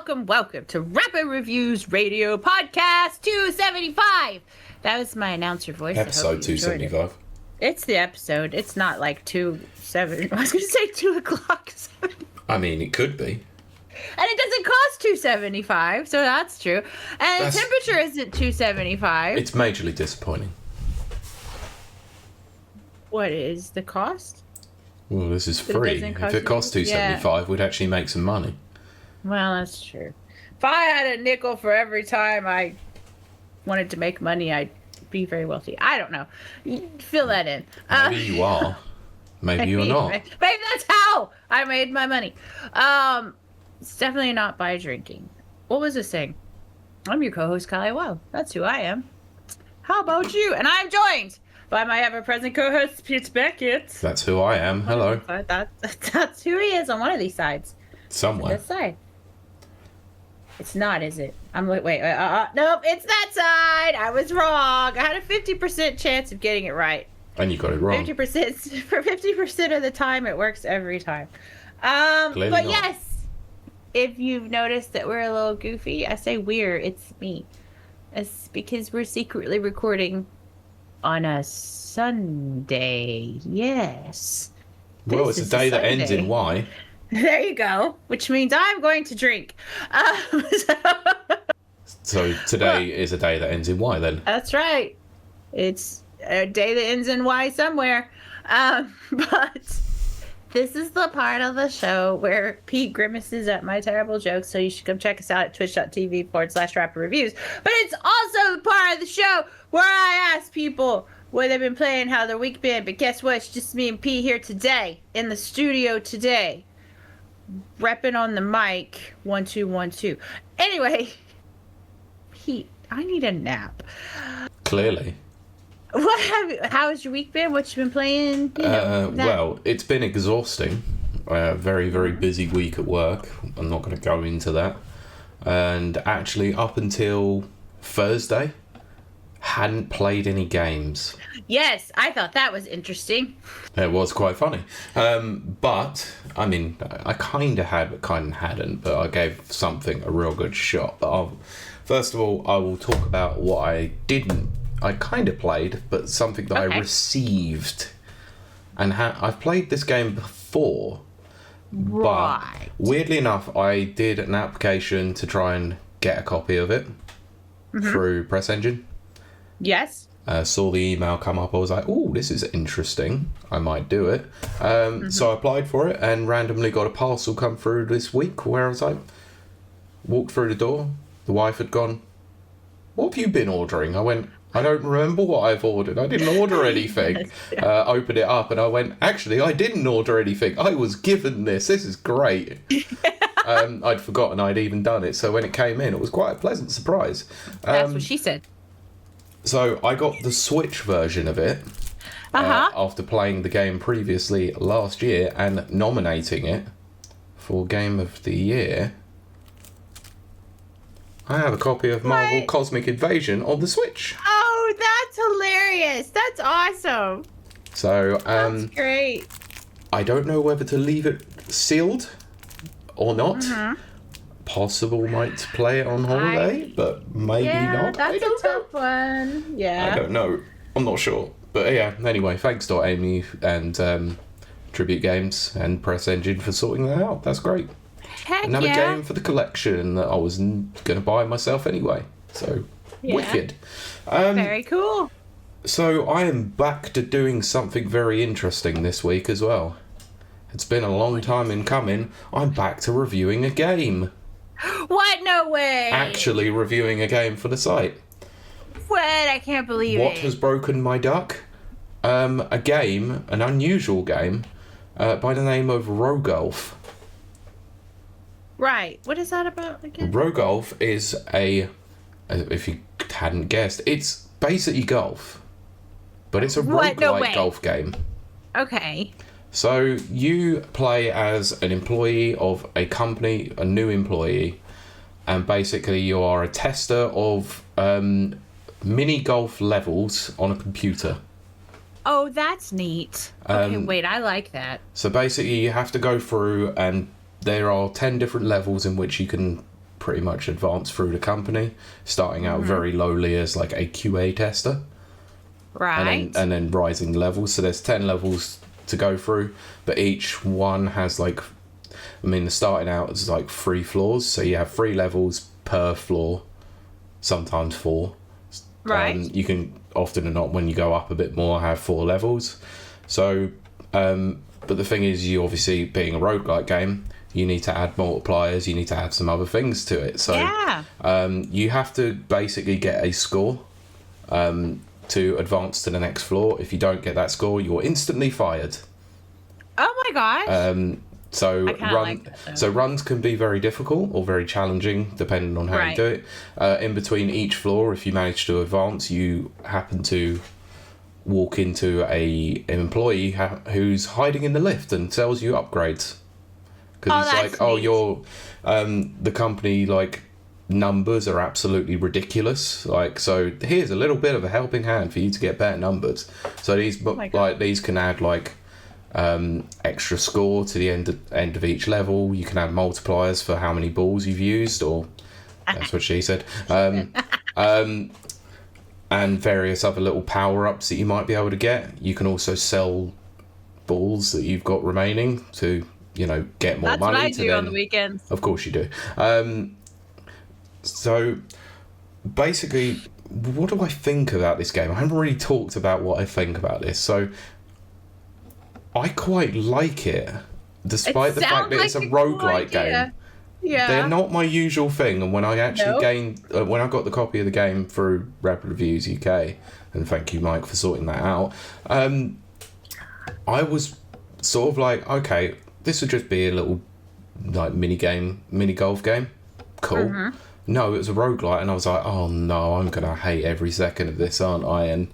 welcome to Rapid Reviews Radio Podcast 275. That was my announcer voice. Episode 275. It's the episode. It's not like 2-7. I was going to say 2 o'clock. I mean, it could be. And it doesn't cost $2.75, so that's true. And the temperature isn't $2.75. It's majorly disappointing. What is the cost? Well, this is free. If it cost $2.75, we'd actually make some money. Well, that's true. If I had a nickel for every time I wanted to make money, I'd be very wealthy. I don't know. Fill that in. Maybe you are. Maybe you're not. Maybe that's how I made my money. It's definitely not by drinking. What was this saying? I'm your co-host, Kiley. Wilde. That's who I am. How about you? And I'm joined by my ever-present co-host, Beckett. That's who I am. Hello. That's who he is on one of these sides. Somewhere. This side. It's not, is it? Nope, it's that side. I was wrong. I had a 50% chance of getting it right. And you got it wrong. 50% of the time, it works every time. Clearly but not. yes, if you've noticed that we're a little goofy, I say we're, it's me. It's because we're secretly recording on a Sunday. Yes. Well, it's a day that ends in Y. There you go. Which means I'm going to drink. So today is a day that ends in Y then. That's right. It's a day that ends in Y somewhere. But this is the part of the show where Pete grimaces at my terrible jokes, so you should come check us out at twitch.tv/rapid reviews. But it's also the part of the show where I ask people what they've been playing, how their week been. But guess what? It's just me and Pete here today, in the studio today, repping on the mic. 1 2 1 2. Anyway, Pete, I need a nap. Clearly. How has your week been? What you been playing? Well, it's been exhausting. Very, very busy week at work. I'm not going to go into that. And actually, up until Thursday, hadn't played any games. Yes, I thought that was interesting. It was quite funny. But, I mean, I kind of had, but kind of hadn't. But I gave something a real good shot. But first of all, I will talk about what I kind of played, but something that I received. And I've played this game before. Right. But weirdly enough, I did an application to try and get a copy of it through Press Engine. Yes. Saw the email come up. I was like, "Oh, this is interesting. I might do it." So I applied for it and randomly got a parcel come through this week where I was like, walked through the door. The wife had gone, "What have you been ordering?" I went, "I don't remember what I've ordered. I didn't order anything." Opened it up and I went, "Actually, I didn't order anything. I was given this. This is great." I'd forgotten I'd even done it. So when it came in, it was quite a pleasant surprise. That's what she said. So I got the Switch version of it after playing the game previously last year and nominating it for Game of the Year. I have a copy of Marvel Cosmic Invasion on the Switch. Oh, that's hilarious. That's awesome. So, that's great. I don't know whether to leave it sealed or not. Possible might play it on holiday, but maybe not. That's a tough one. Yeah. I don't know. I'm not sure. But yeah, anyway, thanks to Amy and Tribute Games and Press Engine for sorting that out. That's great. Heck Another game for the collection that I was going to buy myself anyway. So, wicked. Very cool. So, I am back to doing something very interesting this week as well. It's been a long time in coming. I'm back to reviewing a game. What? No way. Actually reviewing a game for the site. What? I can't believe What has broken my duck? A game, an unusual game, by the name of Rogolf. Right. What is that about again? Rogolf is if you hadn't guessed, it's basically golf. But it's a roguelike golf game. Okay. So you play as an employee of a company, a new employee, and basically you are a tester of mini golf levels on a computer. Oh, that's neat. Okay, wait, I like that. So basically you have to go through and there are 10 different levels in which you can pretty much advance through the company, starting out very lowly as like a QA tester. Right. And then rising levels. So there's 10 levels to go through, but each one has like, I mean, the starting out is like 3 floors. So you have 3 levels per floor, sometimes 4. Right. You can often and not, when you go up a bit more, have 4 levels. So, but the thing is, you obviously, being a roguelike game, you need to add multipliers, you need to add some other things to it. So you have to basically get a score to advance to the next floor. If you don't get that score, you're instantly fired. Oh my gosh. So runs can be very difficult or very challenging depending on how you do it. In between each floor, if you manage to advance, you happen to walk into an employee who's hiding in the lift and sells you upgrades. Because he's like, oh, you're the company like numbers are absolutely ridiculous. Like, so here's a little bit of a helping hand for you to get better numbers. So these these can add like extra score to the end of each level. You can add multipliers for how many balls you've used, or that's what she said. And various other little power-ups that you might be able to get. You can also sell balls that you've got remaining to, you know, get more money. That's what I do on the weekends. Of course you do. So basically, what do I think about this game? I haven't really talked about what I think about this. So I quite like it, despite the fact that it's a roguelike game. Yeah. They're not my usual thing, and when I actually when I got the copy of the game through Rapid Reviews UK, and thank you, Mike, for sorting that out, I was sort of like, okay, this would just be a little like mini golf game. Cool. No, it was a roguelite, and I was like, oh no, I'm gonna hate every second of this, aren't I? And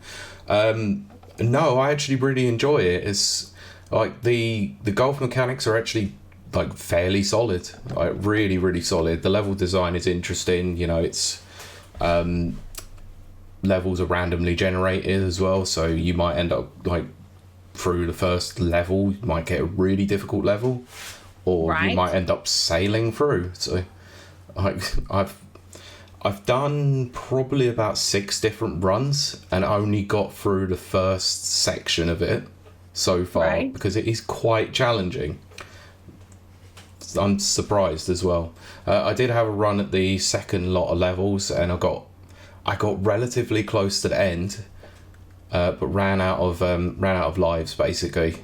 no, I actually really enjoy it. It's like the golf mechanics are actually like fairly solid, like really, really solid. The level design is interesting. You know, it's levels are randomly generated as well, so you might end up like through the first level, you might get a really difficult level, or you might end up sailing through. So like I've done probably about 6 different runs and only got through the first section of it so far, because it is quite challenging. I'm surprised as well. I did have a run at the second lot of levels, and I got relatively close to the end, but ran out of lives basically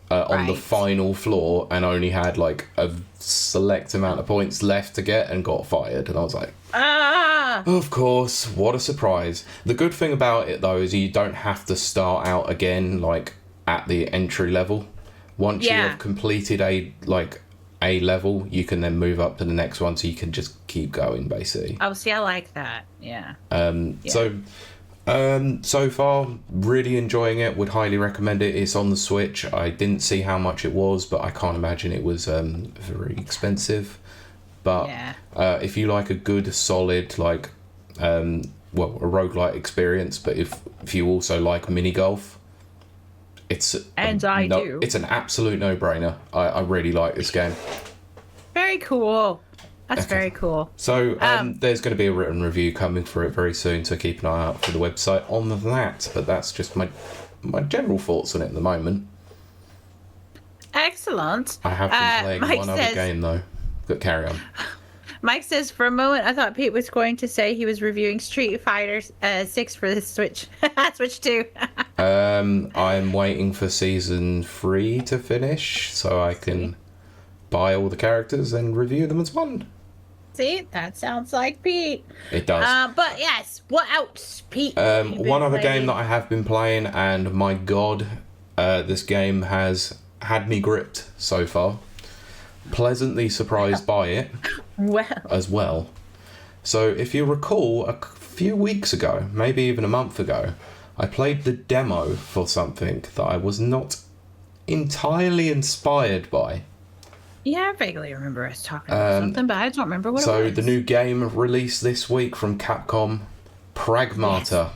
on the final floor, and only had like a select amount of points left to get, and got fired. And I was like, of course, what a surprise. The good thing about it though is you don't have to start out again like at the entry level. Once you have completed a level, you can then move up to the next one, so you can just keep going basically. Oh, see, I like that. Yeah. So far, really enjoying it. Would highly recommend it. It's on the Switch. I didn't see how much it was, but I can't imagine it was very expensive. But if you like a good, solid, like, a roguelike experience, but if you also like mini golf, it's an absolute no-brainer. I really like this game. Very cool. That's very cool. So there's going to be a written review coming for it very soon, so keep an eye out for the website on that. But that's just my general thoughts on it at the moment. Excellent. I have been playing one other game though. But carry on. Mike says, for a moment, I thought Pete was going to say he was reviewing Street Fighter 6 for the Switch. Switch 2. I'm waiting for Season 3 to finish so I can buy all the characters and review them as one. See? That sounds like Pete. It does. But yes, what else, Pete? One other game that I have been playing, and my god, this game has had me gripped so far. Pleasantly surprised by it as well. So if you recall, a few weeks ago, maybe even a month ago, I played the demo for something that I was not entirely inspired by. Yeah, I vaguely remember us talking about something, but I don't remember what it was. So the new game released this week from Capcom, Pragmata.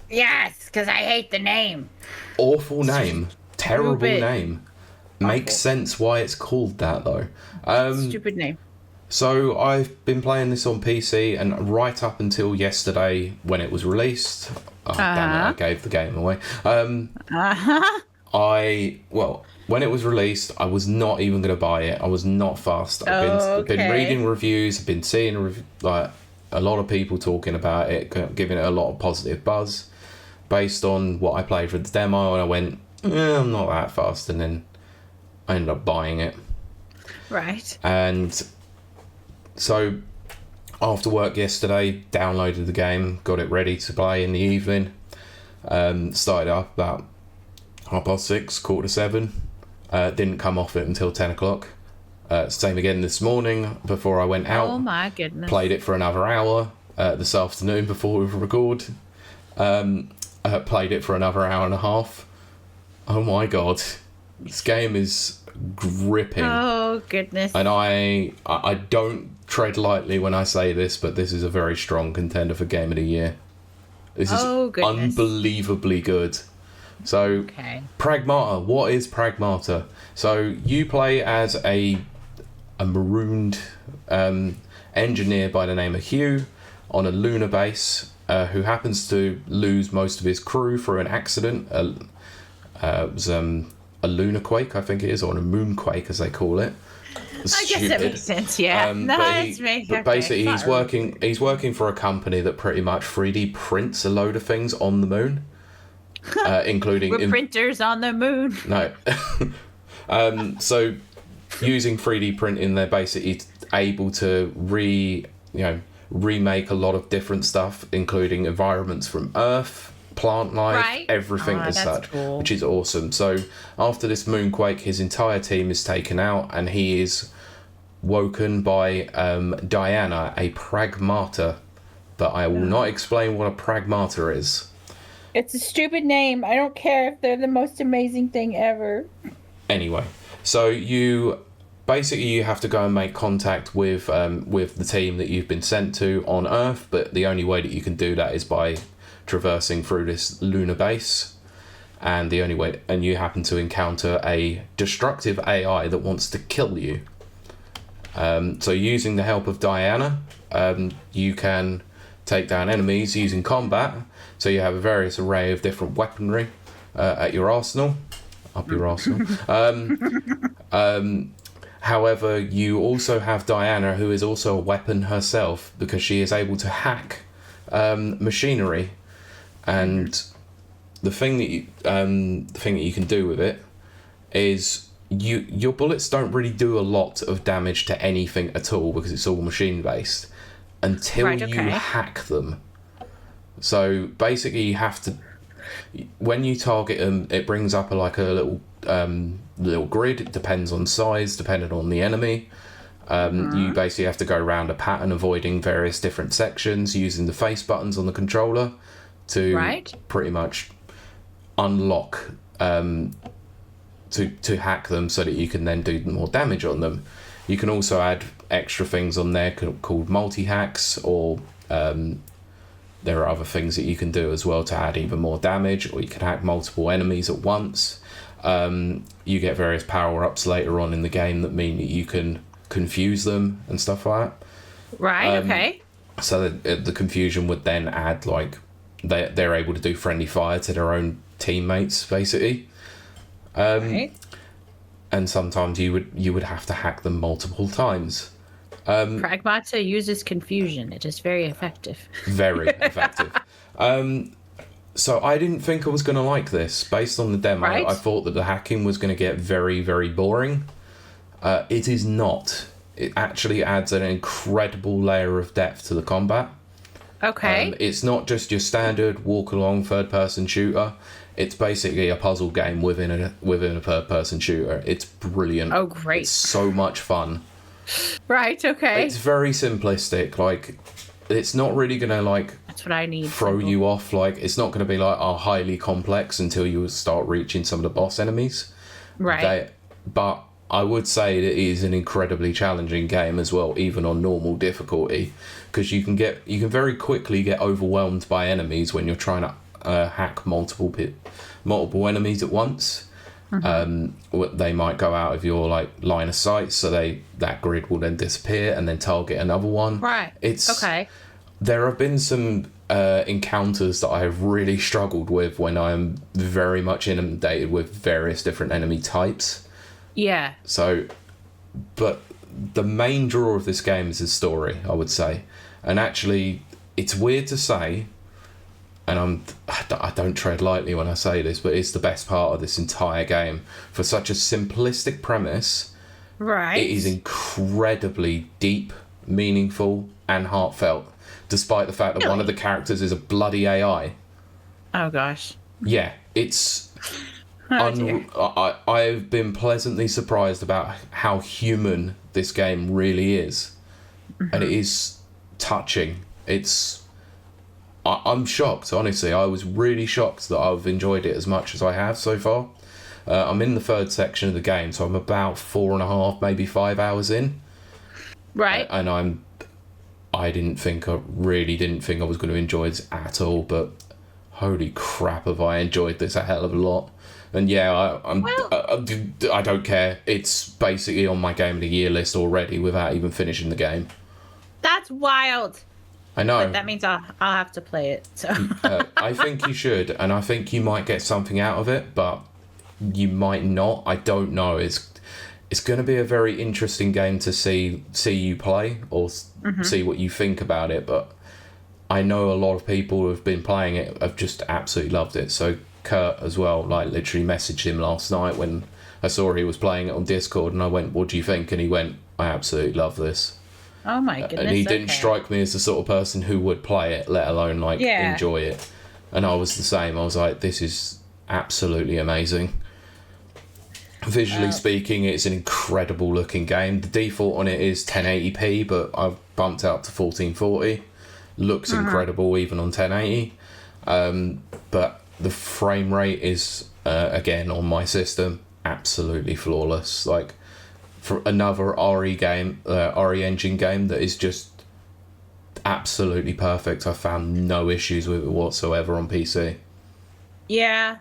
Yes, because I hate the name. Awful name. Terrible name. Makes sense why it's called that though. Stupid name. So I've been playing this on PC, and right up until yesterday when it was released, damn it, I gave the game away. When it was released, I was not even going to buy it. I was not fast. I've been reading reviews, I've been seeing like a lot of people talking about it, giving it a lot of positive buzz based on what I played for the demo, and I went, I'm not that fast, and then I ended up buying it. Right. And so after work yesterday, downloaded the game, got it ready to play in the evening. Started up about 6:30, 7:15. Didn't come off it until 10 o'clock. Same again this morning before I went out. Oh my goodness. Played it for another hour this afternoon before we record. Played it for another hour and a half. Oh my god. This game is gripping. Oh goodness. And I don't tread lightly when I say this, but this is a very strong contender for Game of the Year. This is unbelievably good. So, Pragmata. What is Pragmata? So, you play as a marooned engineer by the name of Hugh on a lunar base who happens to lose most of his crew through an accident. It was a lunar quake, I think it is, or a moonquake as they call it. I guess that makes sense, yeah. But basically, he's working for a company that pretty much 3D prints a load of things on the moon. Including We're printers on the moon. No. So using 3D printing, they're basically able to remake a lot of different stuff, including environments from Earth, plant life, everything as such, cool. Which is awesome. So after this moonquake, his entire team is taken out, and he is woken by Diana, a Pragmata. But I will not explain what a Pragmata is. It's a stupid name. I don't care if they're the most amazing thing ever. Anyway, so you have to go and make contact with the team that you've been sent to on Earth, but the only way that you can do that is by traversing through this lunar base, and you happen to encounter a destructive AI that wants to kill you. So using the help of Diana, you can take down enemies using combat. So you have a various array of different weaponry at your arsenal, up your arsenal. However, you also have Diana, who is also a weapon herself, because she is able to hack machinery. And the thing that you can do with it is your bullets don't really do a lot of damage to anything at all, because it's all machine based until you hack them. So basically, you have to, when you target them, it brings up a little grid. It depends on size, depending on the enemy. You basically have to go around a pattern, avoiding various different sections, using the face buttons on the controller to pretty much unlock to hack them, so that you can then do more damage on them. You can also add extra things on there called multi-hacks, or there are other things that you can do as well to add even more damage, or you can hack multiple enemies at once. You get various power-ups later on in the game that mean that you can confuse them and stuff like that. So the confusion would then add, like, they're able to do friendly fire to their own teammates, basically. And sometimes you would have to hack them multiple times. Pragmata uses confusion. It is very effective. Very effective. So I didn't think I was going to like this. Based on the demo, I thought that the hacking was going to get very, very boring. It is not. It actually adds an incredible layer of depth to the combat. It's not just your standard walk-along third-person shooter. It's basically a puzzle game within a third-person shooter. It's brilliant. Oh, great. It's so much fun. It's very simplistic. Like, it's not really gonna, like, that's what I need. Throw you off. Like, it's not gonna be like highly complex until you start reaching some of the boss enemies. But I would say it is an incredibly challenging game as well, even on normal difficulty, because you can very quickly get overwhelmed by enemies when you're trying to hack multiple enemies at once. They might go out of your like line of sight, so that grid will then disappear and then target another one. Right. Okay. There have been some encounters that I have really struggled with when I'm very much inundated with various different enemy types. Yeah. So, but the main draw of this game is the story, I would say. And actually, it's weird to say, and I don't tread lightly when I say this, but it's the best part of this entire game. For such a simplistic premise, right, it is incredibly deep, meaningful, and heartfelt, despite the fact that one of the characters is a bloody AI. Oh, gosh. Yeah, it's... I've been pleasantly surprised about how human this game really is. Mm-hmm. And it is touching. I'm shocked, honestly. I was really shocked that I've enjoyed it as much as I have so far. I'm in the third section of the game, so I'm about 4.5, maybe 5 hours in. Right. And I really didn't think I was going to enjoy this at all, but holy crap, have I enjoyed this a hell of a lot. And yeah, I don't care. It's basically on my Game of the Year list already without even finishing the game. That's wild. I know. But that means I'll have to play it. So I think you should, and I think you might get something out of it, but you might not. I don't know. It's going to be a very interesting game to see you play or see what you think about it. But I know a lot of people who have been playing it have just absolutely loved it. So Kurt as well, like literally messaged him last night when I saw he was playing it on Discord, and I went, "What do you think?" And he went, "I absolutely love this." Oh my goodness. And he didn't strike me as the sort of person who would play it, let alone enjoy it. And I was the same. I was like, this is absolutely amazing. Visually speaking, it's an incredible looking game. The default on it is 1080p, but I've bumped it up to 1440. Looks incredible even on 1080. But the frame rate is, again, on my system, absolutely flawless. Like, for another RE engine game that is just absolutely perfect. I found no issues with it whatsoever on PC. Yeah,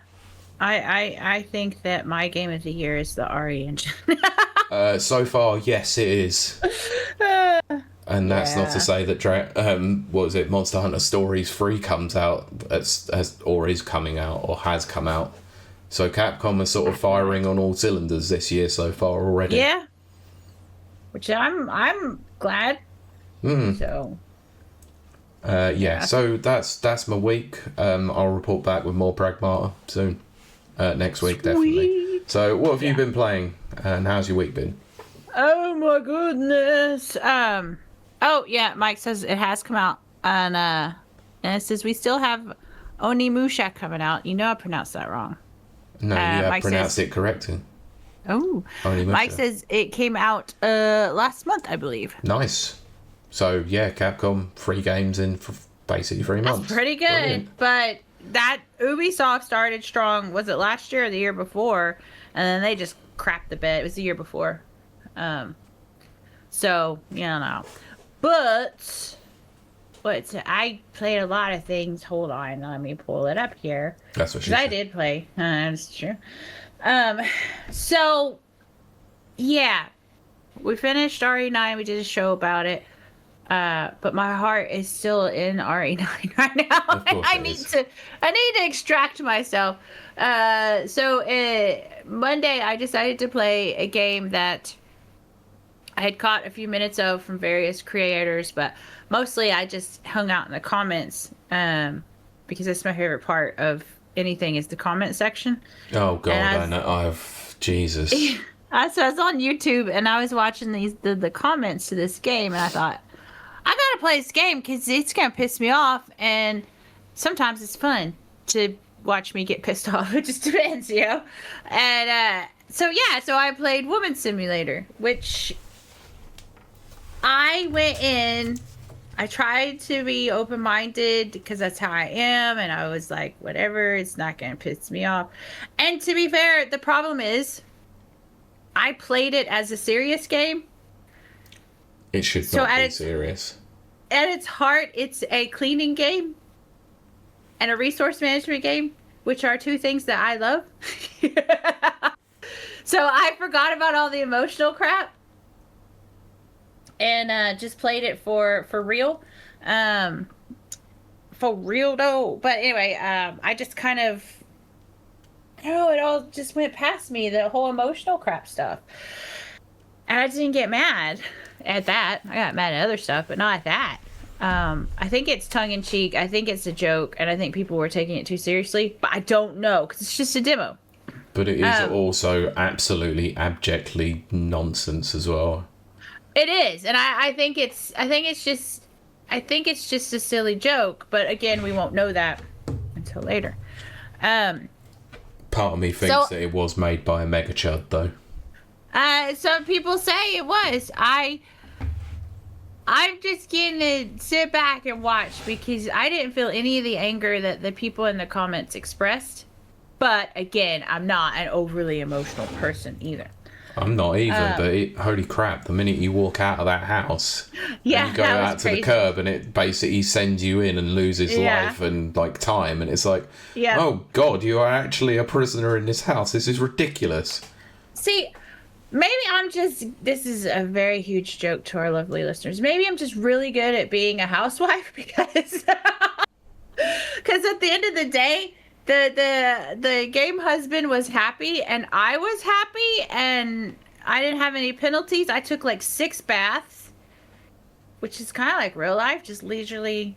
I think that my Game of the Year is the RE engine. So far, yes, it is. And that's not to say that Monster Hunter Stories 3 comes out or is coming out or has come out. So Capcom is sort of firing on all cylinders this year so far already. Yeah. Which I'm glad. So. So that's my week. I'll report back with more Pragmata soon. Next week, definitely. So what have you been playing, and how's your week been? Oh my goodness. Mike says it has come out, and it says we still have Onimusha coming out. You know I pronounced that wrong. No, you have pronounced it correctly. Oh, Mike says it came out last month, I believe. Nice. So yeah, Capcom 3 games in for basically 3 months. That's pretty good. Brilliant. But that Ubisoft started strong. Was it last year or the year before? And then they just crapped the bed. It was the year before. So no. But I played a lot of things. Hold on, let me pull it up here. That's what she said. I did play. That's true. So, yeah, we finished RE9. We did a show about it. But my heart is still in RE9 right now. I need to extract myself. So Monday I decided to play a game that I had caught a few minutes of from various creators, but mostly I just hung out in the comments, because that's my favorite part of anything is the comment section. Oh God, I know. Jesus. So I was on YouTube and I was watching the comments to this game, and I thought, I gotta play this game because it's gonna piss me off, and sometimes it's fun to watch me get pissed off. It just depends, And so I played Woman Simulator, which I went in. I tried to be open-minded because that's how I am, and I was like, whatever, it's not gonna piss me off. And to be fair, the problem is, I played it as a serious game. It should not be serious. At its heart, it's a cleaning game and a resource management game, which are two things that I love. So I forgot about all the emotional crap and just played it for real. For real though. But anyway, I just kind of, I don't know, it all just went past me, the whole emotional crap stuff. And I didn't get mad at that. I got mad at other stuff, but not at that. I think it's tongue in cheek. I think it's a joke, and I think people were taking it too seriously. But I don't know because it's just a demo. But it is also absolutely abjectly nonsense as well. It is, and I think it's just a silly joke. But again, we won't know that until later. Part of me thinks that it was made by a mega chud, though. Some people say it was. I'm just going to sit back and watch because I didn't feel any of the anger that the people in the comments expressed. But again, I'm not an overly emotional person either. I'm not either, but holy crap, the minute you walk out of that house, and you go out to the curb and it basically sends you in and loses life and like time, and it's like, oh God, you are actually a prisoner in this house. This is ridiculous. See, maybe this is a very huge joke to our lovely listeners. Maybe I'm just really good at being a housewife because at the end of the day, the game husband was happy and I was happy and I didn't have any penalties. I took like 6 baths, which is kind of like real life, just leisurely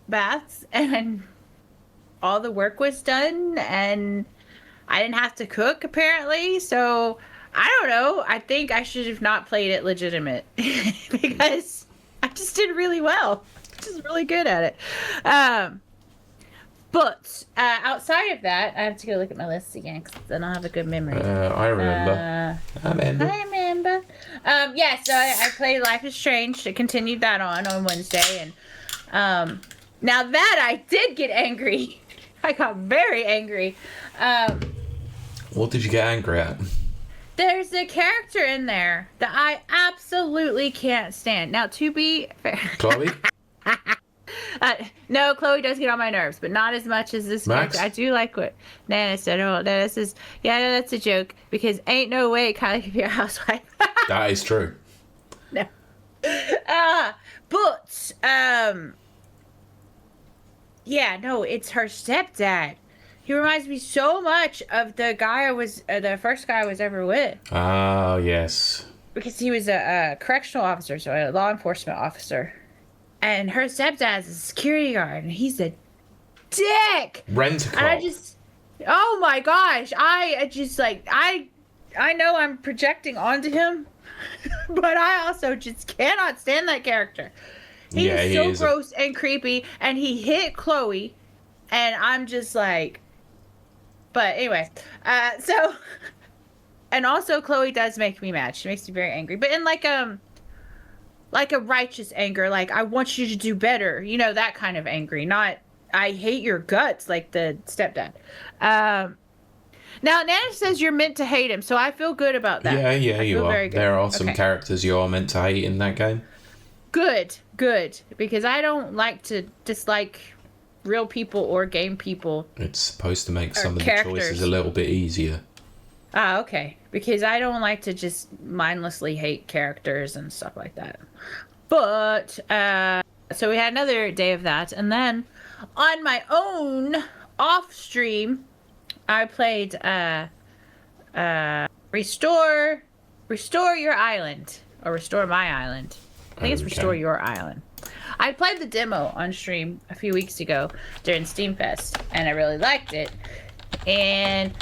baths, and all the work was done and I didn't have to cook apparently. So I don't know. I think I should have not played it legitimate because I just did really well. Just really good at it. But outside of that, I have to go look at my list again because then I'll have a good memory. I remember. I remember. So I played Life is Strange. I continued that on Wednesday. And now that I did get angry. I got very angry. What did you get angry at? There's a character in there that I absolutely can't stand. Now, to be fair... Chloe? No, Chloe does get on my nerves, but not as much as this Max? character. I do like what Nana said. Oh, Nana says, no, that's a joke, because ain't no way Kylie could be a housewife. That is true. No. It's her stepdad. He reminds me so much of the guy the first guy I was ever with. Oh, yes. Because he was a correctional officer, so a law enforcement officer. And her stepdad's a security guard, and he's a dick. Rent-a-cop. And oh my gosh, I know I'm projecting onto him, but I also just cannot stand that character. He is so gross and creepy, and he hit Chloe, and I'm just like, but anyway, and also Chloe does make me mad. She makes me very angry, but in like a righteous anger, like I want you to do better, that kind of angry, not I hate your guts like the stepdad. Now Nana says you're meant to hate him, so I feel good about that. Yeah, you are. There are some characters you are meant to hate in that game. Good, because I don't like to dislike real people or game people. It's supposed to make some of the choices a little bit easier. Ah, okay. Because I don't like to just mindlessly hate characters and stuff like that. But, so we had another day of that. And then, on my own, off stream, I played, Restore Your Island. Or Restore My Island. I think it's Restore Your Island. I played the demo on stream a few weeks ago during Steam Fest. And I really liked it. And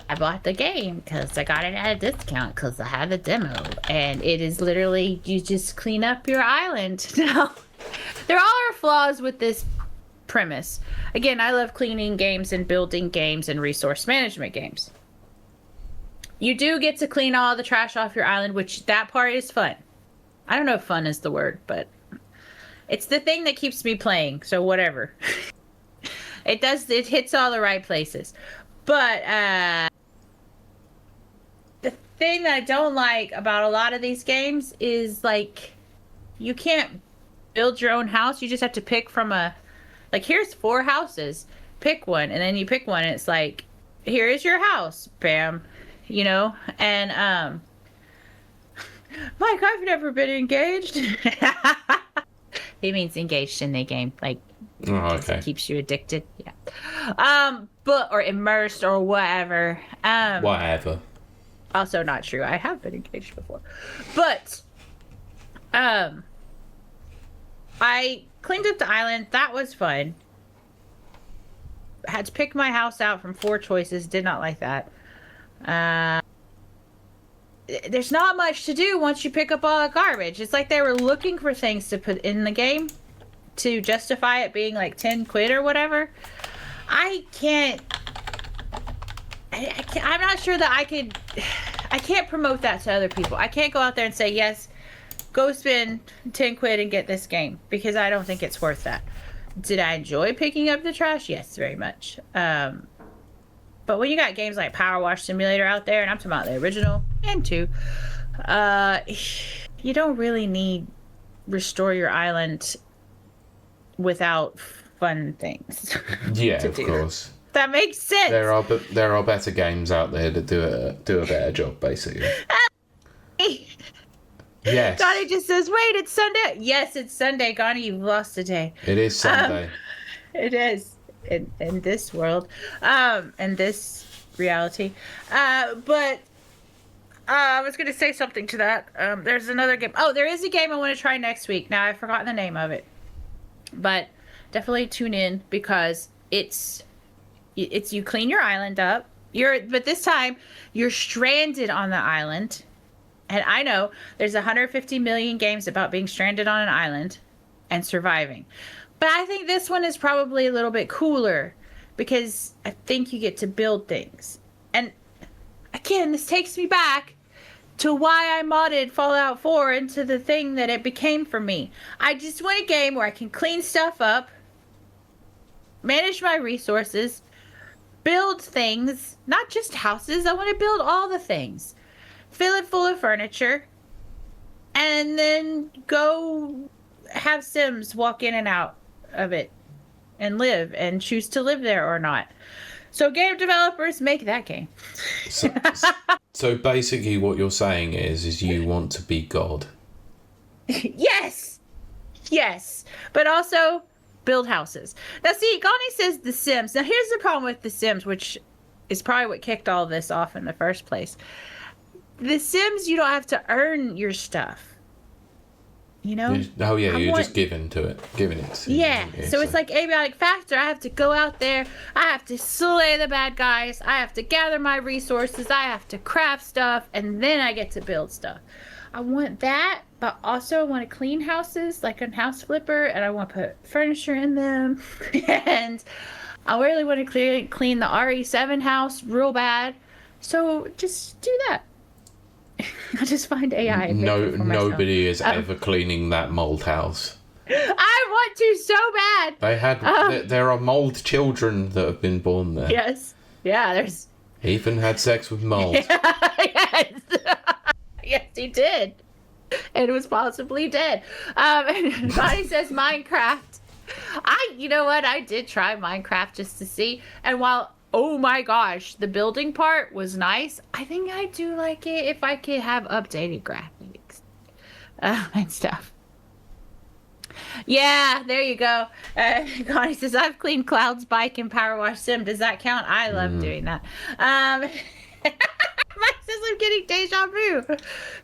I bought the game because I got it at a discount because I had the demo. And it is literally, you just clean up your island. Now, there are flaws with this premise. Again, I love cleaning games and building games and resource management games. You do get to clean all the trash off your island, which that part is fun. I don't know if fun is the word, but it's the thing that keeps me playing, so whatever. It hits all the right places. But the thing that I don't like about a lot of these games is, like, you can't build your own house. You just have to pick from here's 4 houses. Pick one, and then you pick one, and it's like, here is your house. Bam. you know? And Mike, I've never been engaged. He means engaged in the game, like Okay. it keeps you addicted. Yeah. But or immersed or whatever. Whatever. Also not true. I have been engaged before. But I cleaned up the island. That was fun. Had to pick my house out from 4 choices. Did not like that. There's not much to do once you pick up all the garbage. It's like they were looking for things to put in the game to justify it being like 10 quid or whatever. I'm not sure that I can't promote that to other people. I can't go out there and say, yes, go spend 10 quid and get this game, because I don't think it's worth that. Did I enjoy picking up the trash? Yes, very much. But when you got games like Power Wash Simulator out there, and I'm talking about the original and 2, you don't really need Restore Your Island without fun things. Yeah, of course. That makes sense. There are better games out there that do a better job, basically. Yes. Gani just says, wait, it's Sunday. Yes, it's Sunday. Gani, you've lost a day. It is Sunday. It is. In this world. In this reality. But I was going to say something to that. There's another game. Oh, there is a game I want to try next week. Now, I've forgotten the name of it. But definitely tune in, because it's you clean your island up. But this time, you're stranded on the island. And I know there's 150 million games about being stranded on an island and surviving. But I think this one is probably a little bit cooler, because I think you get to build things. And again, this takes me back to why I modded Fallout 4 into the thing that it became for me. I just want a game where I can clean stuff up, manage my resources, build things, not just houses. I want to build all the things. Fill it full of furniture, and then go have Sims walk in and out of it and live and choose to live there or not. So game developers, make that game. So basically what you're saying is you want to be God. Yes. But also build houses. Now see, Gani says The Sims. Now here's the problem with The Sims, which is probably what kicked all this off in the first place. The Sims, you don't have to earn your stuff. You know? You're just giving it to Yeah, so it's like Abiotic Factor. I have to go out there. I have to slay the bad guys. I have to gather my resources. I have to craft stuff. And then I get to build stuff. I want that, but also I want to clean houses like a house flipper. And I want to put furniture in them. And I really want to clean the RE7 house real bad. So just do that. I'll just find AI. Nobody is ever cleaning that mold house. I want to so bad. They had. There are mold children that have been born there. Yes. Yeah. There's. Ethan had sex with mold. Yes. Yes, he did. And was possibly dead. And Bonnie says Minecraft. You know what? I did try Minecraft just to see. And while, oh my gosh, the building part was nice, I think I do like it if I could have updated graphics and stuff. Yeah, there you go. Connie says, I've cleaned Cloud's bike and Power Wash Sim. Does that count? I love doing that. Mike says I'm getting deja vu.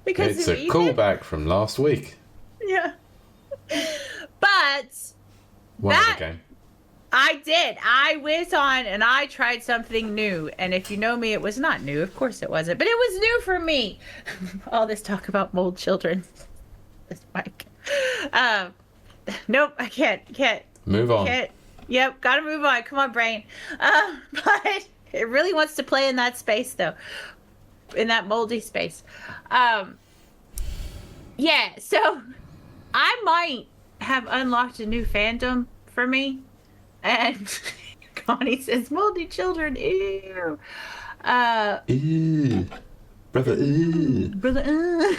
Because it's a callback from last week. Yeah. But One other game. I did. I went on and I tried something new. And if you know me, it was not new. Of course it wasn't. But it was new for me. All this talk about mold children. This Mike. Nope, I can't. Move on. Yep, gotta move on. Come on, brain. But it really wants to play in that space, though. In that moldy space. Yeah, so I might have unlocked a new fandom for me. And Connie says, moldy children, ew. Ew. Brother, ew. Brother,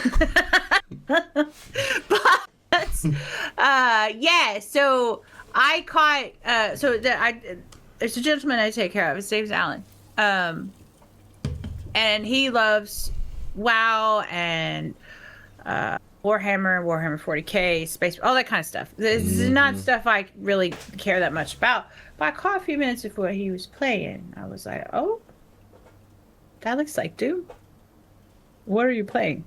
But, yeah, so I caught, there's a gentleman I take care of. His name's Alan. and he loves WoW and Warhammer, Warhammer 40K, Space, all that kind of stuff. This is not stuff I really care that much about. But I caught a few minutes of what he was playing. I was like, oh, that looks like Doom. What are you playing?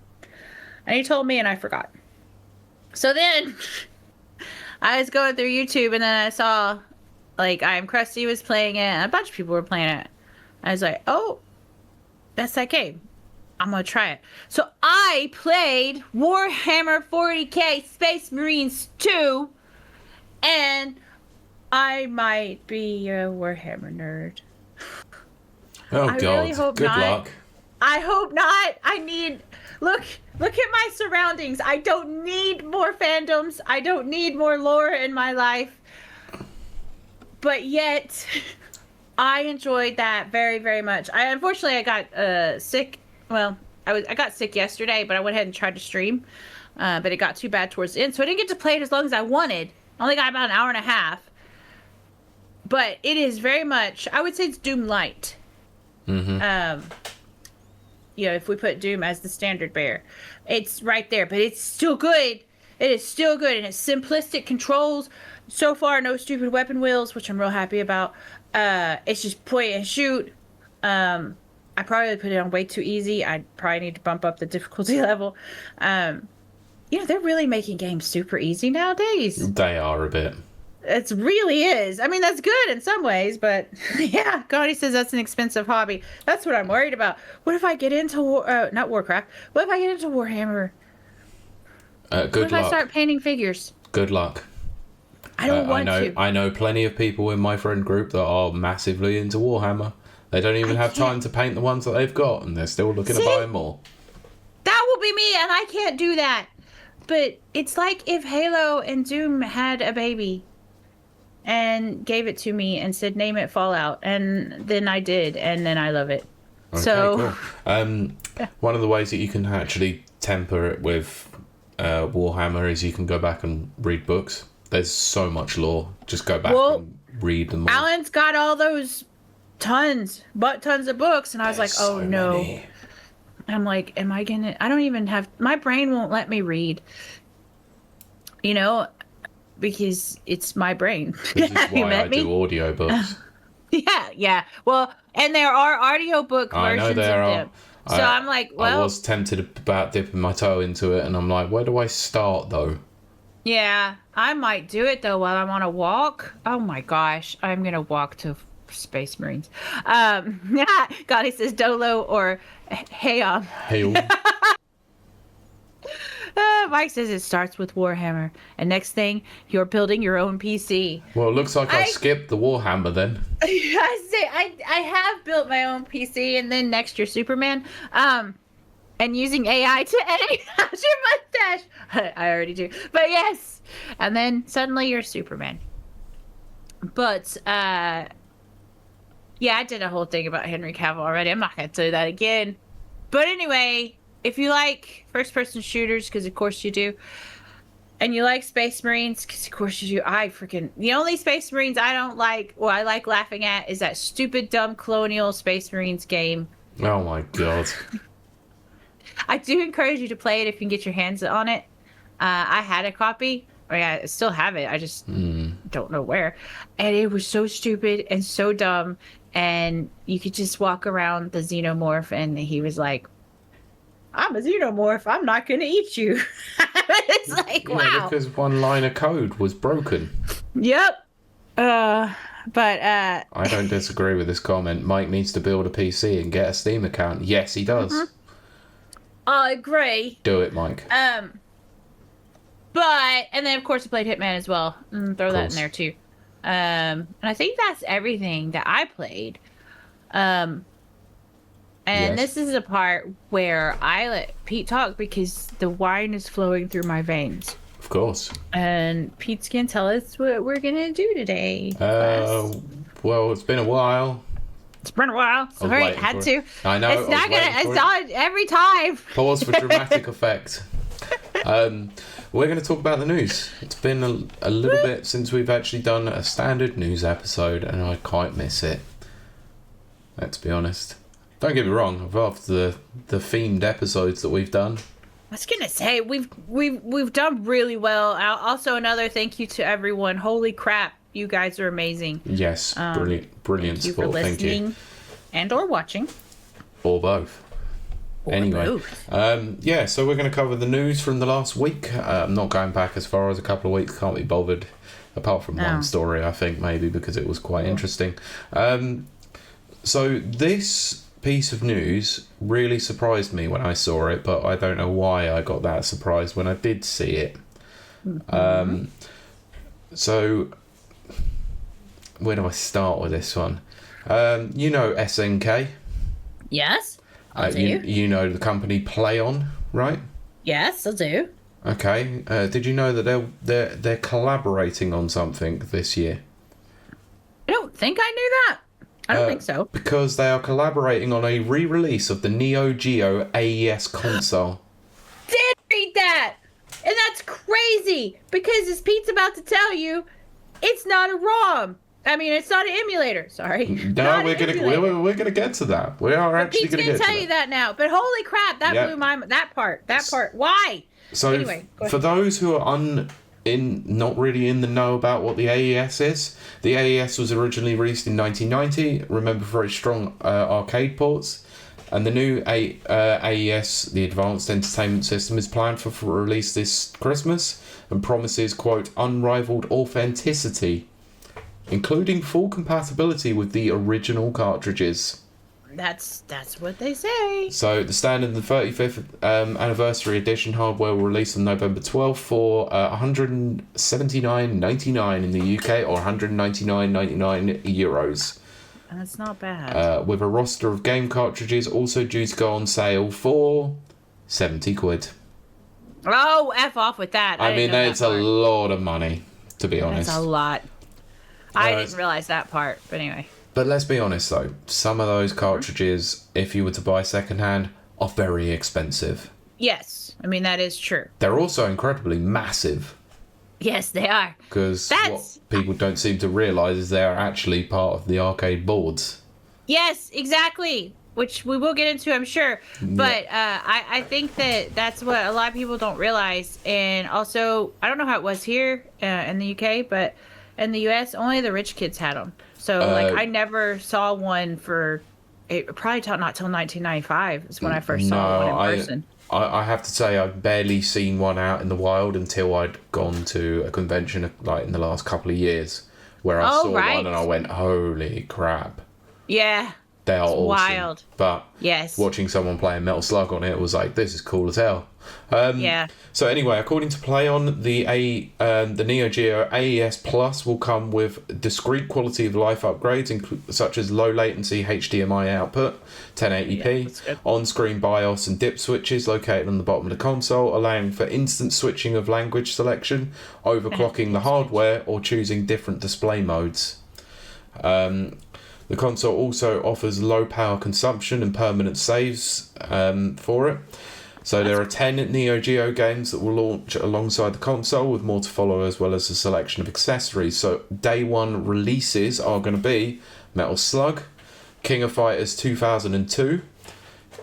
And he told me, and I forgot. So then I was going through YouTube, and then I saw, like, I Am Krusty was playing it, and a bunch of people were playing it. I was like, oh, that's that game. I'm going to try it. So I played Warhammer 40K Space Marines 2, and I might be a Warhammer nerd. Oh, I God. really hope Good not. luck. I hope not. I need... Look at my surroundings. I don't need more fandoms. I don't need more lore in my life. But yet, I enjoyed that very, very much. Unfortunately, I got sick. Well, I got sick yesterday, but I went ahead and tried to stream. But it got too bad towards the end, so I didn't get to play it as long as I wanted. I only got about an hour and a half. But it is very much... I would say it's Doom Light. Mm-hmm. You know, if we put Doom as the standard bearer, it's right there, but it's still good. It is still good, and it's simplistic controls. So far, no stupid weapon wheels, which I'm real happy about. It's just point and shoot. I probably put it on way too easy. I probably need to bump up the difficulty level. You know, they're really making games super easy nowadays. They are a bit. It really is. I mean, that's good in some ways, but yeah, Cody says that's an expensive hobby. That's what I'm worried about. What if I get into not Warcraft? What if I get into Warhammer? Good what if luck. I start painting figures? Good luck. I don't want to. I know plenty of people in my friend group that are massively into Warhammer. They don't even have time to paint the ones that they've got, and they're still looking to buy more. That will be me, and I can't do that. But it's like if Halo and Doom had a baby and gave it to me and said, name it Fallout. And then I did, and then I love it. Okay, so, cool. One of the ways that you can actually temper it with Warhammer is you can go back and read books. There's so much lore. Just go back and read them all. Alan's got all those tons of books, and I was like, oh so no. many. I'm like, am I gonna... I don't even have... My brain won't let me read. You know? Because it's my brain. This is why I do audiobooks. Yeah. Well, and there are audiobook versions of them. So I'm like, well... I was tempted about dipping my toe into it, and I'm like, where do I start, though? Yeah, I might do it, though, while I'm on a walk. Oh, my gosh. I'm going to walk to Space Marines. God, he says Dolo or Heon. Hail. Mike says it starts with Warhammer, and next thing, you're building your own PC. Well, it looks like I skipped the Warhammer then. I have built my own PC, and then next year Superman, and using AI to edit out your mustache. I already do, but yes, and then suddenly you're Superman. But yeah, I did a whole thing about Henry Cavill already. I'm not gonna do that again. But anyway. If you like first-person shooters, because of course you do, and you like Space Marines, because of course you do, the only Space Marines I don't like, or I like laughing at, is that stupid, dumb Colonial Space Marines game. Oh my god. I do encourage you to play it if you can get your hands on it. I had a copy, or I still have it, I just don't know where. And it was so stupid and so dumb, and you could just walk around the Xenomorph, and he was like, I'm a Xenomorph. I'm not going to eat you. It's like, wow. Yeah, because one line of code was broken. Yep. I don't disagree with this comment. Mike needs to build a PC and get a Steam account. Yes, he does. Mm-hmm. I agree. Do it, Mike. And then of course I played Hitman as well. Throw that in there too. And I think that's everything that I played. And This is the part where I let Pete talk because the wine is flowing through my veins. Of course. And Pete's going to tell us what we're going to do today. Well, it's been a while. It's been a while. Sorry, had to. I know. It's not going to... It's not every time. Pause for dramatic effect. We're going to talk about the news. It's been a little bit since we've actually done a standard news episode, and I quite miss it. Let's be honest. Don't get me wrong. I've loved the themed episodes that we've done. I was gonna say we've done really well. Also, another thank you to everyone. Holy crap, you guys are amazing. Yes, brilliant support. Thank you. Listening and or watching, or both. Anyway, yeah. So we're going to cover the news from the last week. I'm not going back as far as a couple of weeks. Can't be bothered. Apart from one story, I think maybe because it was quite interesting. So this piece of news really surprised me when I saw it, but I don't know why I got that surprised when I did see it. So where do I start with this one? You know SNK? Yes, you know the company Play On, right? Yes, I do. Okay. Did you know that they're collaborating on something this year? I don't think I knew that. I don't think so. Because they are collaborating on a re-release of the Neo Geo AES console. Did read that, and that's crazy because as Pete's about to tell you, it's not a ROM. I mean, it's not an emulator. Sorry. No, we're gonna get to that. We are actually gonna get to that. Pete's gonna tell you that now. But holy crap, that blew my that part. Why? So anyway, for those who are not really in the know about what the AES is, the AES was originally released in 1990. Remember, very strong arcade ports, and the new AES, the Advanced Entertainment System, is planned for release this Christmas and promises, quote, unrivaled authenticity, including full compatibility with the original cartridges. That's what they say. So the standard, the 35th anniversary edition hardware will release on November 12th for $179.99 in the UK or €199.99. That's not bad. With a roster of game cartridges also due to go on sale for £70. Oh, F off with that. I mean, that's a lot of money, to be honest. That's a lot. I didn't realize that part, but anyway. But let's be honest, though. Some of those cartridges, if you were to buy secondhand, are very expensive. Yes. I mean, that is true. They're also incredibly massive. Yes, they are. Because what people don't seem to realise is they're actually part of the arcade boards. Yes, exactly. Which we will get into, I'm sure. But I think that's what a lot of people don't realize. And also, I don't know how it was here in the UK, but in the US, only the rich kids had them. So, I never saw one for, probably not till 1995 is when I first saw one in person. I have to say I've barely seen one out in the wild until I'd gone to a convention, like, in the last couple of years, where I saw one and I went, holy crap. Yeah. They are awesome. Wild. But watching someone playing Metal Slug on it was like, this is cool as hell. So anyway, according to PlayOn, the Neo Geo AES Plus will come with discrete quality of life upgrades, such as low latency HDMI output, 1080p, on-screen BIOS and dip switches located on the bottom of the console, allowing for instant switching of language selection, overclocking the hardware, or choosing different display modes. The console also offers low power consumption and permanent saves for it. So there are 10 Neo Geo games that will launch alongside the console, with more to follow, as well as a selection of accessories. So day one releases are going to be Metal Slug, King of Fighters 2002,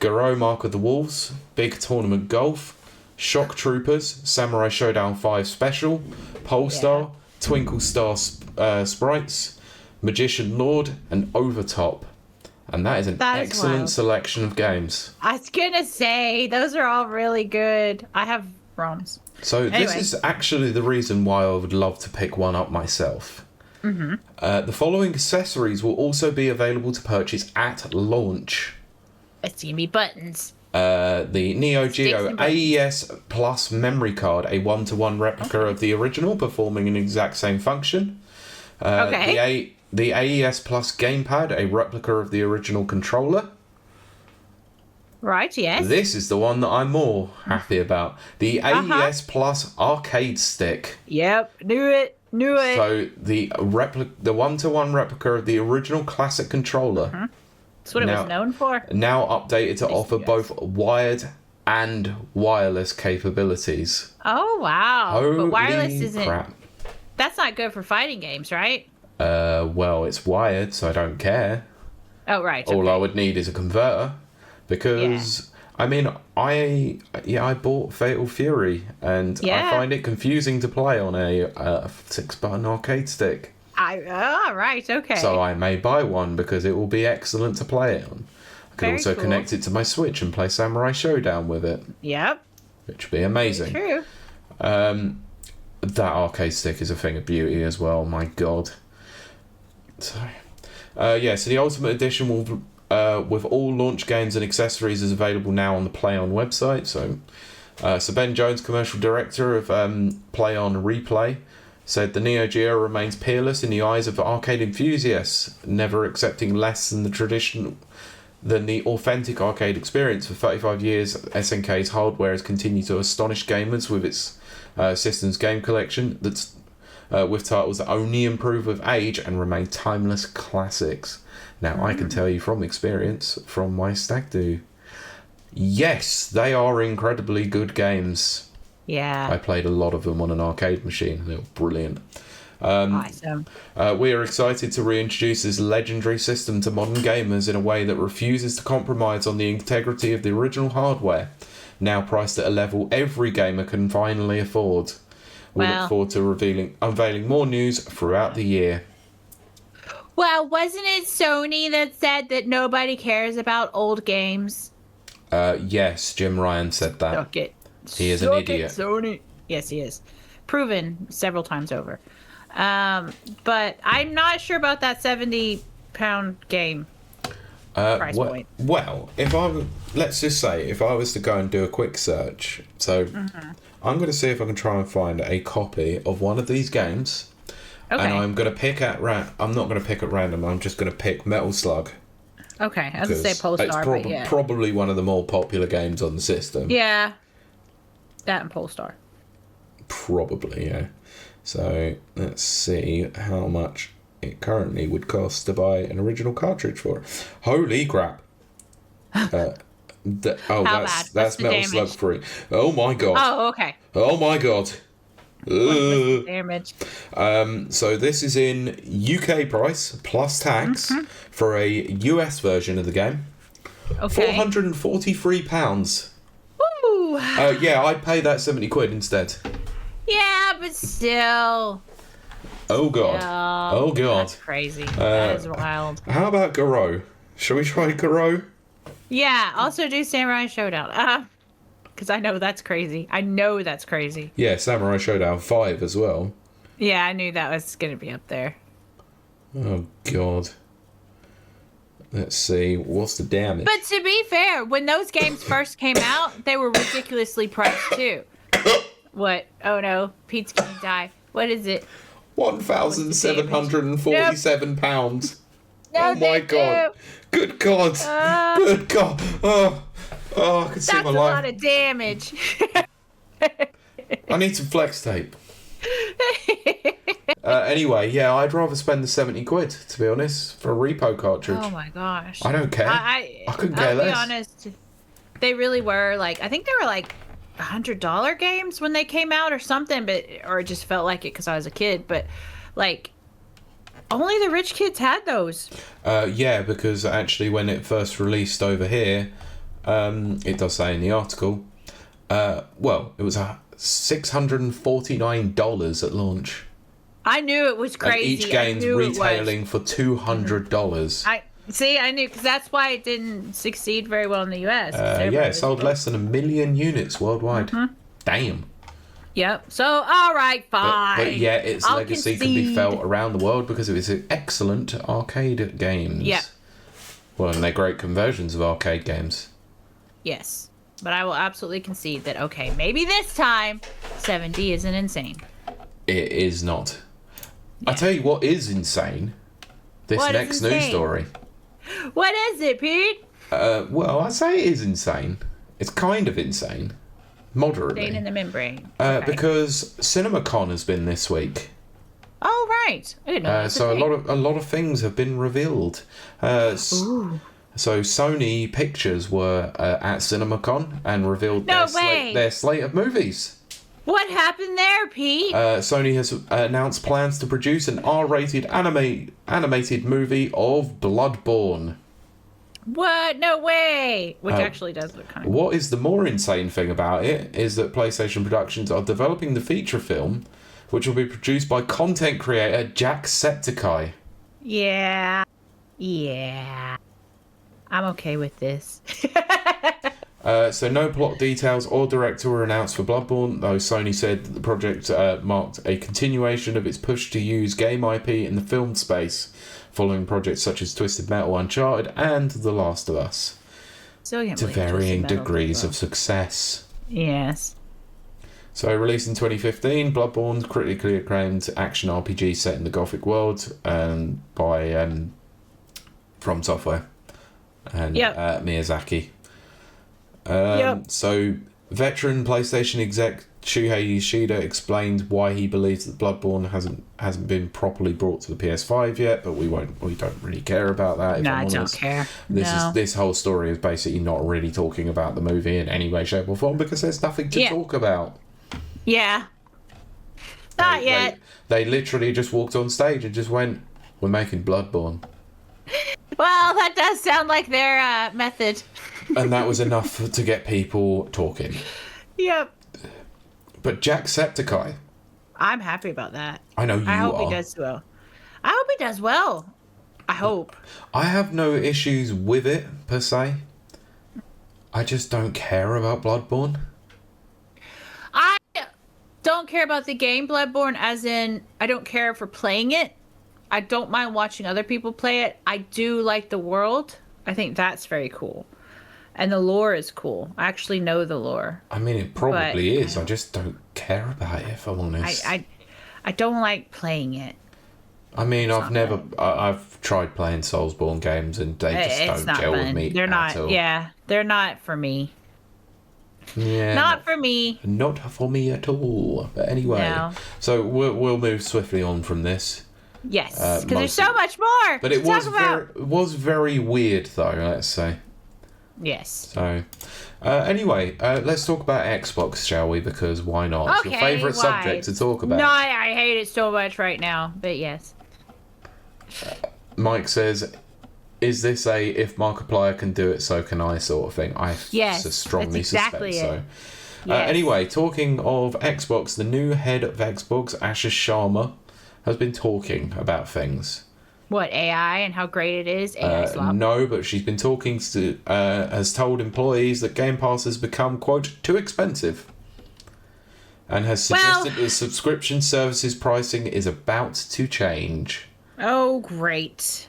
Garou Mark of the Wolves, Big Tournament Golf, Shock Troopers, Samurai Showdown 5 Special, Polestar, Twinkle Star Sprites, Magician Lord, and Overtop. And that is an excellent selection of games. I was going to say, those are all really good. I have ROMs. So this is actually the reason why I would love to pick one up myself. The following accessories will also be available to purchase at launch. It's going to be buttons. The Neo Geo AES Plus memory card, a 1-to-1 replica of the original, performing an exact same function. The AES Plus gamepad, a replica of the original controller. Right, yes. This is the one that I'm more happy about. The AES Plus arcade stick. Yep, knew it. So the 1-to-1 replica of the original classic controller. That's what it was known for. Now updated to offer both wired and wireless capabilities. Oh, wow. Holy but wireless isn't... crap. That's not good for fighting games, right? Well, it's wired, so I don't care. Oh, right. All okay. I would need is a converter, because I mean, I bought Fatal Fury, and I find it confusing to play on a 6-button arcade stick. Right. Okay. So I may buy one because it will be excellent to play it on. I could also connect it to my Switch and play Samurai Showdown with it. Yep. Which would be amazing. True. That arcade stick is a thing of beauty as well. My God. So the Ultimate Edition will, with all launch games and accessories, is available now on the PlayOn website. So Ben Jones, commercial director of PlayOn Replay, said the Neo Geo remains peerless in the eyes of arcade enthusiasts, never accepting less than the authentic arcade experience. For 35 years, SNK's hardware has continued to astonish gamers with its system's game collection that's with titles that only improve with age and remain timeless classics. Now, I can tell you from experience, from my stag do, yes, they are incredibly good games. Yeah. I played a lot of them on an arcade machine. They were brilliant. Awesome. We are excited to reintroduce this legendary system to modern gamers in a way that refuses to compromise on the integrity of the original hardware, now priced at a level every gamer can finally afford. We look forward to unveiling more news throughout the year. Well, wasn't it Sony that said that nobody cares about old games? Yes, Jim Ryan said that. Suck it. He is an idiot. Sony. Yes, he is. Proven several times over. But I'm not sure about that £70 game price point. Well, let's just say, if I was to go and do a quick search, so I'm going to see if I can try and find a copy of one of these games. Okay. And I'm going to pick I'm not going to pick at random. I'm just going to pick Metal Slug. Okay, I was going to say Polestar, it's probably one of the more popular games on the system. Yeah. That and Polestar. Probably, yeah. So let's see how much it currently would cost to buy an original cartridge for. Holy crap! That's Metal Slug 3. Oh my god! Oh, okay. Oh my god! Damage. So this is in UK price plus tax for a US version of the game. Okay. £443. Woo! Yeah, I'd pay that 70 quid instead. Yeah, but still. Oh god. Oh god. That's crazy. That is wild. How about Garou? Shall we try Garou? Yeah, also do Samurai Showdown. Because I know that's crazy. Yeah, Samurai Showdown 5 as well. Yeah, I knew that was going to be up there. Oh god. Let's see, what's the damage? But to be fair, when those games first came out, they were ridiculously priced too. What? Oh no, Pete's gonna die. What is it? £1,747. No, oh my god. Good god. Good god. Oh, I can see my life. That's a lot of damage. I need some flex tape. Anyway, yeah, I'd rather spend the 70 quid, to be honest, for a repo cartridge. Oh my gosh. I don't care. I couldn't care less. I'll be honest. They really were I think they were like $100 games when they came out or something, or it just felt like it because I was a kid, but like only the rich kids had those. Yeah, because actually when it first released over here, it does say in the article, it was $649 at launch. I knew it was crazy. And each game's retailing for $200. I knew, because that's why it didn't succeed very well in the US. It sold less than 1 million units worldwide. Damn. Yep. So, all right, fine. But yeah, its legacy can be felt around the world because of its excellent arcade games. Yep. Well, and they're great conversions of arcade games. Yes. But I will absolutely concede that, okay, maybe this time 70 isn't insane. It is not. Yeah. I tell you what is insane. This next news story. What is it, Pete? Well, I say it is insane. It's kind of insane. Moderately. Insane in the membrane. Because CinemaCon has been this week. Oh, right. I didn't know that. So a lot of things have been revealed. So Sony Pictures were at CinemaCon and revealed their slate of movies. What happened there, Pete? Sony has announced plans to produce an R-rated animated movie of Bloodborne. What? No way! Which Oh. actually does look kind of What is the more insane thing about it is that PlayStation Productions are developing the feature film, which will be produced by content creator Jacksepticeye. Yeah. Yeah. I'm okay with this. So no plot details or director were announced for Bloodborne, though Sony said that the project marked a continuation of its push to use game IP in the film space, following projects such as Twisted Metal, Uncharted, and The Last of Us, Still can't to believe Twisted varying Metal degrees did of success. Yes. So, released in 2015, Bloodborne, critically acclaimed action RPG set in the Gothic world, by From Software and Miyazaki. So, veteran PlayStation exec Shuhei Yoshida explained why he believes that Bloodborne hasn't been properly brought to the PS5 yet, but we don't really care about that. No, I don't care. This whole story is basically not really talking about the movie in any way, shape, or form because there's nothing to talk about. Yeah. Not yet. They literally just walked on stage and just went, "We're making Bloodborne." Well, that does sound like their method. And that was enough to get people talking. Yep. But Jacksepticeye. I'm happy about that. I know you are. I hope he does well. I hope he does well. I hope. I have no issues with it, per se. I just don't care about Bloodborne. I don't care about the game Bloodborne, as in, I don't care for playing it. I don't mind watching other people play it. I do like the world. I think that's very cool. And the lore is cool. I actually know the lore. I mean, it probably is. I just don't care about it, if I'm honest. I don't like playing it. I mean, I've tried playing Soulsborne games and they just don't gel with me at all. Yeah, they're not for me. Yeah, not for me. Not for me at all. But anyway, so we'll move swiftly on from this. Yes, because there's so much more. But it was very weird, though. Let's say. Yes. So, anyway, let's talk about Xbox, shall we? Because why not? It's your favourite subject to talk about. No, I hate it so much right now. But yes. Mike says, "Is this a if Markiplier can do it, so can I sort of thing?" I strongly suspect so. Yes. Anyway, talking of Xbox, the new head of Xbox, Ashish Sharma, has been talking about things. What, AI and how great it is? AI slop? No, but she's been talking to, has told employees that Game Pass has become, quote, too expensive. And has suggested that the subscription services pricing is about to change. Oh, great.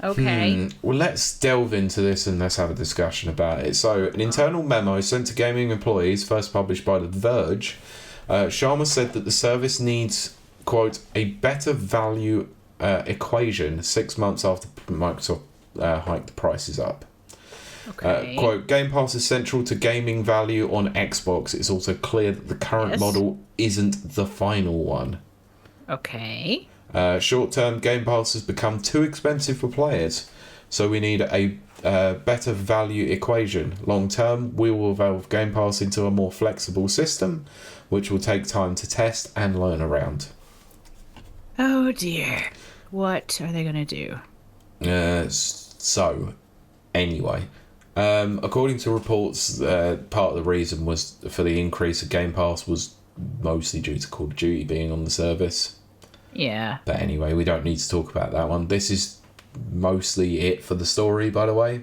Okay. Well, let's delve into this and let's have a discussion about it. So, an internal memo sent to gaming employees, first published by The Verge, Sharma said that the service needs, quote, a better value equation 6 months after Microsoft hiked the prices up. Okay. Quote, Game Pass is central to gaming value on Xbox. It's also clear that the current model isn't the final one. Okay. Short-term, Game Pass has become too expensive for players, so we need a better value equation. Long-term, we will evolve Game Pass into a more flexible system, which will take time to test and learn around. Oh dear. What are they going to do? So, anyway, according to reports, part of the reason was for the increase of Game Pass was mostly due to Call of Duty being on the service. Yeah. But anyway, we don't need to talk about that one. This is mostly it for the story, by the way.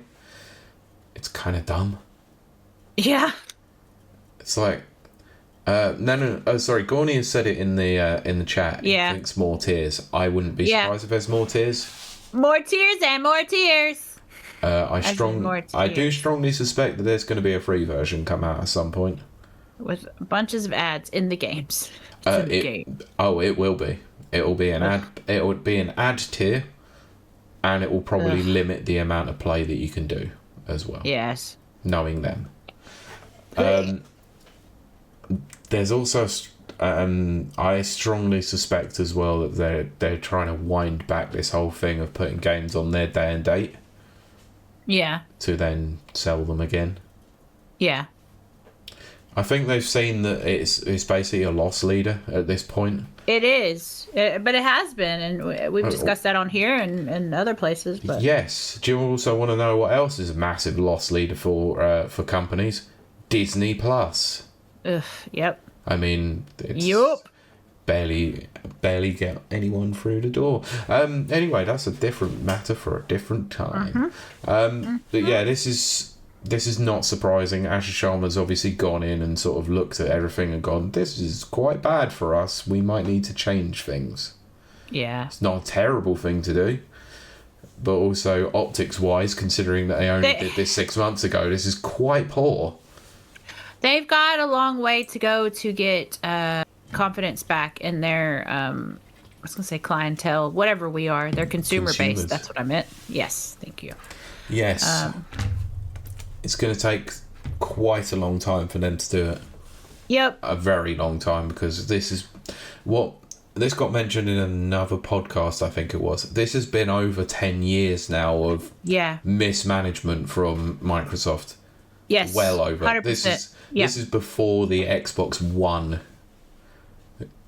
It's kind of dumb. Yeah. It's like, no. Oh, sorry. Gorny has said it in the chat. Yeah. He thinks more tears. I wouldn't be surprised if there's more tears. More tears and more tears. I do strongly suspect that there's going to be a free version come out at some point. With bunches of ads in the games. Game. Oh, it will be. It will be an ad. It would be an ad tier, and it will probably limit the amount of play that you can do as well. Yes. Knowing them. There's also, I strongly suspect as well that they're trying to wind back this whole thing of putting games on their day and date. Yeah. To then sell them again. Yeah. I think they've seen that it's basically a loss leader at this point. It is, but it has been, and we've discussed that on here and other places. But Yes. Do you also want to know what else is a massive loss leader for companies? Disney Plus. ugh, yep, I mean, it's yup. barely get anyone through the door. Anyway, that's a different matter for a different time. But yeah, this is not surprising. Asher Sharma's obviously gone in and sort of looked at everything and gone, this is quite bad for us. We might need to change things. Yeah. It's not a terrible thing to do. But also, optics-wise, considering that they only did this 6 months ago, this is quite poor. They've got a long way to go to get confidence back in their, I was going to say clientele, whatever we are, their consumer Consumers. base. That's what I meant. Yes, thank you. Yes. It's going to take quite a long time for them to do it. Yep. A very long time, because this got mentioned in another podcast, I think it was. This has been over 10 years now of mismanagement from Microsoft. Yes. Well over. 100%. This is before the Xbox One.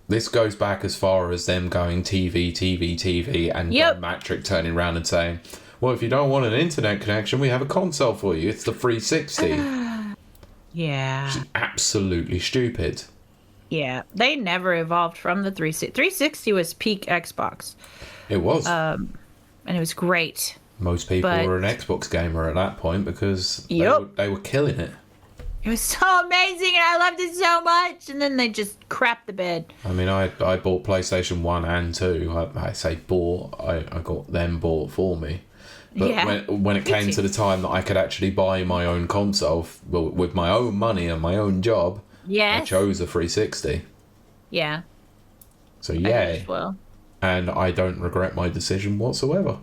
This goes back as far as them going TV, and Don Matrick turning around and saying, well, if you don't want an internet connection, we have a console for you. It's the 360. Yeah. Which is absolutely stupid. Yeah. They never evolved from the 360. 360 was peak Xbox. It was. And it was great. Most people were an Xbox gamer at that point because they were killing it. It was so amazing and I loved it so much. And then they just crapped the bed. I mean, I bought PlayStation 1 and 2. I say bought. I got them bought for me. But when it came to the time that I could actually buy my own console with my own money and my own job, I chose a 360. Yeah. So yeah. Well. And I don't regret my decision whatsoever.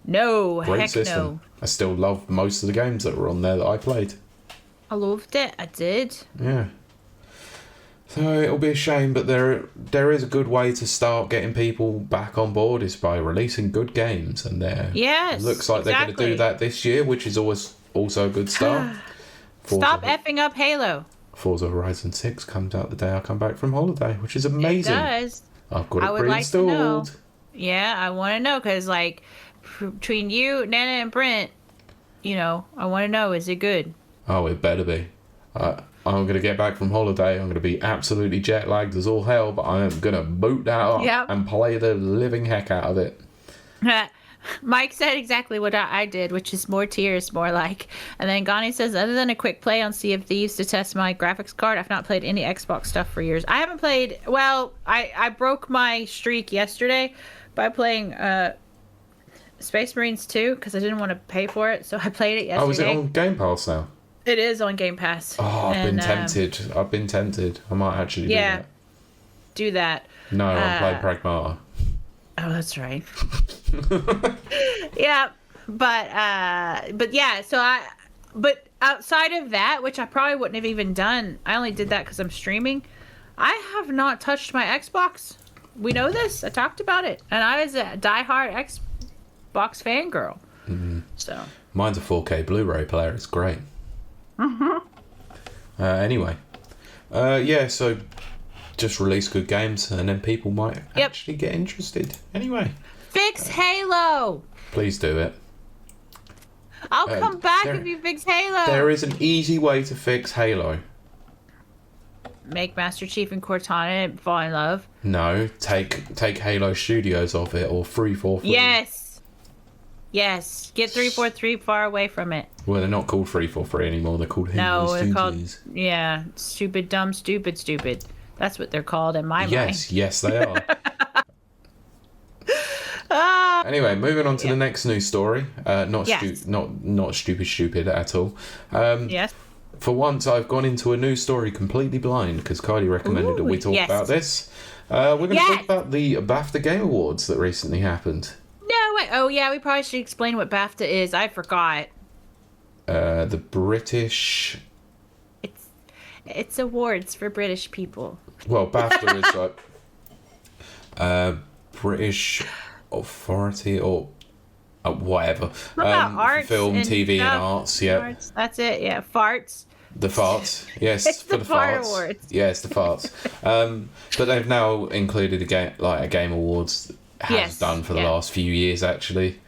No, Great heck system. no. I still love most of the games that were on there that I played. I loved it. I did. Yeah. So it'll be a shame, but there is a good way to start getting people back on board is by releasing good games, and it looks like they're going to do that this year, which is always also a good start. Stop effing up Halo. Forza Horizon 6 comes out the day I come back from holiday, which is amazing. It does. I've got it would like to know. pre-installed. Yeah, I want to know because, like, between you, Nana, and Brent, I want to know, is it good? Oh, it better be. I'm going to get back from holiday. I'm going to be absolutely jet lagged as all hell, but I am going to boot that up and play the living heck out of it. Mike said exactly what I did, which is more tears, more like. And then Gani says, other than a quick play on Sea of Thieves to test my graphics card, I've not played any Xbox stuff for years. I haven't played, I broke my streak yesterday by playing Space Marines 2 because I didn't want to pay for it, so I played it yesterday. Oh, is it on Game Pass now? It is on Game Pass. Oh, I've been tempted. I might actually do that. Do that. No, I'm playing Pragmata. Oh, that's right. Yeah, but yeah, but outside of that, which I probably wouldn't have even done, I only did that because I'm streaming. I have not touched my Xbox. We know this. I talked about it, and I was a diehard Xbox fangirl. Mm-hmm. So mine's a 4K Blu-ray player. It's great. Anyway, so just release good games, and then people might actually get interested. Anyway, fix Halo. Please do it. I'll come back if you fix Halo. There is an easy way to fix Halo. Make Master Chief and Cortana fall in love. No, take Halo Studios off it, or 343. Yes, get 343 far away from it. Well, they're not called 343 anymore. They're called Halo Studios. They're called stupid, dumb, stupid. That's what they're called in my mind. Yes, they are. Anyway, moving on to the next news story. Not stupid at all. Yes. For once, I've gone into a news story completely blind because Kylie recommended that we talk about this. We're going to talk about the BAFTA Game Awards that recently happened. No way. Oh yeah, we probably should explain what BAFTA is. I forgot. The British. It's awards for British people. Well, BAFTA is like British Authority or whatever. Arts film, and TV, stuff. and arts. Yeah. Arts. That's it. Yeah, farts. The farts, yes, It's for the the fart farts. awards. Yes, the farts. But they've now included a game awards has done for the last few years actually.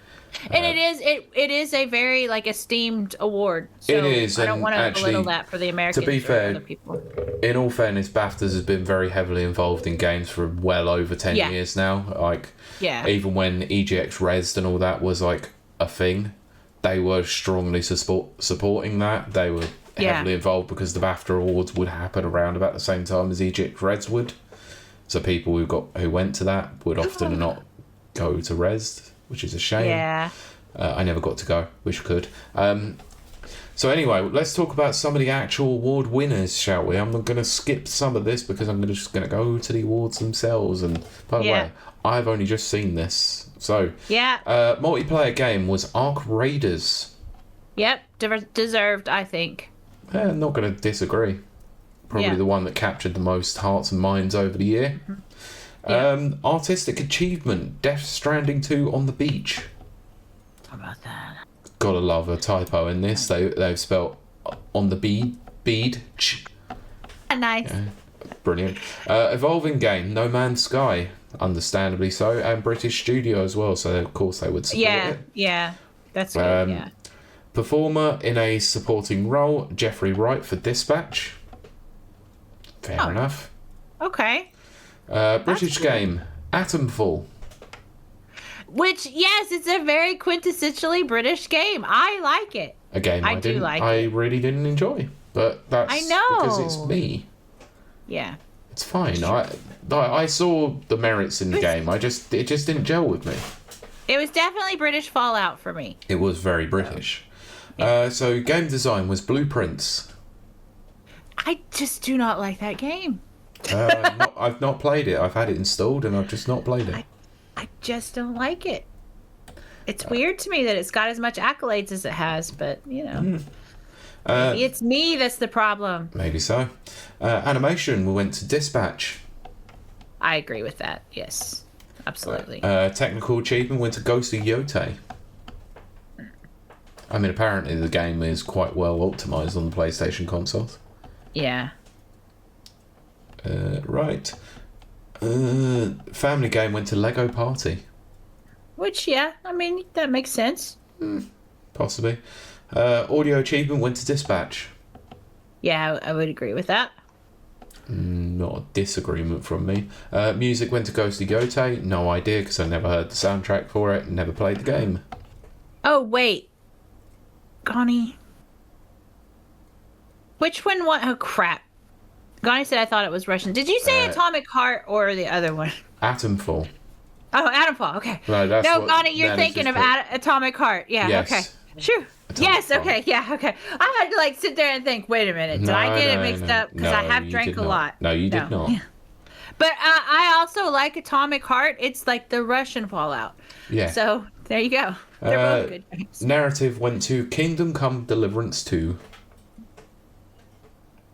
And it is a very like esteemed award. So It is, I don't and want to actually, belittle that for the Americans to be fair, or other people. In all fairness, BAFTAs has been very heavily involved in games for well over 10 years now. Like, even when EGX Rezzed and all that was like a thing, they were strongly supporting that. They were heavily involved because the BAFTA awards would happen around about the same time as EGX Rezzed would. So people who went to that would often not go to Rezzed, which is a shame. Yeah. I never got to go. Wish I could. So anyway, let's talk about some of the actual award winners, shall we? I'm going to skip some of this because I'm just going to go to the awards themselves. And by the way, I've only just seen this. So, multiplayer game was Ark Raiders. Yep, deserved, I think. I'm not going to disagree. Probably the one that captured the most hearts and minds over the year. Artistic achievement, Death Stranding 2 on the beach. How about that? Gotta love a typo in this. They've spelt on the bead. Nice. Yeah, brilliant. Evolving game, No Man's Sky, understandably so, and British studio as well. So of course they would support it. Yeah, that's good. Performer in a supporting role, Jeffrey Wright for Dispatch. Fair enough. Okay. British game, Atomfall. Which, yes, it's a very quintessentially British game. I like it. A game I really didn't enjoy, but that's because it's me. Yeah. It's fine. I saw the merits in the game. It just didn't gel with me. It was definitely British Fallout for me. It was very British. So game design was Blueprints. I just do not like that game. I've not played it. I've had it installed and I've just not played it. I just don't like it. It's weird to me that it's got as much accolades as it has, but, you know. Maybe it's me that's the problem. Maybe so. Animation, we went to Dispatch. I agree with that, yes. Absolutely. Technical achievement went to Ghost of Yotei. I mean, apparently the game is quite well optimised on the PlayStation consoles. Yeah. Right. Family game went to Lego Party. Which, I mean, that makes sense. Possibly. Audio achievement went to Dispatch. Yeah, I would agree with that. Not a disagreement from me. Music went to Ghost of Yotei. No idea, because I never heard the soundtrack for it and never played the game. Oh, wait. Gani. Which one? Oh, crap. Gani said I thought it was Russian. Did you say Atomic Heart or the other one? Atomfall. Oh, Atomfall. Okay. No, Gani, you're thinking of Atomic Heart. Yeah, yes. okay. Sure. Yes, okay, okay. I had to sit there and think, wait a minute, did I get it mixed up? Because I have drank a lot. No, you did not. Yeah. But I also like Atomic Heart. It's like the Russian Fallout. Yeah. So, there you go. They're both good games. Narrative went to Kingdom Come Deliverance 2.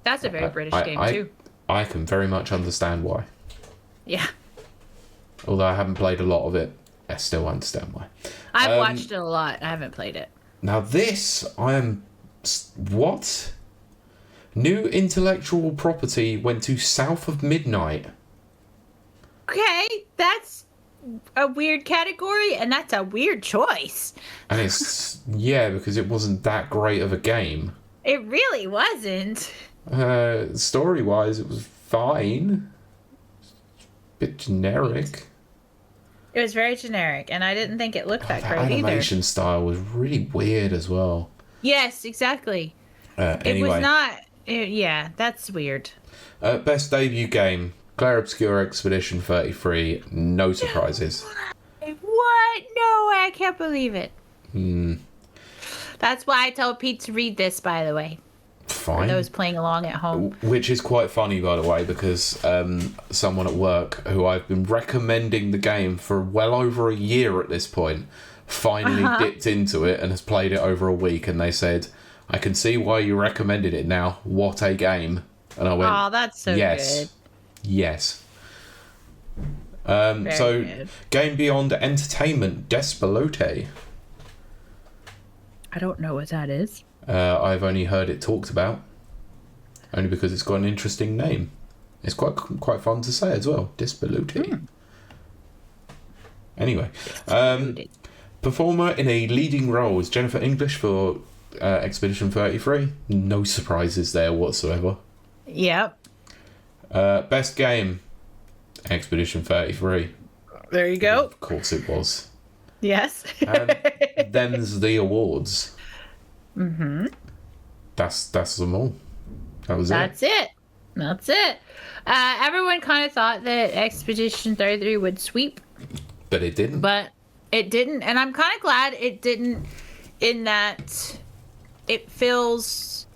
That's a very British game, too. I can very much understand why. Yeah. Although I haven't played a lot of it, I still understand why. I've watched it a lot. I haven't played it. Now this, what? New intellectual property went to South of Midnight. Okay, that's a weird category, and that's a weird choice. And it's, because it wasn't that great of a game. It really wasn't. Story-wise, it was fine. Bit generic. It was very generic, and I didn't think it looked that great either. The animation style was really weird as well. Yes, exactly. Anyway. It was not... that's weird. Best debut game, Clair Obscur Expedition 33. No surprises. What? No way, I can't believe it. That's why I told Pete to read this, by the way. Fine. For those playing along at home. Which is quite funny, by the way, because someone at work who I've been recommending the game for well over a year at this point finally dipped into it and has played it over a week, and they said, I can see why you recommended it now. What a game. And I went, oh, that's so good. Yes. So, good. Game Beyond Entertainment, Despelote. I don't know what that is. I've only heard it talked about. only because it's got an interesting name. It's quite fun to say as well. Disability. Anyway, performer in a leading role is Jennifer English for Expedition 33. No surprises there whatsoever. Yep. Best game, Expedition 33. There you go. Of course it was. Yes. Them's the awards. Mm-hmm. That's them all. That's it. Everyone kind of thought that Expedition 33 would sweep. But it didn't. And I'm kind of glad it didn't, in that it feels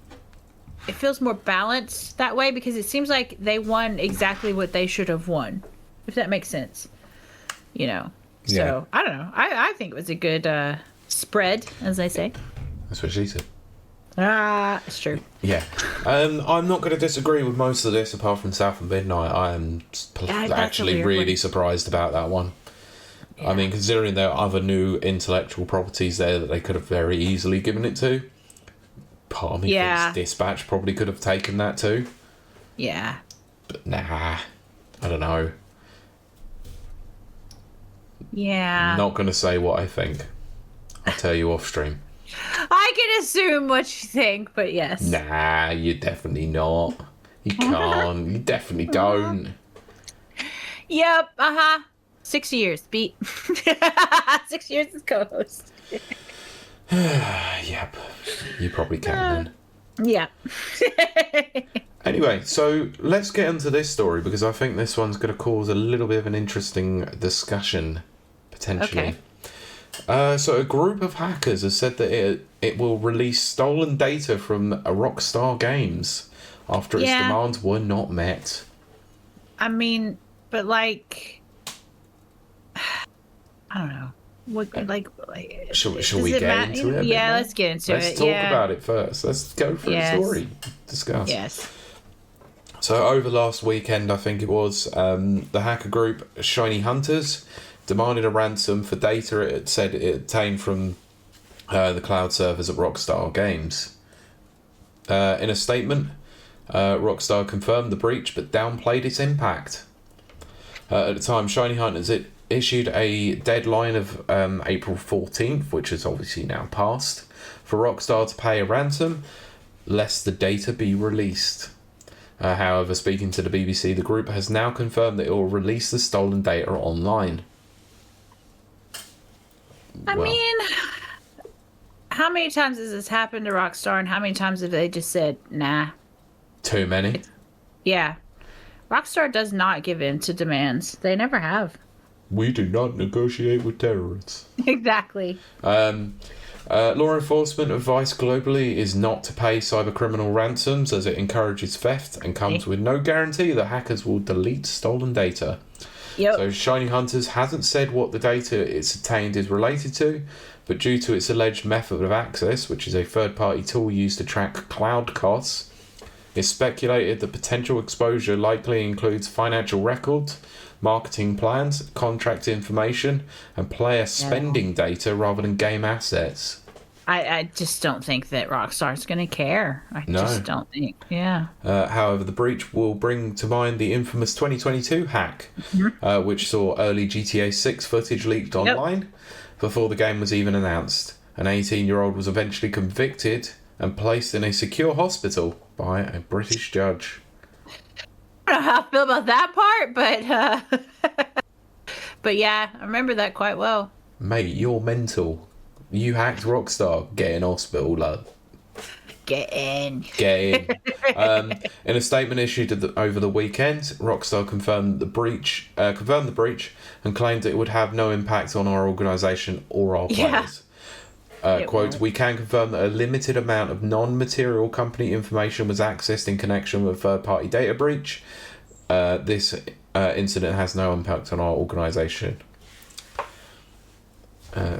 more balanced that way, because it seems like they won exactly what they should have won, if that makes sense. You know. So, Yeah. I don't know. I think it was a good spread, as they say. That's what she said. It's true. Yeah. I'm not going to disagree with most of this, apart from South and Midnight. I am actually really surprised about that one. Yeah. I mean, considering there are other new intellectual properties there that they could have very easily given it to, part of me thinks Dispatch probably could have taken that too. Yeah. But nah, I don't know. Yeah. Not going to say what I think. I'll tell you off stream. I can assume what you think, but yes. Nah, you're definitely not. You can't. You definitely don't. Yep. 6 years. Beat. 6 years as co-host. Yep. You probably can then. Yeah. Anyway, so let's get into this story, because I think this one's going to cause a little bit of an interesting discussion, potentially. Okay. So a group of hackers has said that it will release stolen data from Rockstar Games after its demands were not met. I mean, but like, I don't know. What like shall we get into it? Yeah, let's get into it. Let's talk about it first. Let's go through the story. Discuss. Yes. So over last weekend, I think it was, the hacker group Shiny Hunters demanded a ransom for data it said it obtained from the cloud servers at Rockstar Games. In a statement, Rockstar confirmed the breach but downplayed its impact. At the time, Shiny Hunters issued a deadline of April 14th, which has obviously now passed, for Rockstar to pay a ransom lest the data be released. However, speaking to the BBC, the group has now confirmed that it will release the stolen data online. I mean, how many times has this happened to Rockstar, and how many times have they just said, nah? Too many? Yeah. Rockstar does not give in to demands. They never have. We do not negotiate with terrorists. Exactly. Law enforcement advice globally is not to pay cybercriminal ransoms, as it encourages theft and comes with no guarantee that hackers will delete stolen data. Yep. So Shiny Hunters hasn't said what the data it's obtained is related to, but due to its alleged method of access, which is a third-party tool used to track cloud costs, it's speculated that potential exposure likely includes financial records, marketing plans, contract information, and player spending data rather than game assets. I just don't think that Rockstar's going to care. I just don't think. Yeah. However, the breach will bring to mind the infamous 2022 hack, which saw early GTA 6 footage leaked online before the game was even announced. An 18-year-old was eventually convicted and placed in a secure hospital by a British judge. I don't know how I feel about that part, but yeah, I remember that quite well. Mate, you're mental. You hacked Rockstar. Get in hospital, lad. Get in. In a statement issued over the weekend, Rockstar confirmed the breach, and claimed it would have no impact on our organisation or our players. Quote, "We can confirm that a limited amount of non-material company information was accessed in connection with a third-party data breach. This incident has no impact on our organisation."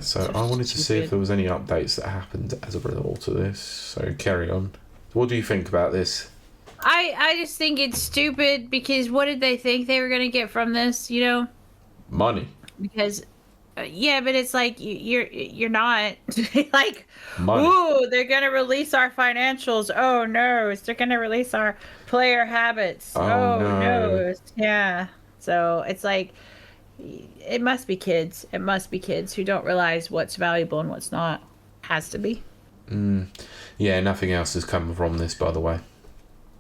So I wanted to see if there was any updates that happened as a result of this. So carry on. What do you think about this? I just think it's stupid, because what did they think they were going to get from this, you know? Money. Because Yeah, but it's like you're not like, Money. ooh, they're gonna release our financials. Oh no, they're gonna release our player habits. Oh Oh no. no, yeah. So it's like it must be kids. It must be kids who don't realize what's valuable and what's not. Has to be. Yeah, nothing else has come from this, by the way.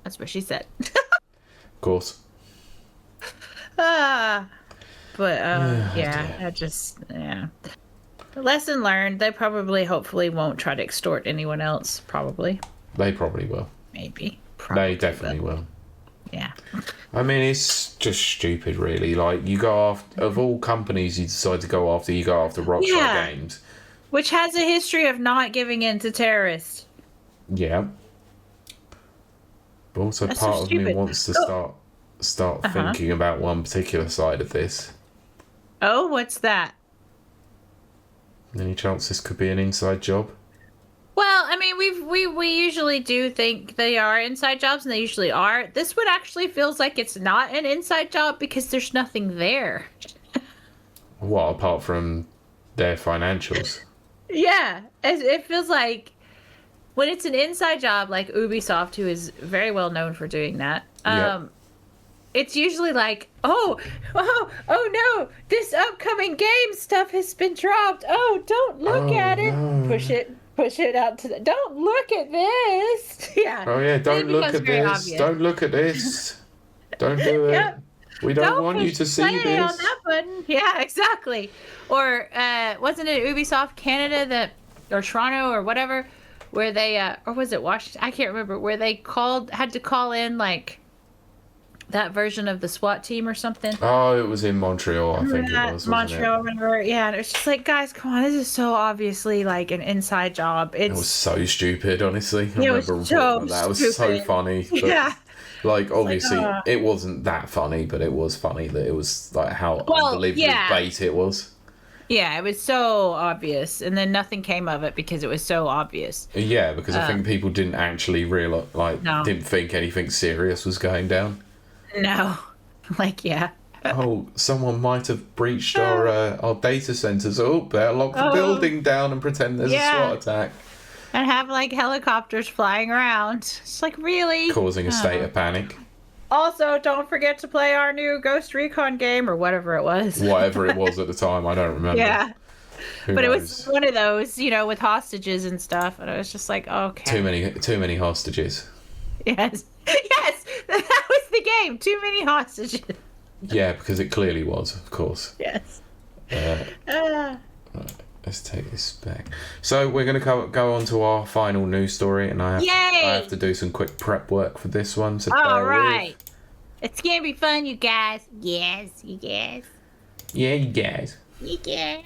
That's what she said. Of course. Ah, but dear. I just Lesson learned. They probably, hopefully, won't try to extort anyone else. Probably, They probably will. maybe, probably They definitely will. Yeah. I mean, it's just stupid, really. Like, you go after, of all companies you decide to go after, you go after Rockstar Yeah. Games. Which has a history of not giving in to terrorists. Yeah. But also That's so part of me stupid. wants to start thinking about one particular side of this. Oh, what's that? Any chance this could be an inside job? Well, I mean, we usually do think they are inside jobs, and they usually are. This one actually feels like it's not an inside job because there's nothing there. What, apart from their financials? Yeah, it feels like when it's an inside job, like Ubisoft, who is very well known for doing that. Yep. It's usually like, oh no, this upcoming game stuff has been dropped. Oh, don't look at it. No. Push it out to the. Don't look at this. Yeah. Oh yeah, don't It look becomes at very this. obvious. Don't look at this. Don't do it. Yep. We don't want you push to see play on this. that button. Yeah, exactly. Or wasn't it Ubisoft Canada that, or Toronto or whatever, where they or was it Washington? I can't remember, where they had to call in like that version of the SWAT team or something. Oh, it was in Montreal, I think Remember it that? was. Montreal, Wasn't remember? Yeah, and it was just like, guys, come on, this is so obviously like an inside job. it? It was so stupid, honestly. I It was remember so reporting that. It was so stupid. funny. But, Yeah. like, obviously, "Ugh." it wasn't that funny, but it was funny that it was like how Well, unbelievably yeah. bait it was. Yeah, it was so obvious, and then nothing came of it because it was so obvious. Yeah, because I think people didn't actually realize, like, No. didn't think anything serious was going down. No, like yeah. Oh, someone might have breached our data centers. Oh, better lock the Oh. building down and pretend there's Yeah. a SWAT attack. And have like helicopters flying around. It's like, really? Causing a state of panic. Also, don't forget to play our new Ghost Recon game or whatever it was. Whatever it was at the time, I don't remember. Yeah. Who But it knows? was one of those, with hostages and stuff. And I was just like, okay. Too many hostages. Yes. Yes. That was the game. Too many hostages. Yeah, because it clearly was, of course. Yes. Right, let's take this back. So we're going to go on to our final news story, and I have to do some quick prep work for this one. So All bear right. with. It's going to be fun, you guys. Yes, you guys. Yeah, you guys. You guys.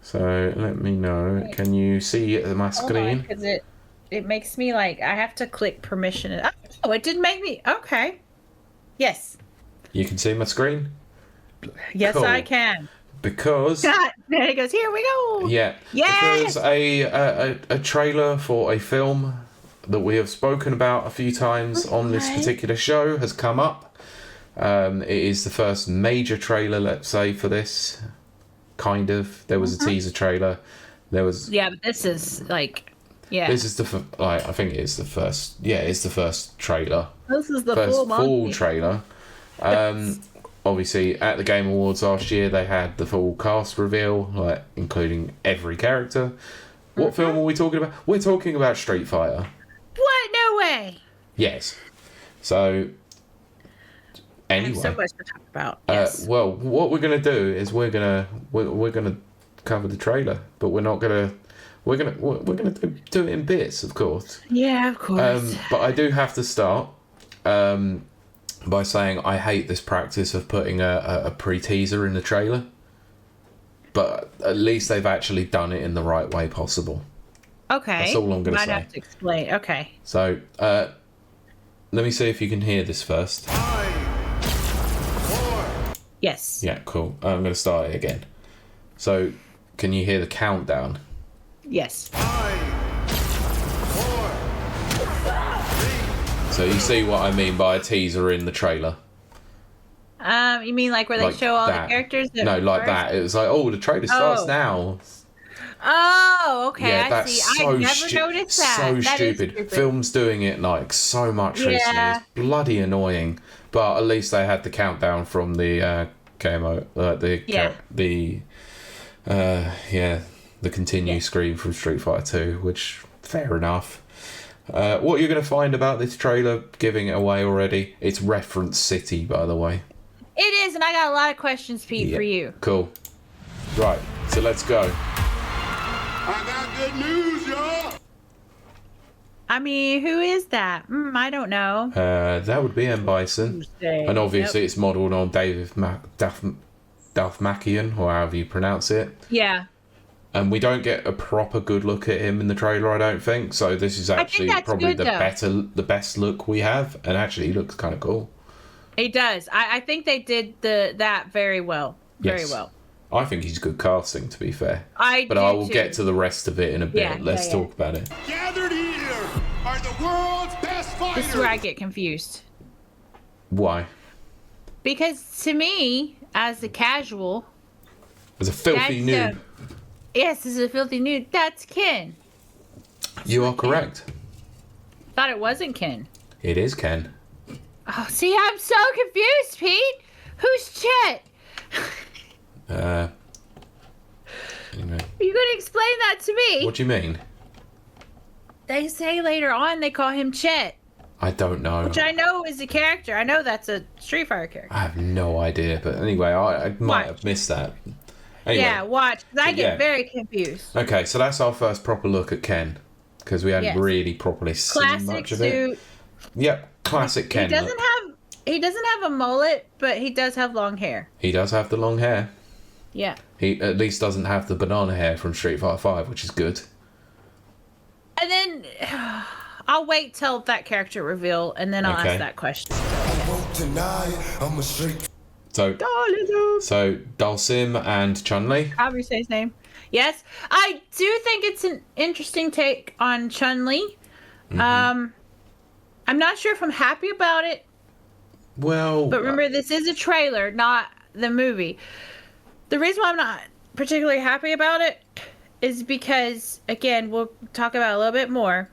So let me know. Can you see my screen? Because it makes me like, I have to click permission. Oh, it didn't make me. Okay. Yes. You can see my screen? Yes, Cool. I can. Because God. There it goes. Here we go. yeah, Yes! because a trailer for a film that we have spoken about a few times on this Okay. particular show has come up. It is the first major trailer, let's say, for this. Kind of. There was a teaser trailer. There was. Yeah, but this is like, yeah. This is I think it's the first. Yeah, it's the first trailer. This is the First full monkey. trailer. Obviously, at the Game Awards last year, they had the full cast reveal, like including every character. What film are we talking about? We're talking about Street Fighter. What? No way. Yes. So, I have anyway, so much to talk about. Yes. well, what we're gonna do is we're gonna cover the trailer, but we're gonna do it in bits, of course. Yeah, of course. But I do have to start by saying I hate this practice of putting a pre-teaser in the trailer. But at least they've actually done it in the right way possible. Okay. That's all I'm going to Might say. have to explain. Okay. So, let me see if you can hear this first. 5, 4, Yes. Yeah, cool. I'm going to start it again. So, can you hear the countdown? Yes. 5, 4, So you see what I mean by a teaser in the trailer. You mean like where they Like show all that. the characters? No, like that. It was like, oh, the trailer starts Oh. now. Oh, okay. Yeah, I that's see. so I never noticed that. so That is stupid. Film's doing it like so much recently. Yeah. It's bloody annoying. But at least they had the countdown from the KMO, the continue screen from Street Fighter 2, which fair enough. What you're going to find about this trailer, giving it away already, it's Reference City, by the way. It is, and I got a lot of questions, Pete, for you. Cool. Right, so let's go. I got good news, y'all. I mean, who is that? I don't know. That would be M. Bison. Tuesday. And obviously it's modelled on David Dafmakian, or however you pronounce it. Yeah. And we don't get a proper good look at him in the trailer, I don't think. So this is actually probably good, the best look we have. And actually he looks kind of cool. He does. I think they did that very well. Very Yes. well. I think he's good casting, to be fair. But I will get to the rest of it in a bit. Yeah, Let's talk about it. Gathered here are the world's best fighters. This is where I get confused. Why? Because to me, as a casual, As a filthy noob. Yes, this is a filthy nude. That's Ken. You are correct. Thought it wasn't Ken. It is Ken. Oh, see, I'm so confused, Pete. Who's Chet? Anyway. Are you gonna explain that to me? What do you mean? They say later on they call him Chet, I don't know. which I know is a character. I know that's a Street Fighter character. I have no idea. But anyway, I might have missed that. Anyway. Yeah, watch. 'Cause I get Yeah. very confused. Okay, so that's our first proper look at Ken. Because we hadn't really properly seen Classic much of it. suit. Yep, classic Ken. He doesn't have a mullet, but he does have long hair. He does have the long hair. Yeah. He at least doesn't have the banana hair from Street Fighter 5, which is good. And then I'll wait till that character reveal, and then I'll ask that question. So Dalsim and Chun-Li. However you say his name. Yes, I do think it's an interesting take on Chun-Li. I'm not sure if I'm happy about it. Well, But remember, this is a trailer, not the movie. The reason why I'm not particularly happy about it is because, again, we'll talk about it a little bit more.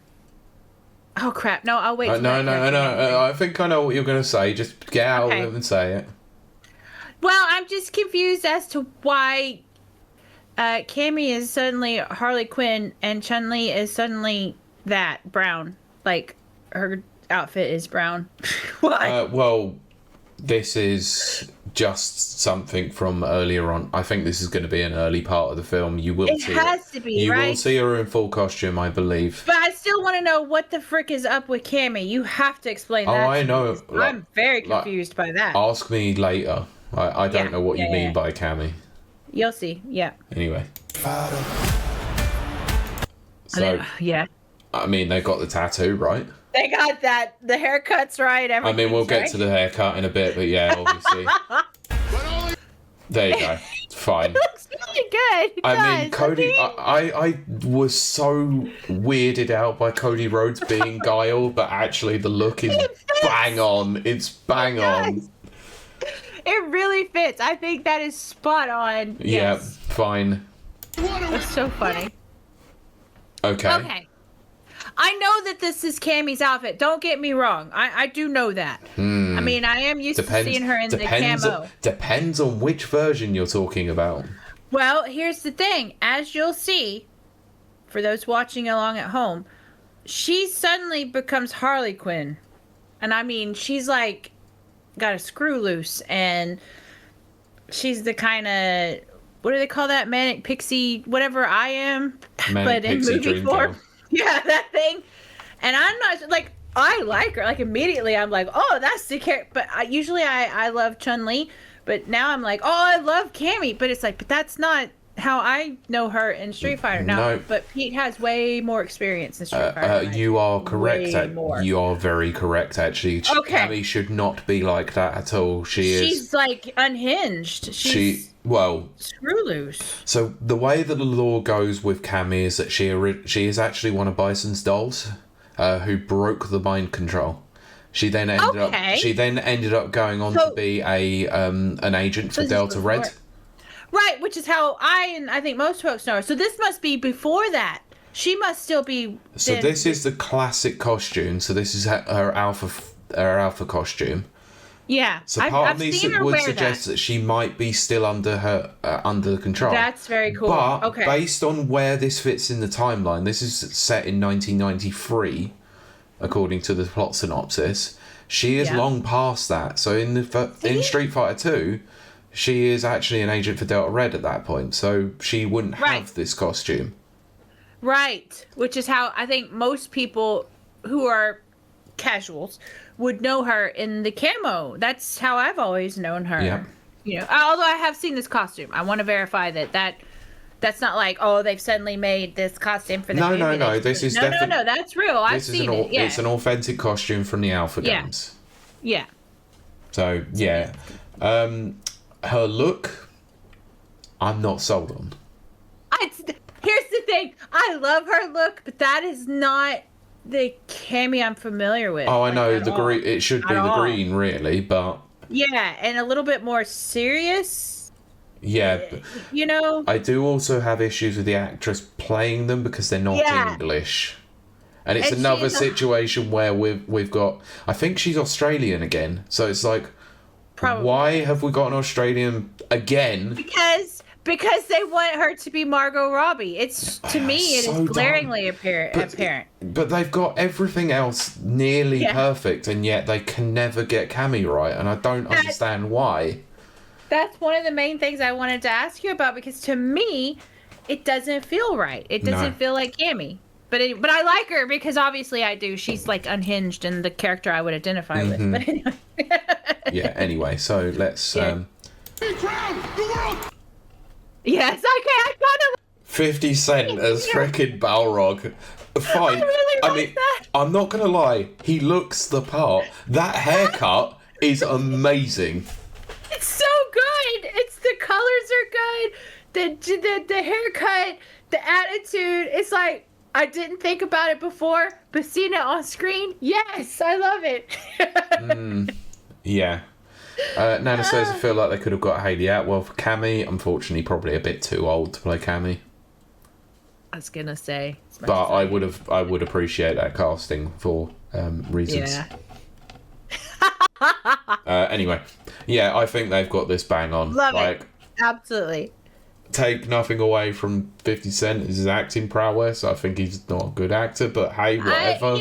Oh, crap. No, I'll wait. No. I think I know what you're going to say. Just get out of it and say it. Well, I'm just confused as to why Cammy is suddenly Harley Quinn and Chun-Li is suddenly that brown. Like, her outfit is brown. Why? Well, this is just something from earlier on. I think this is going to be an early part of the film. You will see it has to be, you right? will see her in full costume, I believe. But I still want to know what the frick is up with Cammy. You have to explain that. I know. I'm very confused by that. Ask me later. I don't know what you mean by Cammy. You'll see. Yeah. Anyway. So, I mean, they got the tattoo, right? They got that. The haircut's right. I mean, we'll get to the haircut in a bit, but yeah, obviously. There you go. It's fine. It looks really good. I mean, Cody, I was so weirded out by Cody Rhodes being Guile, but actually the look is bang on. It's bang on. It really fits. I think that is spot on. Yeah, Yes. fine. That's so funny. Okay. I know that this is Cammy's outfit. Don't get me wrong. I do know that. I mean, I am used to seeing her in the camo. Depends on which version you're talking about. Well, here's the thing. As you'll see, for those watching along at home, she suddenly becomes Harley Quinn. And I mean, she's like got a screw loose, and she's the kind of, what do they call that? Manic pixie, whatever I am. Manic but in pixie movie dream form. girl. Yeah, that thing. And I'm not, like, I like her. Like, immediately I'm like, oh, that's the character. But usually I love Chun-Li. But now I'm like, oh, I love Cammy. But it's like, but that's not how I know her in Street Fighter. Now, No. but Pete has way more experience in Street Fighter. You are correct. Way more. You are very correct, actually. Okay. Cammy should not be like that at all. She's like unhinged. She's screw loose. So the way that the law goes with Cammy is that she is actually one of Bison's dolls, who broke the mind control. She then ended up going on to be an agent for Delta Red. Right, which is how I think most folks know her. So this must be before that. She must still be. So this is the classic costume. So this is her alpha costume. Yeah. So part of me would suggest that she might be still under the control. That's very cool. But based on where this fits in the timeline, this is set in 1993, according to the plot synopsis. She is long past that. So in Street Fighter 2, she is actually an agent for Delta Red at that point. So she wouldn't have this costume. Right. Which is how I think most people who are casuals would know her in the camo. That's how I've always known her. Yeah. You know, although I have seen this costume. I want to verify that's not like, oh, they've suddenly made this costume for the movie. No. This is definitely... No, that's real. I've seen it. Yeah. It's an authentic costume from the Alpha games. Yeah. So, yeah. Her look, I'm not sold on. Here's the thing. I love her look, but that is not the Cammy I'm familiar with. Oh, I know. The green. It should be the green, really, but... Yeah, and a little bit more serious. Yeah. You know? I do also have issues with the actress playing them because they're not English. And it's another situation where we've got... I think she's Australian again. So it's like... Probably. Why have we got an Australian again? Because they want her to be Margot Robbie. It's to me, it is glaringly apparent. But they've got everything else nearly perfect, and yet they can never get Cammy right, and I don't understand why. That's one of the main things I wanted to ask you about, because to me, it doesn't feel right. It doesn't feel like Cammy. But I like her because obviously I do. She's like unhinged and the character I would identify with. But anyway. Yeah. Anyway, so let's. Crown the world. Yes. Okay. I kind of. 50 Cent as frickin' Balrog. Fine. I mean, that. I'm not gonna lie. He looks the part. That haircut is amazing. It's so good. The colors are good. The haircut, the attitude. It's like. I didn't think about it before, but seeing it on screen, yes, I love it. Yeah. Nana says, I feel like they could have got Hayley Atwell for Cammy. Unfortunately, probably a bit too old to play Cammy. I was gonna say. But I would appreciate that casting for reasons. Yeah. Anyway, yeah, I think they've got this bang on. Love it. Absolutely. Take nothing away from 50 Cent, his acting prowess. I think he's not a good actor, but hey, whatever.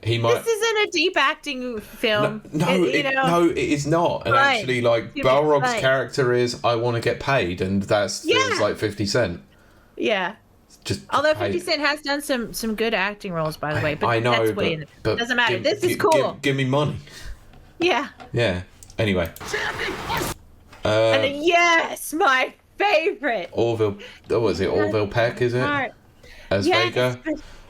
He might. This isn't a deep acting film. No, it is not. And actually, like, Balrog's character is, I want to get paid, and that's feels like 50 Cent. Yeah. Although 50 Cent has done some good acting roles, by the way. But I know, but doesn't matter. This is cool. Give me money. Yeah. Yeah. Anyway. And yes, my favorite. Orville Peck, is it? As Vega.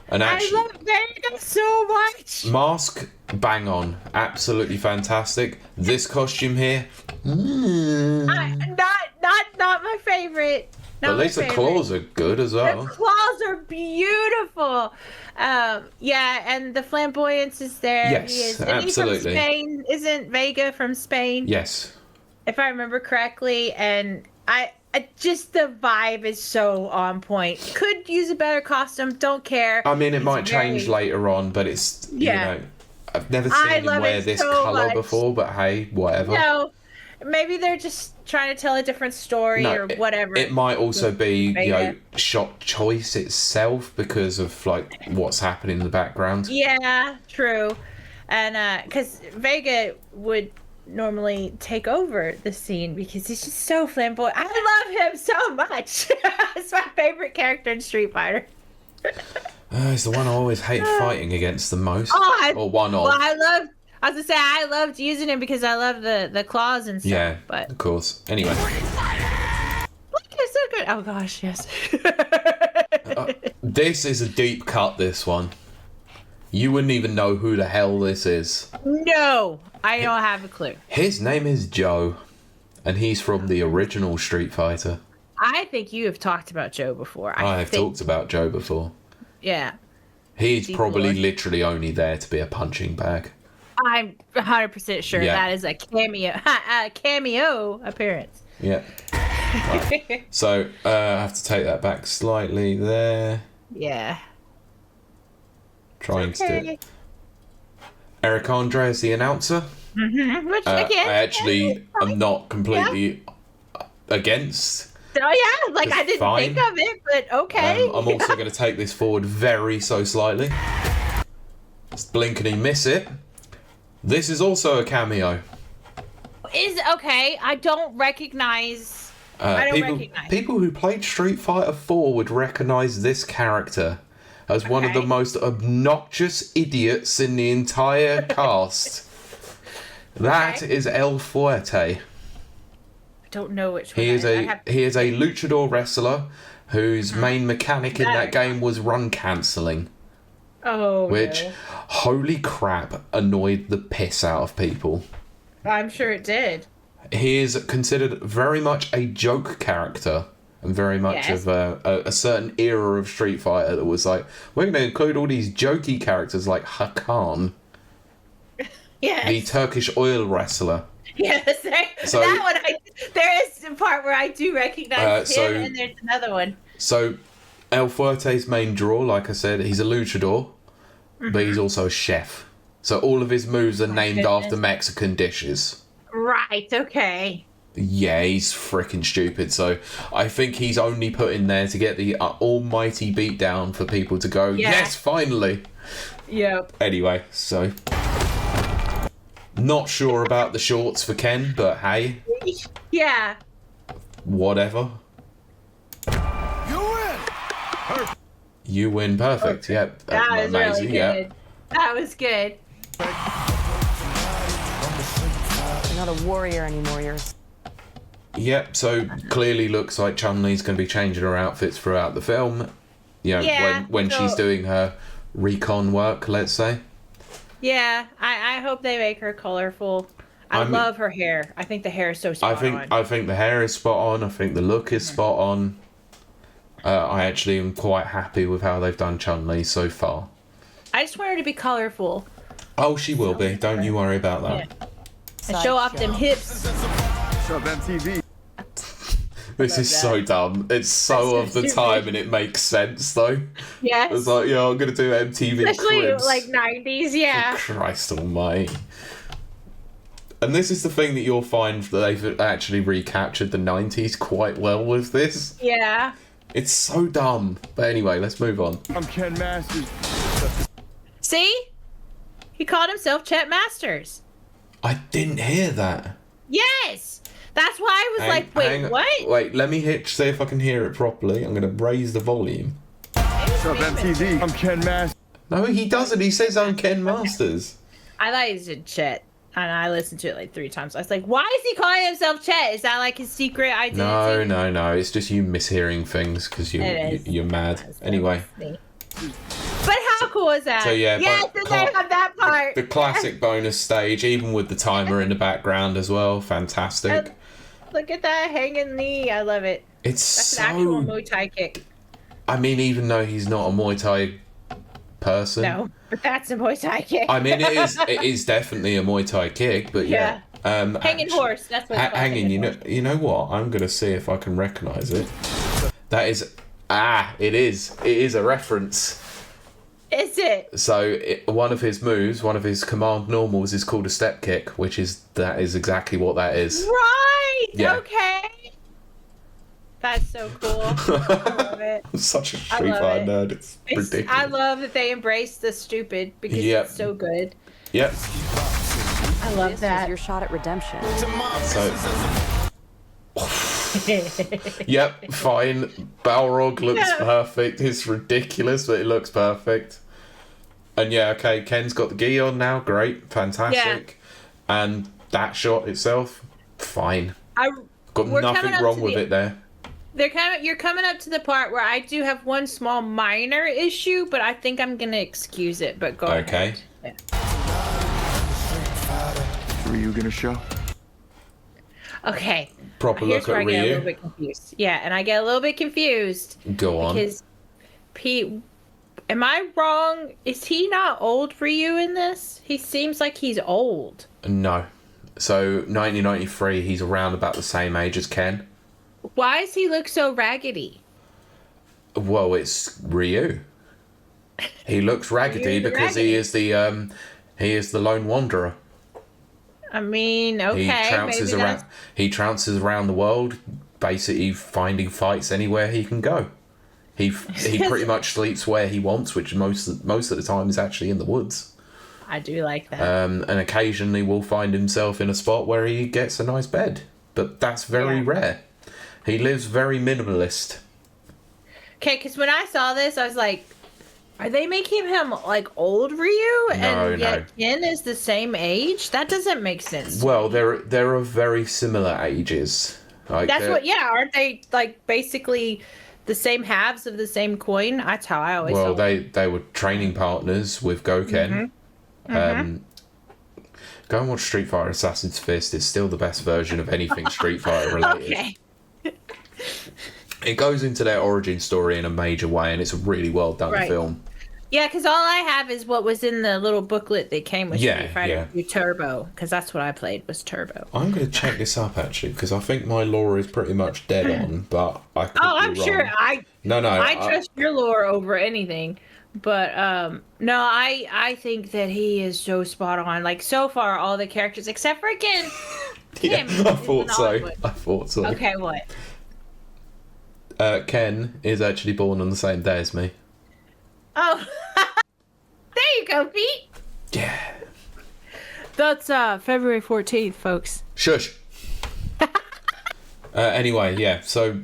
And actually, I love Vega so much. Mask, bang on. Absolutely fantastic. This costume here. Not my favorite. But at least the claws are good as well. The claws are beautiful. Yeah, and the flamboyance is there. Yes, absolutely. From Spain. Isn't Vega from Spain? Yes. If I remember correctly, and I just the vibe is so on point. Could use a better costume. Don't care. I mean, it might change later on, but it's I've never seen him wear this colour before. But hey, whatever. No, maybe they're just trying to tell a different story or whatever. It might also be shot choice itself because of like what's happening in the background. Yeah, true, and because Vega would normally take over the scene because he's just so flamboyant. I love him so much. It's my favorite character in Street Fighter. He's the one I always hated fighting against the most. I was gonna say I loved using him because I love the claws and stuff. Yeah, but of course. Anyway. Look, you're so good. Oh gosh, yes. This is a deep cut. This one. You wouldn't even know who the hell this is. No, I don't have a clue. His name is Joe, and he's from the original Street Fighter. I think you have talked about Joe before. I have talked about Joe before. Yeah. He's probably literally only there to be a punching bag. I'm 100% sure Yeah. that is a cameo appearance. Yeah. Right. So I have to take that back slightly there. Yeah. Trying to do it. Eric Andre is the announcer. Which I again, actually am not completely against. oh yeah, like Just I didn't fine. think of it, but okay. I'm also going to take this forward very so slightly. Just blink and he miss it. This is also a cameo. Is okay. I don't recognize. I don't recognize. People who played Street Fighter 4 would recognize this character as one of the Okay. most obnoxious idiots in the entire cast. That Okay. is El Fuerte. I don't know which one. He is I have- he is a luchador wrestler whose main mechanic in that game was run cancelling, Oh, which, no. holy crap, annoyed the piss out of people. I'm sure it did. He is considered very much a joke character and very much Yes. of a certain era of Street Fighter that was like, we're going to include all these jokey characters like Hakan, Yes. the Turkish oil wrestler. Yes. So- that one. There is a part where I do recognize him, so- and there's another one. So, El Fuerte's main draw, like I said, he's a luchador, but he's also a chef. So all of his moves are named goodness. after Mexican dishes. Right. Okay. Yeah, he's freaking stupid. So I think he's only put in there to get the almighty beatdown for people to go, Yeah. yes, finally. Yep. Anyway, so not sure about the shorts for Ken, but hey, Yeah. whatever. You win. You win, perfect. Yep, That was amazing. really Yeah. good. That was good. You're not a warrior anymore. You're Yep, so clearly looks like Chun-Li's going to be changing her outfits throughout the film. You know, Yeah, when she's so- doing her recon work, let's say. Yeah. I hope they make her colorful. I I'm- love her hair. I think the hair is so I spot think on. I think the hair is spot on. I think the look is spot on. I actually am quite happy with how they've done Chun-Li so far. I just want her to be colorful Oh, she will be. Don't you worry about that. and show off them hips. What's up, MTV? This is that. so dumb. It's so That's of the so time, stupid. and it makes sense though. Yes. It's like, yeah, I'm gonna do MTV Especially Cribs. like 90s. Yeah. Christ almighty. And this is the thing that you'll find that they've actually recaptured the 90s quite well with this. Yeah. It's so dumb. But anyway, let's move on. I'm Ken Masters. See? He called himself Chet Masters. I didn't hear that. Yes. That's why I was like, wait, hang- what? Wait, let me see if I can hear it properly. I'm going to raise the volume. What's up, MTV? I'm Ken Masters. No, he doesn't. He says I'm Ken Masters. I thought he said Chet. And I listened to it like 3 times. I was like, why is he calling himself Chet? Is that like his secret identity? No. It's just you mishearing things because It is. you're mad. That's Anyway, funny. But how cool is that? So, yeah, yes, but and they have that part. the classic bonus stage, even with the timer in the background as well. Fantastic. And look at that hanging knee. I love it. It's That's an actual so. Muay Thai kick. I mean, even though he's not a Muay Thai person. No, but that's a Muay Thai kick. I mean, it is definitely a Muay Thai kick, but yeah. Hanging actually- horse. That's what it's called, hanging. horse. You know what? I'm gonna see if I can recognise it. That is it is. It is a reference. Is it? So one of his moves, one of his command normals, is called a step kick, that is exactly what that is. Right. Yeah. Okay. That's so cool. I love it. I'm such a I Street love Fighter it. nerd. It's ridiculous. I love that they embrace the stupid because Yep. it's so good. Yep. I love this that. is your shot at redemption. So. Yep, fine. Balrog looks Yeah. perfect. It's ridiculous, but it looks perfect. And yeah, okay, Ken's got the gi on now. Great, fantastic. And that shot itself, fine. Got We're nothing coming up wrong to with the- it there. You're coming up to the part where I do have one small minor issue, but I think I'm gonna excuse it. But go Okay. ahead. Ryu gonna show? Okay. Proper Here's look where at I get a little Ryu. bit confused. Yeah, and I get a little bit confused Go on. because Pete Am I wrong? Is he not old for you in this? He seems like he's old. No. So 1993, he's around about the same age as Ken. Why does he look so raggedy? Well, it's Ryu. He looks raggedy because he is the lone wanderer. I mean, okay, He trounces around the world, basically finding fights anywhere he can go. He pretty much sleeps where he wants, which most of the time is actually in the woods. I do like that. And occasionally will find himself in a spot where he gets a nice bed, but that's very rare. He lives very minimalist. Okay, because when I saw this, I was like, are they making him like old Ryu? And yet Ken is the same age? That doesn't make sense. Well, they're of very similar ages. Like That's what, aren't they like basically the same halves of the same coin? That's how I always Well, thought. they were training partners with Goken. Go and watch Street Fighter Assassin's Fist. It's still the best version of anything Street Fighter related. Okay. It goes into their origin story in a major way, and it's a really well done film. Yeah, because all I have is what was in the little booklet that came with Street Fighter Turbo, because that's what I played, was Turbo. I'm going to check this up, actually, because I think my lore is pretty much dead on, but I could be I'm wrong. sure. I trust your lore over anything. But, no, I think that he is so spot on. Like, so far, all the characters, except for, again, Kim. I thought so. Okay, what? Ken is actually born on the same day as me. Oh, there you go, Pete. Yeah. That's February 14th, folks. Shush. Anyway, so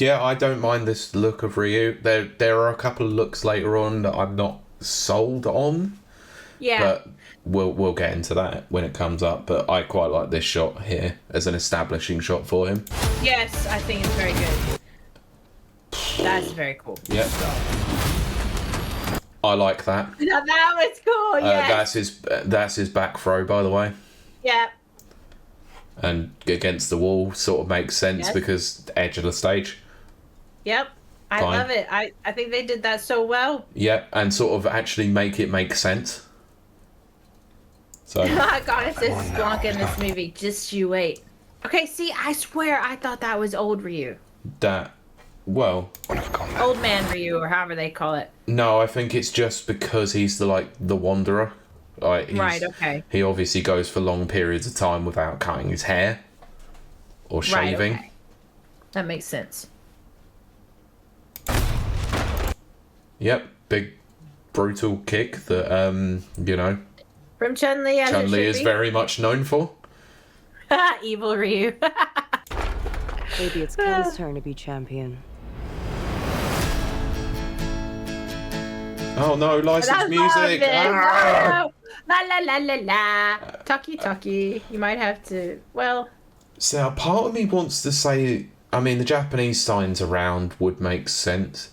I don't mind this look of Ryu. There are a couple of looks later on that I'm not sold on. Yeah. But we'll get into that when it comes up. But I quite like this shot here as an establishing shot for him. Yes, I think it's very good. That's very cool. Yep. I like that. Now that was cool. Yes. That's his back throw, by the way. Yeah. And against the wall sort of makes sense because edge of the stage. Yep. I love it. I think they did that so well. Yep, and sort of actually make it make sense. So. Oh God, it says Splunk in this movie. Just you wait. Okay, see, I swear I thought that was old Ryu. Well, old man Ryu, or however they call it. No, I think it's just because he's the wanderer. Right, okay. He obviously goes for long periods of time without cutting his hair or shaving. Okay. That makes sense. Yep, big brutal kick that from Chun-Li. Chun-Li is very much known for. Evil Ryu. Maybe it's Ken's turn to be champion. Oh no, licensed music! La la la la la. Talkie. You might have to. Well. So part of me wants to say, I mean, the Japanese signs around would make sense.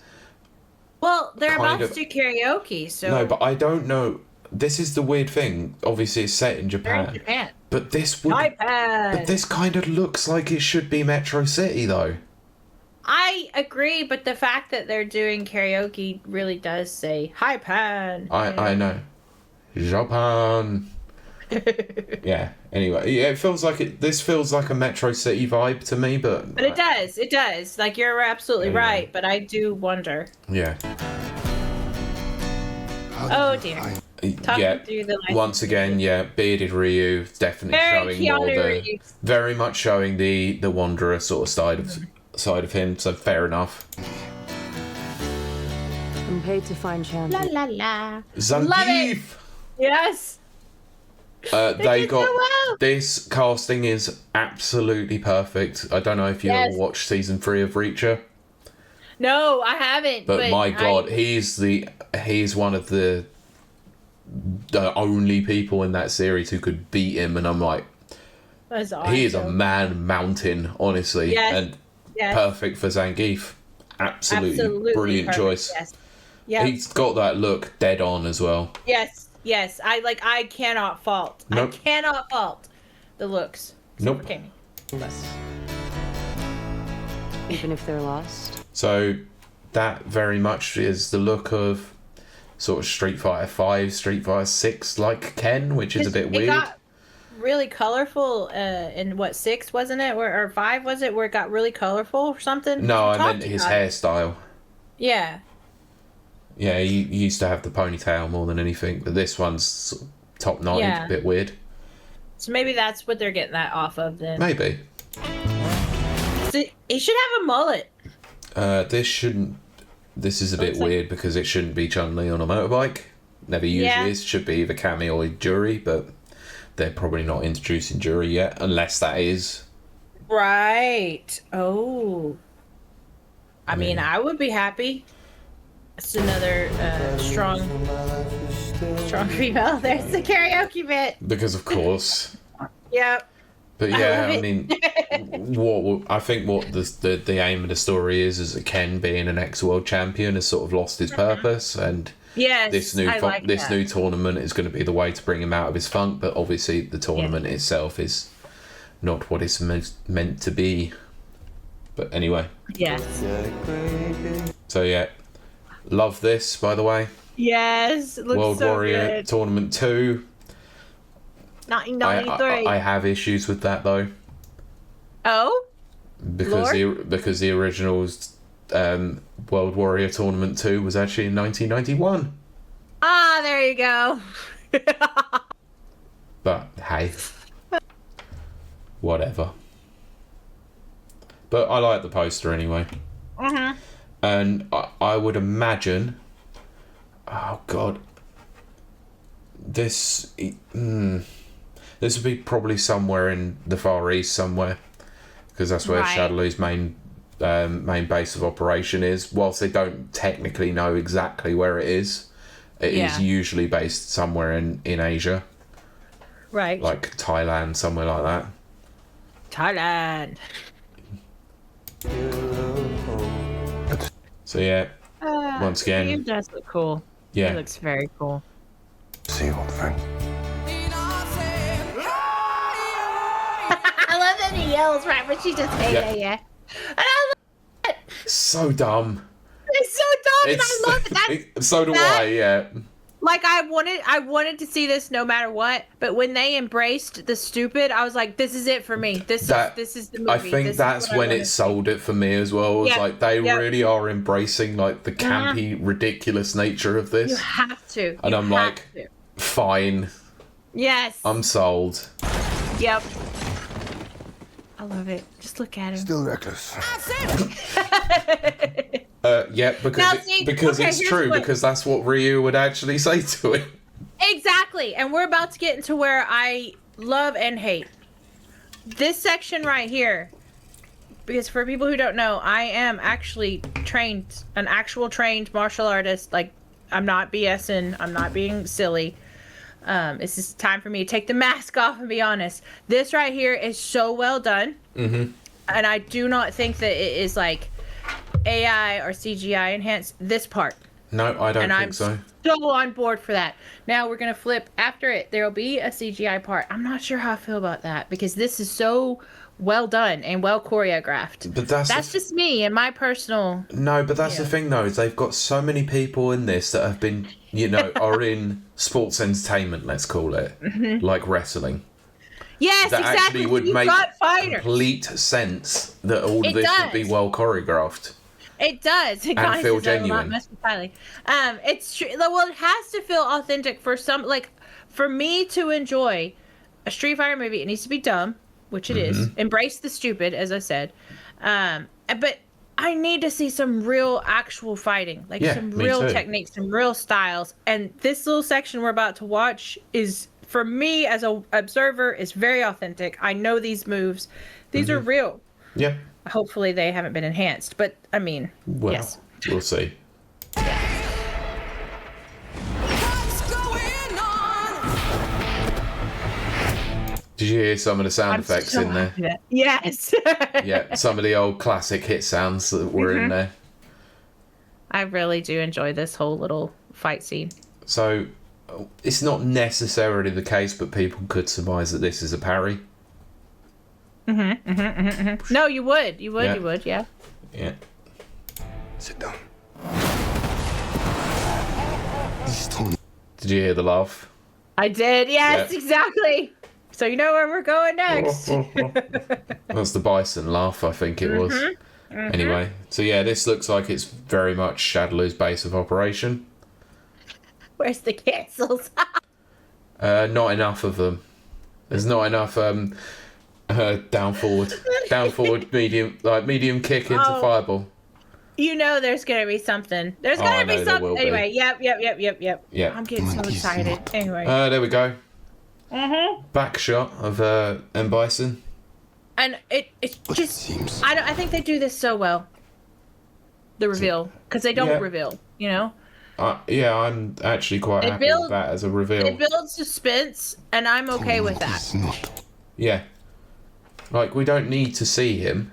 Well, they're about to do karaoke, so. No, but I don't know. This is the weird thing. Obviously, it's set in Japan. They're in Japan. But this would. But this kind of looks like it should be Metro City, though. I agree, but the fact that they're doing karaoke really does say Japan. I know. Japan. Yeah. Anyway, it feels like this feels like a Metro City vibe to me, but it does. Like, you're absolutely right, but I do wonder. Yeah. Oh dear. Once again, bearded Ryu definitely very much showing the wanderer sort of side of him, so fair enough. I'm paid to find champion. La la la. Zangief! Yes. They got so well. This casting is absolutely perfect. I don't know if you ever watched season 3 of Reacher. No, I haven't. But my God, he's one of the only people in that series who could beat him, and I'm like, that's awesome. He is a man mountain, honestly, and perfect for Zangief. Absolutely brilliant perfect. Choice. Yes. Yep. He's got that look dead on as well. Yes. I cannot fault. Nope. I cannot fault the looks. Nope. Even if they're lost. So that very much is the look of sort of Street Fighter 5, Street Fighter 6 like Ken, which is a bit weird. It got really colorful in what, 6 wasn't it, or 5 was it, where it got really colorful or something? No, I meant his hairstyle. Yeah. Yeah, he used to have the ponytail more than anything, but this one's top 90, a bit weird. So maybe that's what they're getting that off of then. Maybe. So he should have a mullet. This is a bit weird because it shouldn't be Chun-Li on a motorbike. Never usually is. Should be either Cammy or Jury, but they're probably not introducing Jury yet, unless that is. Right. Oh. I mean, I would be happy. It's another strong female. There's the karaoke bit. Because of course. Yep. But yeah, I mean, I think what the aim of the story is that Ken, being an ex-world champion, has sort of lost his purpose, and this new tournament is going to be the way to bring him out of his funk. But obviously, the tournament itself is not what it's meant to be. But anyway. Yes. So yeah, love this, by the way. Yes, it looks World so Warrior good. Tournament 2. 1993. I have issues with that though. Oh? Because the original's World Warrior Tournament 2 was actually in 1991. Ah, there you go. But hey, whatever. But I like the poster anyway. And I would imagine, oh god, this would be probably somewhere in the Far East somewhere, because that's where Shadowloo's main base of operation is. Whilst they don't technically know exactly where it is usually based somewhere in Asia. Right. Like Thailand, somewhere like that. Thailand. So yeah, once again, It does look cool. Yeah. It looks very cool. See you, old friend. I love that he yells right when she just yeah. And I love it. So dumb. It's so dumb, and I love it. So do I, yeah. Like I wanted to see this no matter what, but when they embraced the stupid, I was like, this is it for me. This is the movie. I think that's when it sold it for me as well. It's like they really are embracing like the campy, ridiculous nature of this. You have to. And I'm like, fine. Yes. I'm sold. Yep. I love it. Just look at him. Still reckless. Yeah, because it's true, because that's what Ryu would actually say to him. Exactly. And we're about to get into where I love and hate. This section right here, because for people who don't know, I am actually an actual trained martial artist. Like, I'm not BSing. I'm not being silly. It's just time for me to take the mask off and be honest. This right here is so well done. Mm-hmm. And I do not think that it is like AI or CGI enhanced, this part. No, I don't think so. So on board for that. Now we're going to flip after it. There'll be a CGI part. I'm not sure how I feel about that because this is so well done and well choreographed. But that's just me and my personal... No, but that's the thing though, is they've got so many people in this that have been, are in sports entertainment, let's call it, like wrestling. Yes, that exactly. actually would make complete sense that all of this would be well choreographed. It does. And feel genuine. It's true. Well, it has to feel authentic for some. Like, for me to enjoy a Street Fighter movie, it needs to be dumb, which it is. Embrace the stupid, as I said. But I need to see some real, actual fighting, like some real techniques, some real styles. And this little section we're about to watch is, for me as an observer, is very authentic. I know these moves. These are real. Yeah. Hopefully they haven't been enhanced, but I mean, well, yes. We'll see. Did you hear some of the sound effects in there? Yes. Yeah, some of the old classic hit sounds that were in there. I really do enjoy this whole little fight scene. So, it's not necessarily the case, but people could surmise that this is a parry. No, you would, yeah. Yeah. Sit down. Did you hear the laugh? I did. Yes, Yeah. exactly. So you know where we're going next. That's the bison laugh, I think it was. Anyway, so yeah, this looks like it's very much Shadowloo's base of operation. Where's the castles? Not enough of them. There's not enough down forward, medium kick into fireball. You know there's gonna be something. There's I gonna know be there something. will be. Anyway, yep. Yeah. I'm getting so excited. Anyway. There we go. Back shot of M. Bison. And it's just I think they do this so well. The reveal, because they don't reveal, you know. Yeah, I'm actually quite happy with that as a reveal. It builds suspense, and I'm okay with that. Yeah, like we don't need to see him.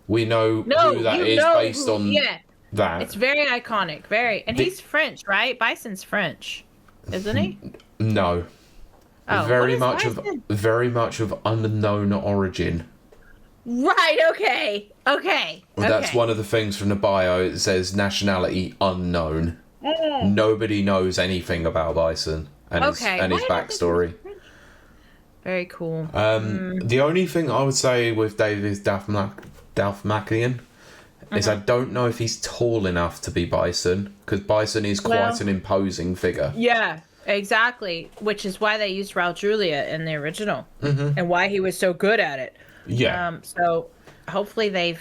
We know who that is based on that. It's very iconic, and he's French, right? Bison's French, isn't he? No. Oh, very much of unknown origin. Right. Okay. That's one of the things from the bio. It says nationality unknown. Nobody knows anything about Bison and his backstory. Very cool. The only thing I would say with David Dastmalchian is I don't know if he's tall enough to be Bison, because Bison is quite an imposing figure. Yeah. Exactly, which is why they used Raul Julia in the original, and why he was so good at it. Yeah. So hopefully they've.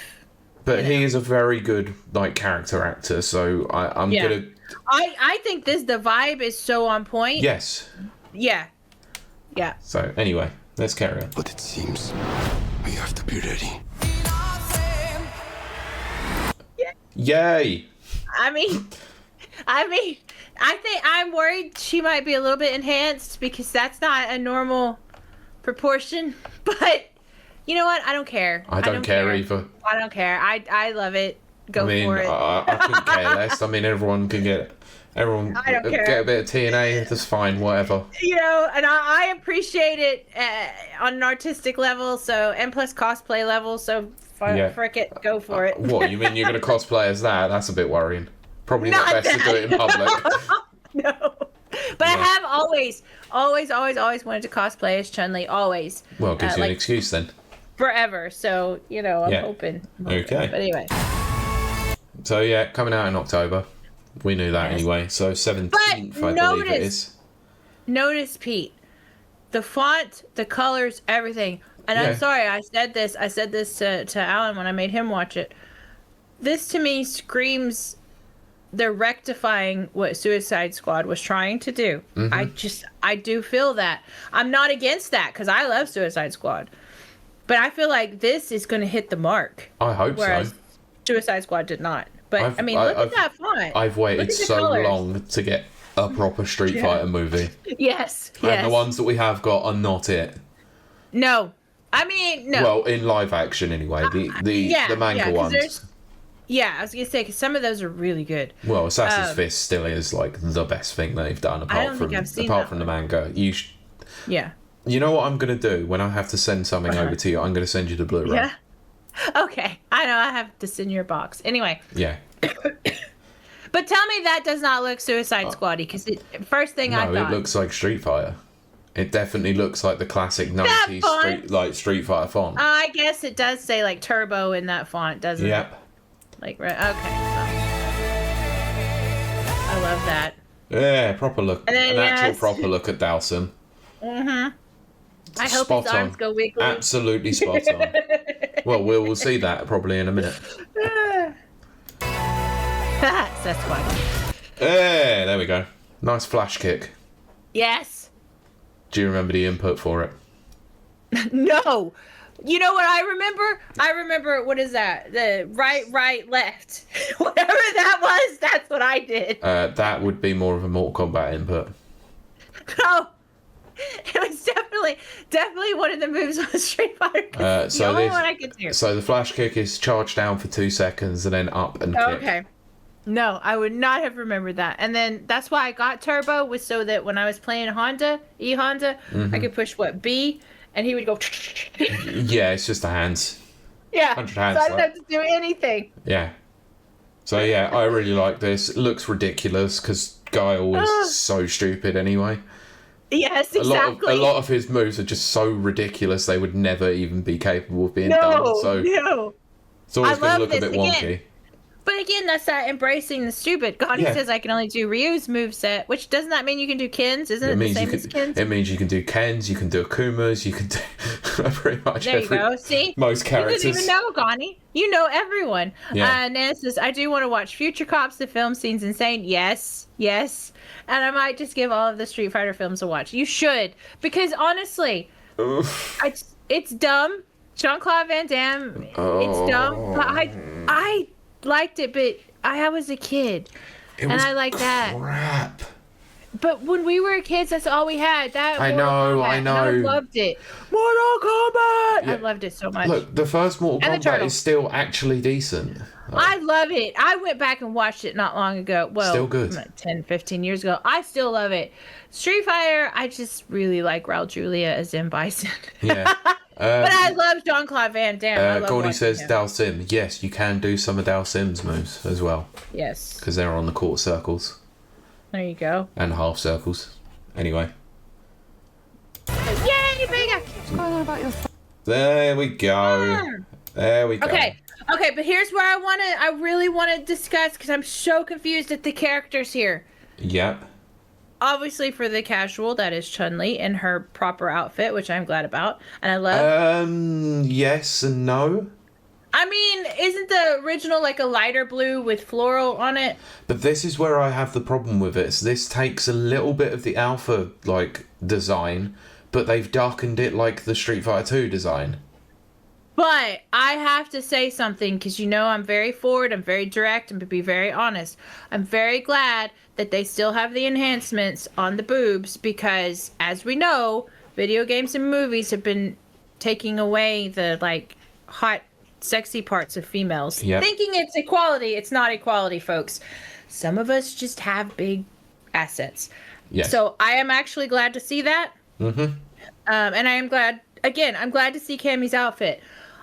But he is a very good character actor, so I'm gonna. I think the vibe is so on point. Yes. Yeah. So anyway, let's carry on. But it seems we have to be ready. Yay! I mean, I think I'm worried she might be a little bit enhanced because that's not a normal proportion. But you know what? I don't care. I don't care either. I don't care. I love it. Go for it. I couldn't care less. I mean, everyone can get I don't care. Get a bit of TNA. That's fine. Whatever. You know, and I appreciate it on an artistic level. So and plus cosplay level. So frick it, go for it. What you mean? You're gonna cosplay as that? That's a bit worrying. Probably not best to do it in public. No. But I have always wanted to cosplay as Chun-Li. Always. Well, gives you an excuse then. Forever. So, you know, I'm hoping. Okay. But anyway. So, yeah, coming out in October. We knew that anyway. So, 17th, I believe it is. Notice, Pete. The font, the colors, everything. And I'm sorry, I said this to Alan when I made him watch it. This, to me, screams... they're rectifying what Suicide Squad was trying to do. I do feel that. I'm not against that because I love Suicide Squad. But I feel like this is going to hit the mark. I hope whereas Suicide Squad did not. But, look at that font. I've waited so long to get a proper Street Fighter movie. Yes. And the ones that we have got are not it. No. I mean, no. Well, in live action anyway. The manga ones. Yeah, I was going to say, because some of those are really good. Well, Assassin's Fist still is, the best thing they've done, apart from the manga. Yeah. You know what I'm going to do when I have to send something over to you? I'm going to send you the Blu-ray. Yeah. Okay. I know, I have to send your box. Anyway. Yeah. But tell me that does not look Suicide Squad-y, because first thing I thought... No, it looks like Street Fighter. It definitely looks like the classic 90s Street Fighter font. I guess it does say, Turbo in that font, doesn't it? Yep. Okay. I love that. Yeah, proper look. And then, an actual proper look at Dowson. I hope his arms go wiggly. Absolutely spot on. Well, we'll see that probably in a minute. Sasquatch. Yeah, there we go. Nice flash kick. Yes. Do you remember the input for it? No. You know what I remember? I remember, what is that? The right, left. Whatever that was, that's what I did. That would be more of a Mortal Kombat input. No. It was definitely one of the moves on Street Fighter. So the only one I could do. So the flash kick is charged down for 2 seconds and then up and kick. Okay. No, I would not have remembered that. And then that's why I got Turbo, was so that when I was playing Honda, I could push B, and he would go. Yeah, it's just the hands. Yeah. 100 hands. So I didn't have to do anything. Yeah. So yeah, I really like this. It looks ridiculous because Guile is so stupid anyway. Yes, exactly. A lot of his moves are just so ridiculous they would never even be capable of being done. So no. it's always I going to love look a bit this. wonky. Again. But again, that's that embracing the stupid. Connie says I can only do Ryu's moveset, which doesn't that mean you can do Ken's? Isn't it the same as Ken's? It means you can do Ken's, you can do Akuma's, you can do pretty much there you go. See? most characters. You didn't even know, Connie. You know everyone. Yeah. Nana says, I do want to watch Future Cops. The film scene's insane. Yes. And I might just give all of the Street Fighter films a watch. You should. Because honestly, it's dumb. Jean-Claude Van Damme, it's dumb. But I liked it, but I was a kid. And I like that. Crap. But when we were kids, that's all we had. I know. And I loved it. Mortal Kombat! Yeah. I loved it so much. Look, the first Mortal Kombat is still actually decent. I love it. I went back and watched it not long ago. Well, still good. 10, 15 years ago. I still love it. Street Fighter, I just really like Raul Julia as M. Bison. Yeah. But I love Jean-Claude Van Damme. Gordy says Dal Sim. Yes, you can do some of Dal Sim's moves as well. Yes. Because they're on the quarter circles. There you go. And half circles. Anyway. Yay, bigger! What's going on about your There we go. There we go. Okay, but here's where I really want to discuss, because I'm so confused at the characters here. Yep. Obviously, for the casual, that is Chun-Li in her proper outfit, which I'm glad about, and I love. Yes and no. I mean, isn't the original like a lighter blue with floral on it? But this is where I have the problem with it. So this takes a little bit of the Alpha like design, but they've darkened it like the Street Fighter 2 design. But I have to say something, because I'm very forward, I'm very direct, and to be very honest, I'm very glad that they still have the enhancements on the boobs, because as we know, video games and movies have been taking away the like hot, sexy parts of females. Yep. Thinking it's equality. It's not equality, folks. Some of us just have big assets. Yes. So I am actually glad to see that. Mm-hmm. And I am glad, again, I'm glad to see Cammy's outfit.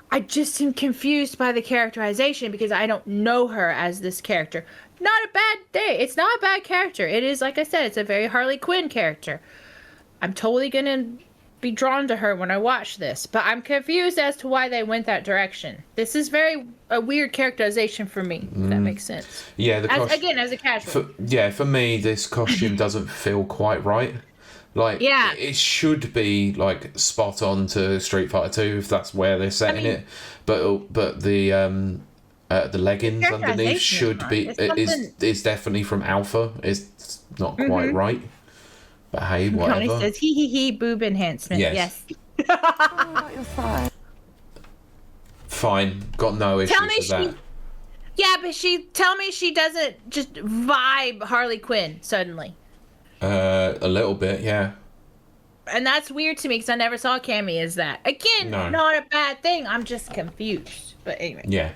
I just am confused by the characterization because I don't know her as this character. Not a bad day. It's not a bad character. It is, like I said, it's a very Harley Quinn character. I'm totally going to be drawn to her when I watch this, but I'm confused as to why they went that direction. This is a weird characterization for me, if that makes sense. Yeah, as a casual. For me, this costume doesn't feel quite right. Like, it should be like spot on to Street Fighter 2 if that's where they're setting it. But the leggings underneath should be is definitely from Alpha. It's not quite right. But hey, whatever. Tony says he boob enhancement. Yes. about your thigh? Fine, got no issue with that. Yeah, but tell me she doesn't just vibe Harley Quinn suddenly. A little bit, yeah. And that's weird to me because I never saw Cammy as that. Again, not a bad thing. I'm just confused. But anyway. Yeah.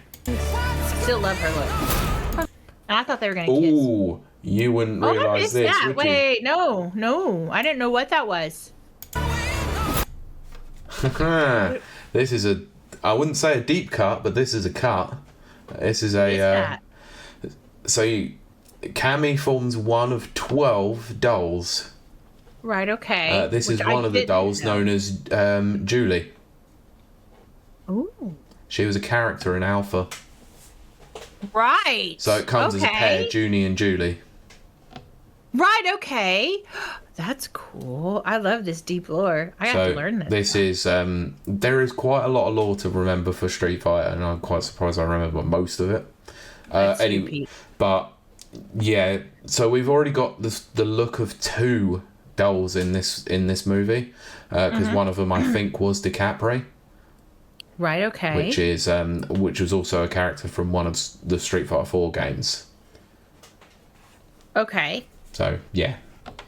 Still love her look. And I thought they were going to kiss. Ooh, you wouldn't realise this, would you? Wait, no. I didn't know what that was. This is I wouldn't say a deep cut, but this is a cut. This is Cammy forms one of 12 dolls. Right, okay. This is one of the dolls known as Julie. Ooh. She was a character in Alpha. Right. So it comes as a pair, Junie and Julie. Right, okay. That's cool. I love this deep lore. I have to learn this. This is there is quite a lot of lore to remember for Street Fighter, and I'm quite surprised I remember most of it. Anyway, but yeah, so we've already got the look of 2 dolls in this movie, because one of them I think was DiCaprio. Right. Okay. Which was also a character from one of the Street Fighter 4 games. Okay. So yeah,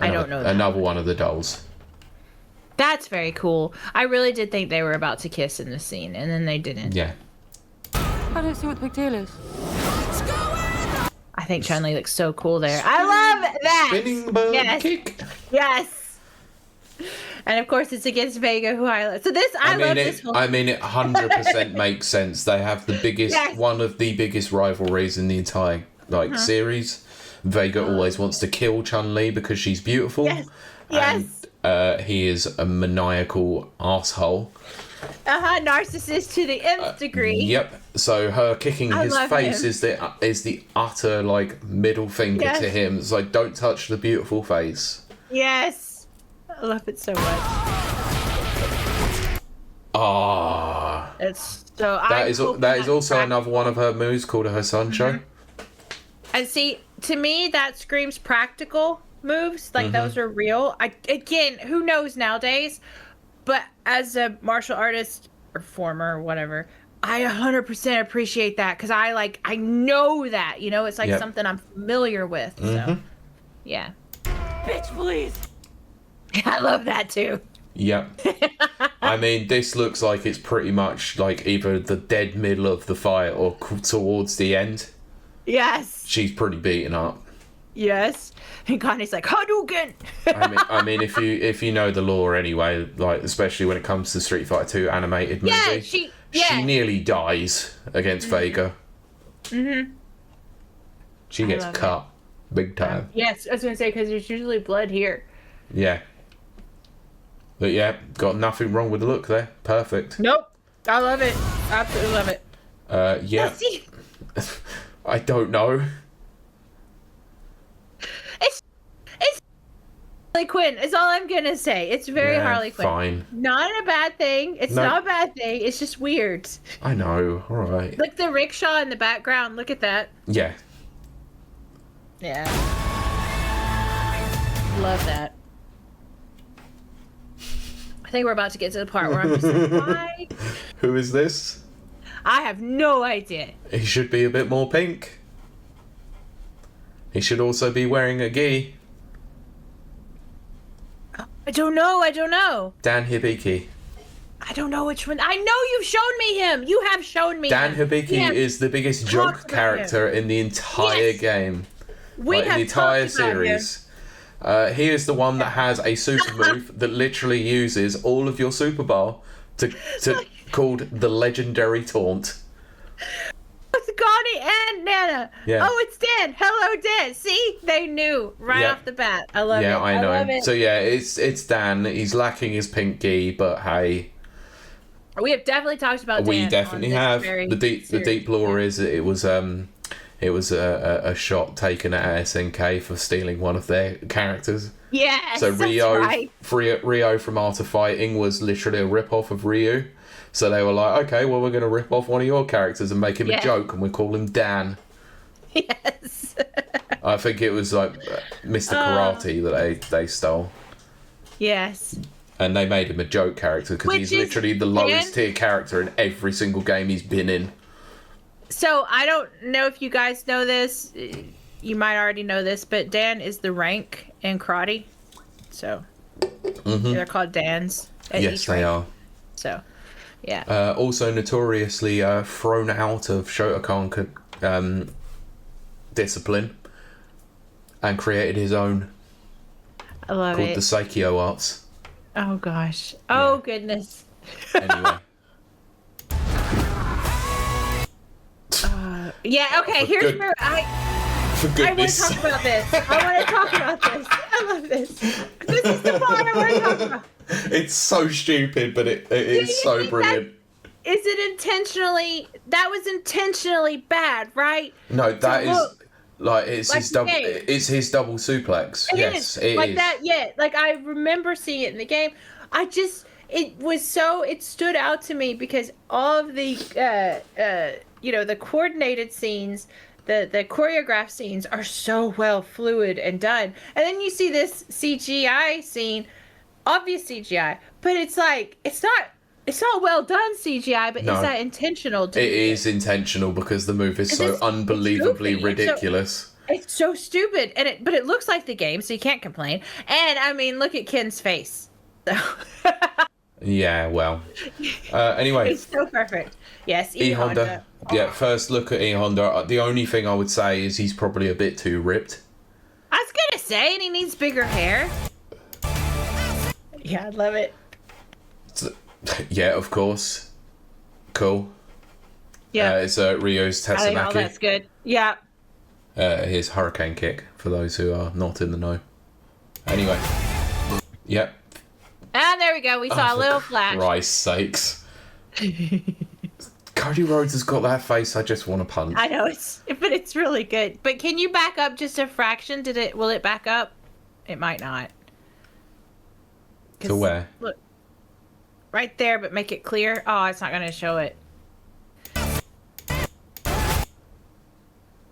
I don't know that. Another one of the dolls. That's very cool. I really did think they were about to kiss in the scene, and then they didn't. Yeah. I don't see what the big deal is. I think Chun-Li looks so cool there. I love that. Spinning bird kick. Yes. And of course, it's against Vega, who highlights. So I love this whole. I mean, it 100% makes sense. They have the biggest, one of the biggest rivalries in the entire series. Vega always wants to kill Chun-Li because she's beautiful. Yes. Yes. And he is a maniacal asshole. Narcissist to the nth degree. Yep. So her kicking his face is the utter like middle finger to him. It's like, don't touch the beautiful face. Yes. I love it so much. Ah. It's so. That is also another one of her moves called her Sancho. And see, to me, that screams practical moves. Like those are real. Again, who knows nowadays? But as a martial artist or former or whatever, I 100% appreciate that because I know that, you know, it's like something I'm familiar with. So, yeah. Bitch, please. I love that too. Yep. I mean, this looks like it's pretty much like either the dead middle of the fight or towards the end. Yes. She's pretty beaten up. Yes. And Connie's like, Hadouken! I mean, if you know the lore anyway, like especially when it comes to Street Fighter 2 animated movie, she nearly dies against Vega. She gets cut big time. Yes, I was gonna say because there's usually blood here. Yeah. But yeah, got nothing wrong with the look there. Perfect. Nope. I love it. Absolutely love it. Yeah. I don't know. It's Harley Quinn is all I'm gonna say. It's very Harley Quinn. Fine. Not a bad thing. It's not a bad thing. It's just weird. I know. All right. Look, the rickshaw in the background. Look at that. Yeah. Yeah. Love that. I think we're about to get to the part where I'm just like, why? Who is this? I have no idea. He should be a bit more pink. He should also be wearing a gi. I don't know. Dan Hibiki. I don't know which one. I know you've shown me him. You have shown me Dan him. Hibiki is the biggest joke character in the entire game. We have the entire series. He is the one that has a super move that literally uses all of your super bar to called the legendary taunt. It's Connie and Nana. Yeah. Oh, it's Dan. Hello, Dan. See, they knew right off the bat. I love it. Yeah, I know. Love it. So yeah, it's Dan. He's lacking his pink gi, but hey, we have definitely talked about. We Dan definitely have. The deep lore is that it was a shot taken at SNK for stealing one of their characters. Yes. So Rio, right. Rio from Art of Fighting was literally a rip-off of Ryu. So they were like, okay, well, we're going to rip off one of your characters and make him a joke, and we call him Dan. Yes. I think it was like Mr. Karate that they stole. Yes. And they made him a joke character because he's literally the lowest tier character in every single game he's been in. So I don't know if you guys know this. You might already know this, but Dan is the rank in karate. So they're called Dans. Yes, they are. So, yeah. Also notoriously thrown out of Shotokan discipline and created his own. I love called it. the Seikyo Arts. Oh gosh. Oh goodness. Anyway. Yeah. Okay. Here's where For goodness. I want to talk about this. I love this. This is the part I want to talk about. It's so stupid, but it is so brilliant. Is it intentionally? That was intentionally bad, right? No, that is like it's his double. It's his double suplex. Yes, it like is. that. Yeah, like I remember seeing it in the game. It stood out to me because all of the the coordinated scenes, the choreographed scenes are so well fluid and done. And then you see this CGI scene, obvious CGI, but it's like it's not well done CGI, but is that intentional? It is intentional because the move is so unbelievably ridiculous. It's so stupid, but it looks like the game, so you can't complain. And I mean, look at Ken's face. So. Yeah, well. Anyway. It's so perfect. Yes, E Honda. Yeah, first look at E Honda. The only thing I would say is he's probably a bit too ripped. I was gonna say, and he needs bigger hair. Yeah, I love it. Yeah, of course. Cool. Yeah. It's Ryo's Tetsunaki. I think all that's good. Yeah. his hurricane kick, for those who are not in the know. Anyway. Yep. And there we go. We saw a little flash. For Christ's sakes. Cody Rhodes has got that face I just want to punch. I know, but it's really good. But can you back up just a fraction? Will it back up? It might not. To where? Look. Right there, but make it clear. Oh, it's not going to show it.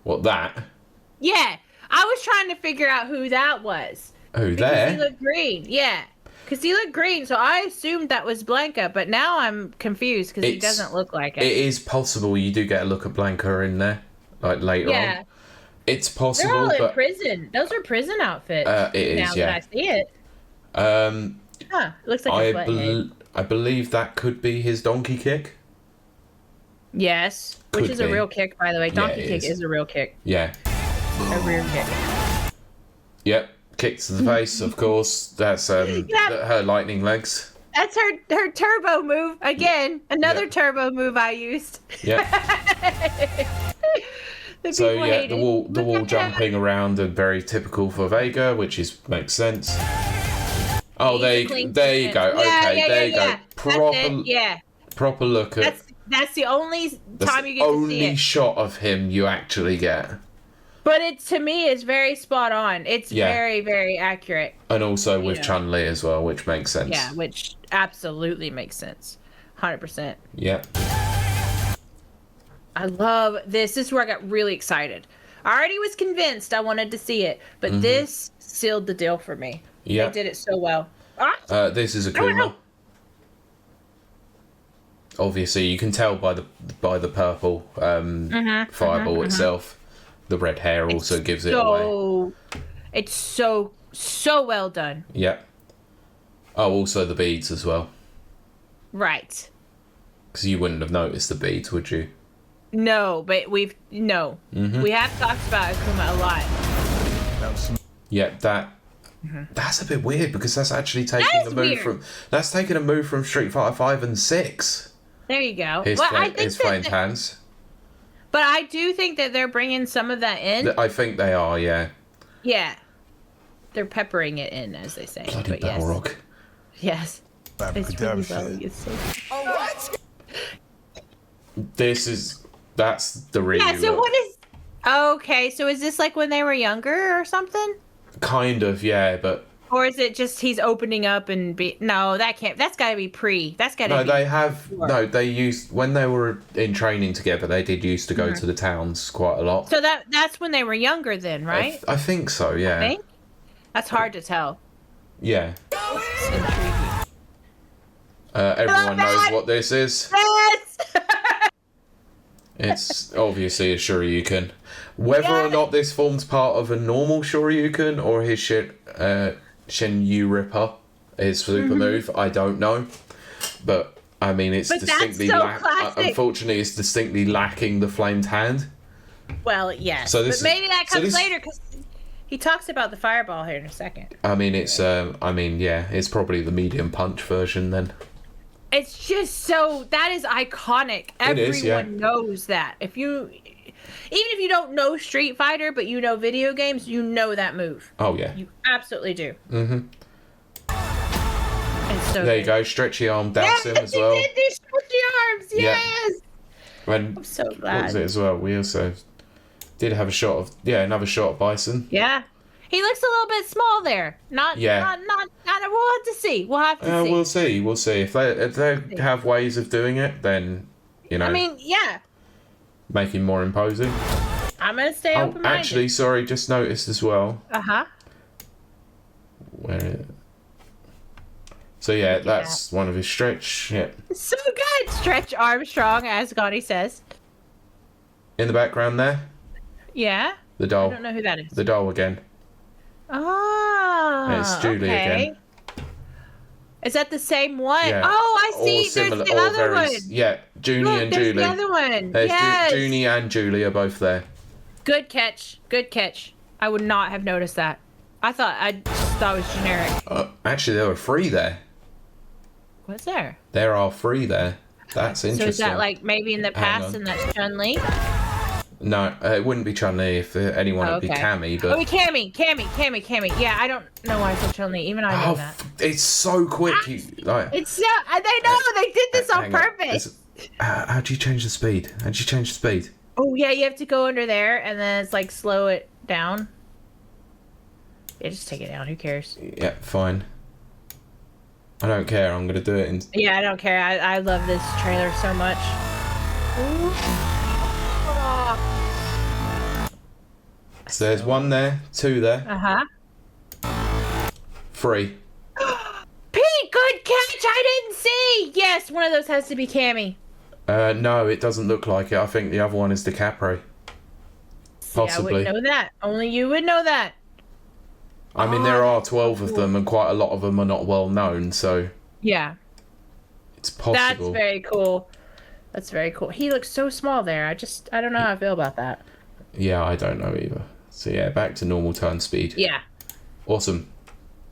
What, that? Yeah. I was trying to figure out who that was. Who, because there? He looked green. Yeah. Because he looked green, so I assumed that was Blanca, but now I'm confused because he doesn't look like it. It is possible you do get a look at Blanca in there, like later on. It's possible, they're all but in prison. Those are prison outfits. it is, now yeah. that I see it. It looks like a butthead. I believe that could be his donkey kick. Yes, which Could is be. a real kick, by the way. Donkey it kick is. is a real kick. Yeah. A rear kick. Yep. Kick to the face, of course. That's her lightning legs. That's her turbo move again. Another Yep. turbo move I used. Yep. So yeah, the wall jumping around are very typical for Vega, which makes sense. Oh, there you go. Okay, there you go. Proper look at. That's the only time you get to see only it. shot of him you actually get. But to me, it's very spot on. It's very, very accurate. And also with Chun-Li as well, which makes sense. Yeah, which absolutely makes sense. 100%. Yeah. I love this. This is where I got really excited. I already was convinced I wanted to see it, but this sealed the deal for me. Yeah. They did it so well. This is a Kuma. Obviously, you can tell by the purple fireball itself. The red hair also gives it away. It's so well done. Yeah. Oh, also the beads as well. Right. Because you wouldn't have noticed the beads, would you? No, but we have talked about Akuma a lot. Yeah, that's a bit weird because that's actually taking a move from Street Fighter 5 and 6. There you go. His flamed hands. But I do think that they're bringing some of that in. I think they are, yeah. Yeah. They're peppering it in, as they say. Bloody Balrog. Yes. It's really what? That's the real Yeah, so look. what is... Okay, so is this like when they were younger or something? Kind of, yeah, but... Or is it just he's opening up and No, that's gotta be pre. That's gotta be... they used... When they were in training together, they did used to go to the towns quite a lot. So that's when they were younger then, right? I think so, yeah. I think? That's hard to tell. Yeah. It's intriguing. Everyone knows what this is. Yes! It's obviously a Shoryuken. Whether or not this forms part of a normal Shoryuken or his Shenyu Ripper, his super move, I don't know. But I mean, it's distinctly unfortunately, it's distinctly lacking the flamed hand. Well, yes. So but maybe that comes later because he talks about the fireball here in a second. I mean, it's it's probably the medium punch version then. It's just that is iconic. Everyone knows that. Even if you don't know Street Fighter, but you know video games, you know that move. Oh yeah. You absolutely do. Mm-hmm. It's so there you go, stretchy arm douse him as well. Yes, he did do stretchy arms. Yes. I'm so glad. What was it as well? We also did have another shot of Bison. Yeah. He looks a little bit small there. Not. We'll have to see. We'll see. If they have ways of doing it, then I mean, yeah. Make him more imposing. I'm gonna stay open-minded. Actually, sorry, just noticed as well. So yeah, that's one of his stretch. Yeah. So good, Stretch Armstrong, as Gotti says. In the background there. Yeah. The doll. I don't know who that is. The doll again. Oh. It's Julie again. Is that the same one? Yeah. Oh, I see. There's the other one. Yeah, Junie and Julie. There's the other one. There's yes. Junie and Julie are both there. Good catch. Good catch. I would not have noticed that. I thought it was generic. Actually, there were 3 there. What's there? There are 3 there. That's interesting. So is that like maybe in the past and that's Chun-Li? No, it wouldn't be Chun-Li. If anyone, it'd be Cammy. But Cammy. Yeah, I don't know why I said Chun-Li. Even I know that. It's so quick. It's so. They know they did this on purpose. How do you change the speed? Oh yeah, you have to go under there and then it's like slow it down. Yeah, just take it down. Who cares? Yeah, fine. I don't care. I'm gonna do it. Yeah, I don't care. I love this trailer so much. So there's 1 there, 2 there. 3. Pete, good catch! I didn't see! Yes, one of those has to be Cammy. No, it doesn't look like it. I think the other one is DiCaprio. Possibly. I wouldn't know that. Only you would know that. I mean, there are 12 of them, and quite a lot of them are not well known, so... Yeah. It's possible. That's very cool. He looks so small there. I don't know how I feel about that. Yeah, I don't know either. So yeah, back to normal turn speed. Yeah. Awesome.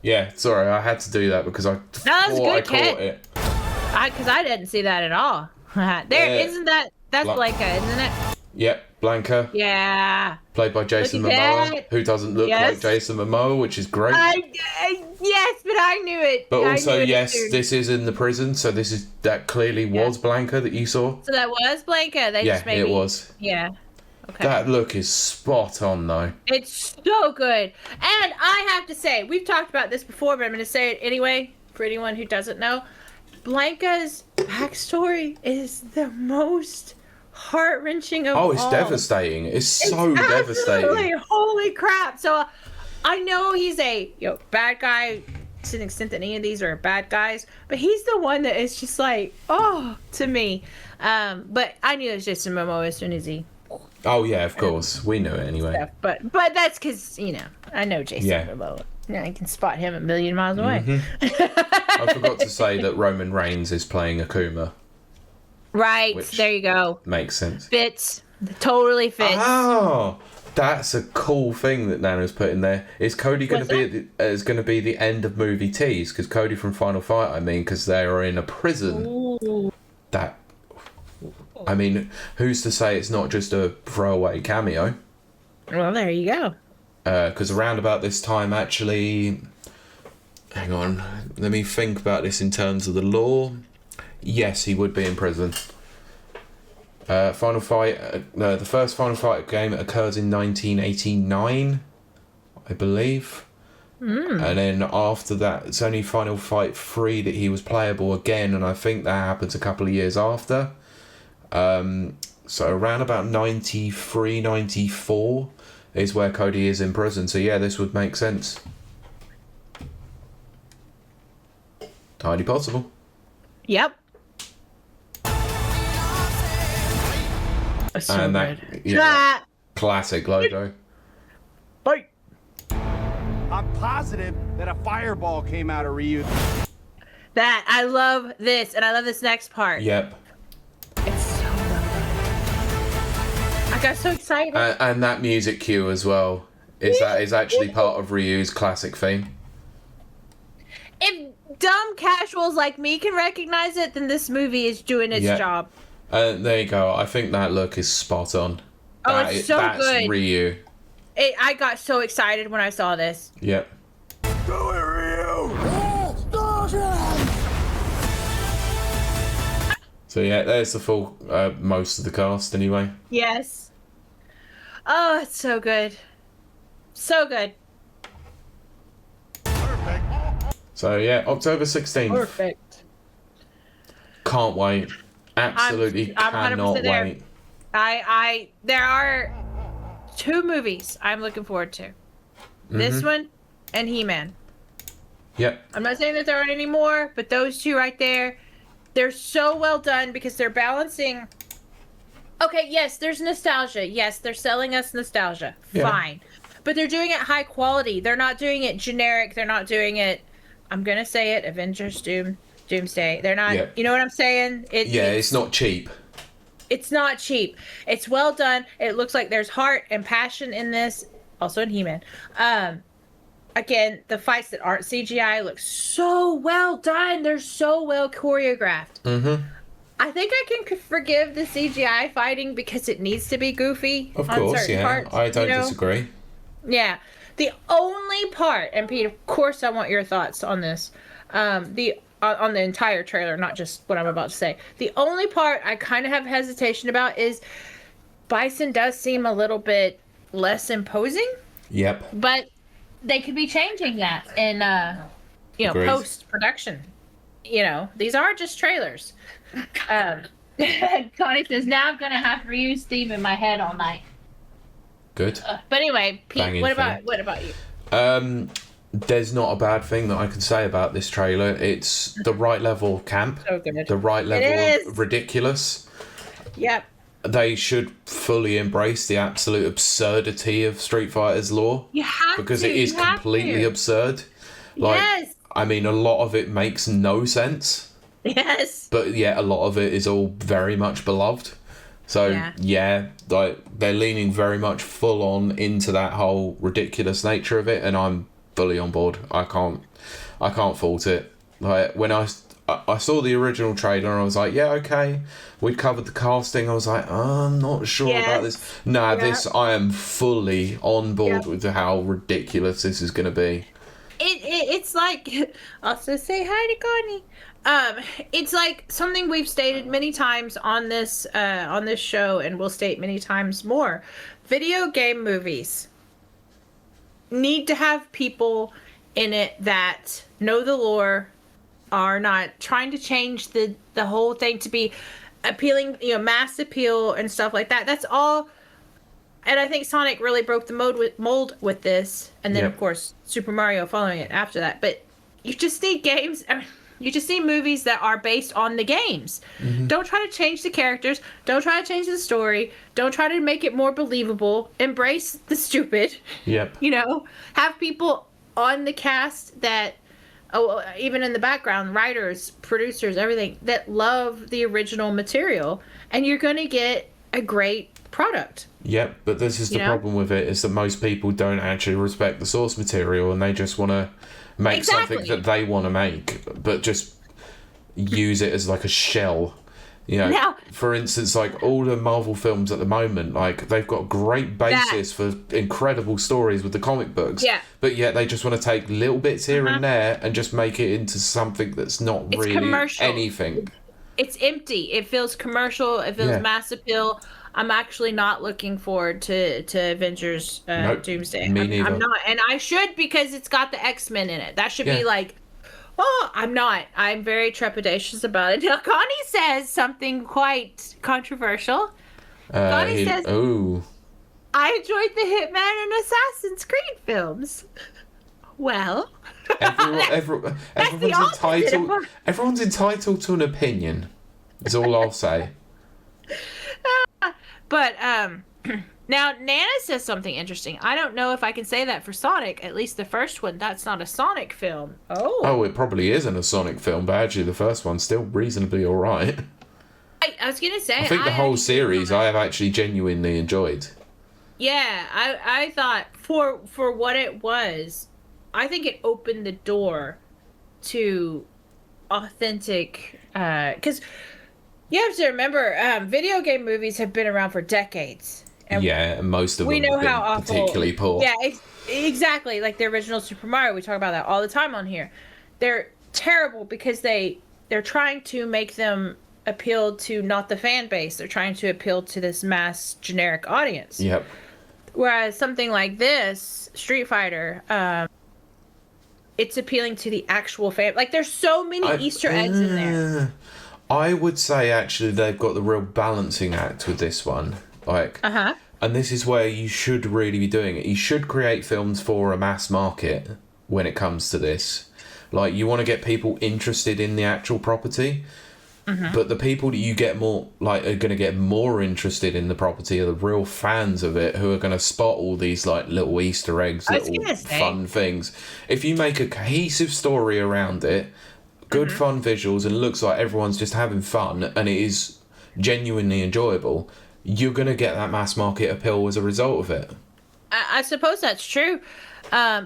Yeah, sorry, I had to do that because I that was thought a good I catch. caught it. Because I didn't see that at all. Isn't that... That's Blanca, isn't it? Yep, Blanca. Yeah. Played by Jason Momoa, who doesn't look like Jason Momoa, which is great. Yes, but I knew it. But also, yes, this is in the prison, so that clearly was Blanca that you saw. So that was Blanca. It was. Yeah. Okay. That look is spot on, though. It's so good. And I have to say, we've talked about this before, but I'm going to say it anyway, for anyone who doesn't know. Blanca's backstory is the most heart-wrenching of all. Oh, it's devastating. It's so devastating. Holy crap. So I know he's a bad guy to the extent that any of these are bad guys, but he's the one that is just like, to me. But I knew it was Jason Momoa as soon as he... Oh, yeah, of course. We knew it anyway. Stuff. But that's because, I know Jason Momoa. Yeah, I can spot him a million miles away. Mm-hmm. I forgot to say that Roman Reigns is playing Akuma. Right, there you go. Makes sense. Fits. Totally fits. Oh, that's a cool thing that Nana's put in there. Is Cody going to be the end of movie tease? Because Cody from Final Fight, because they are in a prison. Ooh. Who's to say it's not just a throwaway cameo? Well, there you go. Because around about this time, actually... Hang on. Let me think about this in terms of the law. Yes, he would be in prison. Final Fight... the first Final Fight game occurs in 1989, I believe. And then after that, it's only Final Fight 3 that he was playable again, and I think that happens a couple of years after. So around about 93, 94 is where Cody is in prison. So yeah, this would make sense. Highly possible. Yep. So and good. that classic logo. Bye. I'm positive that a fireball came out of Ryu. That, I love this, and I love this next part. Yep. It's so well done. I got so excited. And that music cue as well. That is actually part of Ryu's classic theme. If dumb casuals like me can recognize it, then this movie is doing its job. There you go. I think that look is spot on. It's so that's good. That's Ryu. I got so excited when I saw this. Yep. Do it, Ryu! So yeah, there's the full, most of the cast anyway. Yes. Oh, it's so good. So good. Perfect. So yeah, October 16th. Perfect. Can't wait. Absolutely I'm cannot 100% there. wait. There are 2 movies I'm looking forward to. This one and He-Man. Yep. I'm not saying that there aren't any more, but those 2 right there, they're so well done because they're balancing. Okay, yes, there's nostalgia. Yes, they're selling us nostalgia. Yeah. Fine. But they're doing it high quality. They're not doing it generic. They're not doing it, I'm going to say it, Avengers Doomsday. They're not, you know what I'm saying? It's not cheap. It's not cheap. It's well done. It looks like there's heart and passion in this. Also in He-Man. Again, the fights that aren't CGI look so well done. They're so well choreographed. I think I can forgive the CGI fighting because it needs to be goofy. Of on course, certain yeah. parts, I don't you know? disagree. Yeah. The only part, and Pete, of course, I want your thoughts on this. On the entire trailer, not just what I'm about to say. The only part I kind of have hesitation about is Bison does seem a little bit less imposing, Yep. but they could be changing that in, Agreed. post-production. These are just trailers. Connie says, now I'm going to have to reuse Steve in my head all night. Good. But anyway, Pete, Banging what thing. about you? There's not a bad thing that I can say about this trailer. It's the right level of camp, So good. the right It level of is. ridiculous. Yep. They should fully embrace the absolute absurdity of Street Fighter's lore. You have because to. it is You have completely to. absurd. Yes. I mean, a lot of it makes no sense, Yes. but yet a lot of it is all very much beloved. So they're leaning very much full on into that whole ridiculous nature of it, and I'm fully on board. I can't fault it. Like when I saw the original trailer and I was like, yeah, okay. We'd covered the casting. I was like, oh, I'm not sure about this. Nah, this I am fully on board with how ridiculous this is going to be. It's like, also say hi to Connie. It's like something we've stated many times on this show, and we'll state many times more. Video game movies need to have people in it that know the lore, are not trying to change the whole thing to be appealing, mass appeal and stuff like that. That's all. And I think Sonic really broke the mold with this, and then of course Super Mario following it after that. But you just need games. You just need movies that are based on the games. Mm-hmm. Don't try to change the characters. Don't try to change the story. Don't try to make it more believable. Embrace the stupid. Yep. Have people on the cast that, even in the background, writers, producers, everything, that love the original material, and you're going to get a great product. Yep, but this is the problem with it, is that most people don't actually respect the source material, and they just want to make something that they want to make, but just use it as like a shell. Now, for instance, like all the Marvel films at the moment, like they've got great basis for incredible stories with the comic books, but yet they just want to take little bits here and there and just make it into something that's not really commercial. Anything. It's empty. It feels commercial. It feels mass appeal. I'm actually not looking forward to Avengers Doomsday. Me neither. I'm not, and I should, because it's got the X-Men in it. That should be like, I'm not. I'm very trepidatious about it. Now, Connie says something quite controversial. Connie says, I enjoyed the Hitman and Assassin's Creed films. Well, everyone's entitled to an opinion, is all I'll say. But now Nana says something interesting. I don't know if I can say that for Sonic. At least the first one, that's not a Sonic film. Oh, it probably isn't a Sonic film, but actually the first one's still reasonably all right. I was gonna say, I think the whole series I have actually genuinely enjoyed. Yeah, I thought for what it was, I think it opened the door to authentic, because you have to remember, video game movies have been around for decades. And most of them know have been how awful, particularly poor. Yeah, exactly. Like the original Super Mario, we talk about that all the time on here. They're terrible because they're trying to make them appeal to not the fan base. They're trying to appeal to this mass generic audience. Yep. Whereas something like this, Street Fighter, it's appealing to the actual fan. Like there's so many Easter eggs in there. I would say actually they've got the real balancing act with this one. And this is where you should really be doing it. You should create films for a mass market when it comes to this. Like you want to get people interested in the actual property, but the people that you get more are going to get more interested in the property are the real fans of it, who are going to spot all these like little Easter eggs, little fun things. If you make a cohesive story around it, good fun visuals, and it looks like everyone's just having fun and it is genuinely enjoyable, you're going to get that mass market appeal as a result of it. I suppose that's true.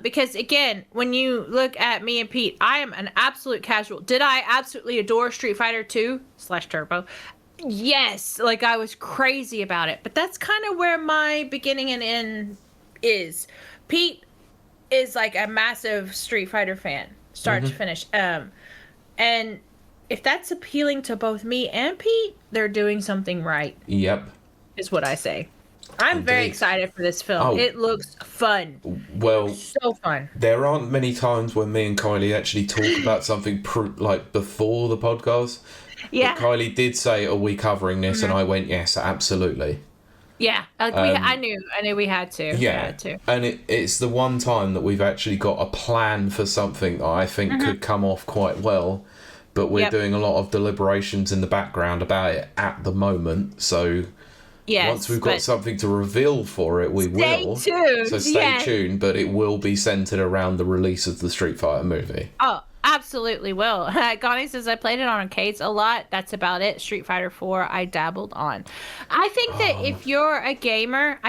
Because again, when you look at me and Pete, I am an absolute casual. Did I absolutely adore Street Fighter 2/Turbo? Yes, like I was crazy about it. But that's kind of where my beginning and end is. Pete is like a massive Street Fighter fan, start to finish. And if that's appealing to both me and Pete, they're doing something right. Yep. Is what I say. I'm very excited for this film. Oh. It looks fun. Well, So fun. there aren't many times when me and Kylie actually talk about something like before the podcast. Yeah. But Kylie did say, "Are we covering this?" And I went, "Yes, absolutely." Yeah. Like I knew we had to. Yeah. We had to. And it's the one time that we've actually got a plan for something that I think could come off quite well. But we're doing a lot of deliberations in the background about it at the moment. So once we've got something to reveal for it, we will. Stay tuned. So stay tuned, but it will be centered around the release of the Street Fighter movie. Oh, absolutely will. Gani says I played it on arcades a lot. That's about it. Street Fighter 4 I dabbled on. I think that if you're a gamer,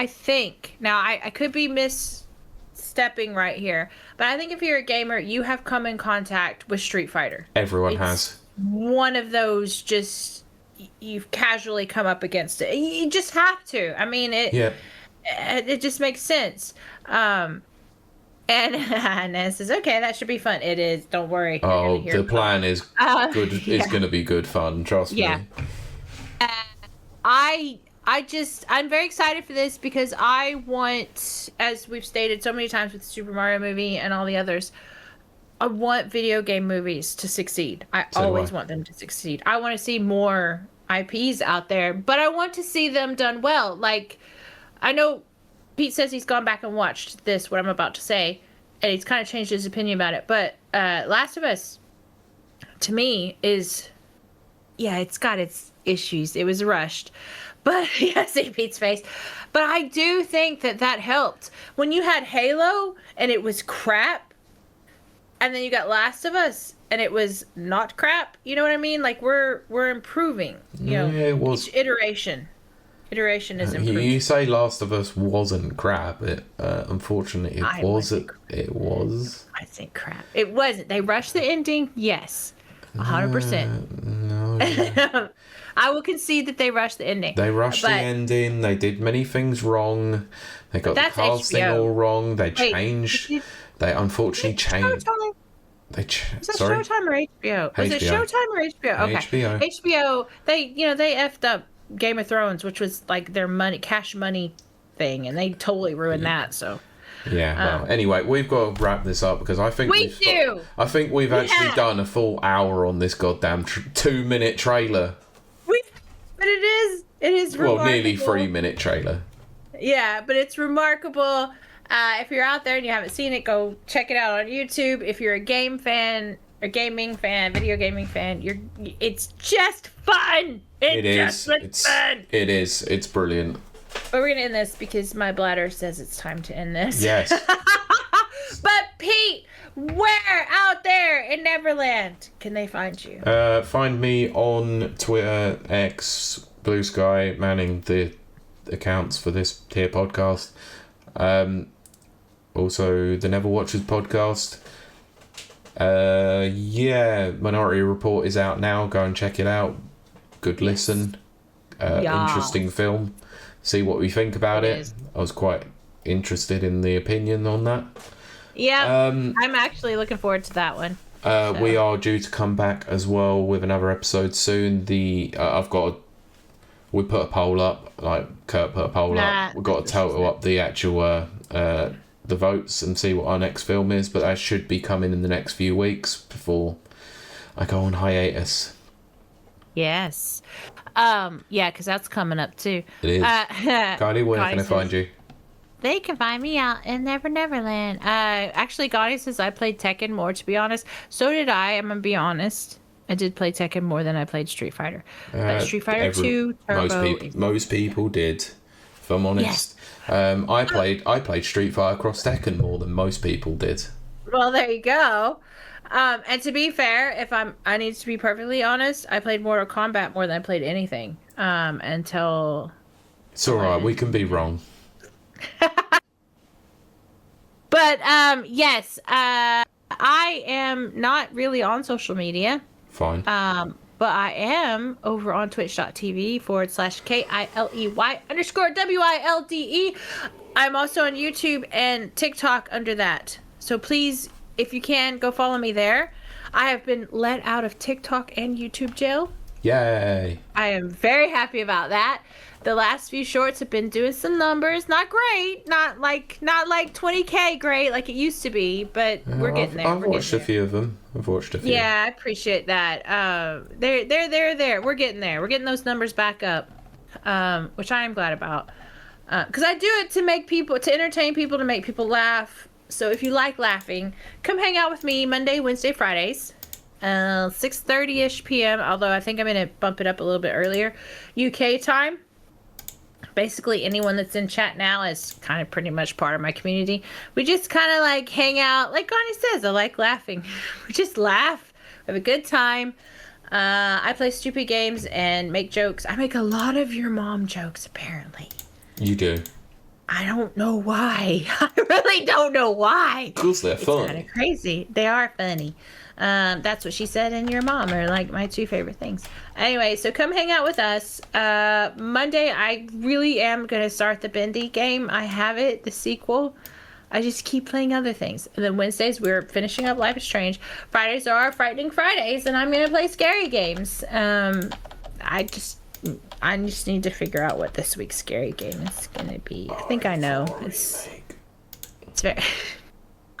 now I could be misstepping right here, but I think if you're a gamer, you have come in contact with Street Fighter. Everyone has. One of those just you've casually come up against it. You just have to. I mean, it just makes sense. And Ness says, "Okay, that should be fun." It is. Don't worry. Oh, the plan is good. It's going to be good fun. Trust me. I'm very excited for this because I want, as we've stated so many times with the Super Mario movie and all the others, I want video game movies to succeed. I always want them to succeed. I want to see more IPs out there, but I want to see them done well. Like, I know Pete says he's gone back and watched what I'm about to say, and he's kind of changed his opinion about it. But Last of Us, to me, it's got its issues. It was rushed. But, see Pete's face. But I do think that helped. When you had Halo, and it was crap, and then you got Last of Us, and it was not crap. You know what I mean? Like, we're improving. You know, it was. Each iteration is improving. You say Last of Us wasn't crap. Unfortunately, it wasn't. It was. I think crap. It wasn't. They rushed the ending. Yes, 100%. No. I will concede that they rushed the ending. They rushed the ending. They did many things wrong. They got the casting all wrong. They changed. They unfortunately changed. Was that Showtime or HBO? Was it Showtime or HBO? Okay. HBO. They effed up Game of Thrones, which was like their cash money thing, and they totally ruined that. So. Yeah. Well, anyway, we've got to wrap this up because I think I think we've actually done a full hour on this goddamn 2-minute trailer. But it is remarkable. Well, nearly 3-minute trailer. Yeah, but it's remarkable. If you're out there and you haven't seen it, go check it out on YouTube. If you're a game fan, a gaming fan, video gaming fan, it's just fun. It's fun. It is. It's brilliant. But we're gonna end this because my bladder says it's time to end this. Yes. But Pete, where out there in Neverland can they find you? Find me on Twitter, X, Blue Sky, manning the accounts for this here podcast. Also, the Never Watchers podcast. Minority Report is out now. Go and check it out. Good listen. Interesting film. See what we think about it. I was quite interested in the opinion on that. Yeah, I'm actually looking forward to that one. We are due to come back as well with another episode soon. We put a poll up, like Kurt put a poll up. We've got to total up the actual the votes and see what our next film is, but that should be coming in the next few weeks before I go on hiatus. Yes. Because that's coming up too. It is. Kylie, where can I find you? They can find me out in Neverland. Actually, Gotti says I played Tekken more, to be honest. So did I. I'm going to be honest. I did play Tekken more than I played Street Fighter. But Street Fighter 2 Turbo. Most people did, if I'm honest. Yes. I played Street Fighter Cross Tekken more than most people did. Well, there you go. And to be fair, I need to be perfectly honest, I played Mortal Kombat more than I played anything. Until... It's alright, we can be wrong. But yes, I am not really on social media. Fine. But I am over on twitch.tv/KILEY_WILDE. I'm also on YouTube and TikTok under that. So please, if you can, go follow me there. I have been let out of TikTok and YouTube jail. Yay. I am very happy about that. The last few shorts have been doing some numbers. Not great. Not like 20K great like it used to be, but we're getting there. I've watched a few of them. Yeah, I appreciate that. They're We're getting there. We're getting those numbers back up, which I am glad about. Because I do it to entertain people, to make people laugh. So if you like laughing, come hang out with me Monday, Wednesday, Fridays. 6:30ish p.m. Although I think I'm gonna bump it up a little bit earlier, UK time. Basically, anyone that's in chat now is kind of pretty much part of my community. We just kind of like hang out, like Connie says. I like laughing. We just laugh, we have a good time. I play stupid games and make jokes. I make a lot of your mom jokes, apparently. You do. I don't know why. I really don't know why. Of course, they're fun. It's kind of crazy. They are funny. That's what she said and your mom are like my two favorite things. Anyway, so come hang out with us. Monday, I really am going to start the Bendy game. I have it, the sequel. I just keep playing other things. And then Wednesdays, we're finishing up Life is Strange. Fridays are our Frightening Fridays, and I'm going to play scary games. I just need to figure out what this week's scary game is going to be. I think I know. It's very...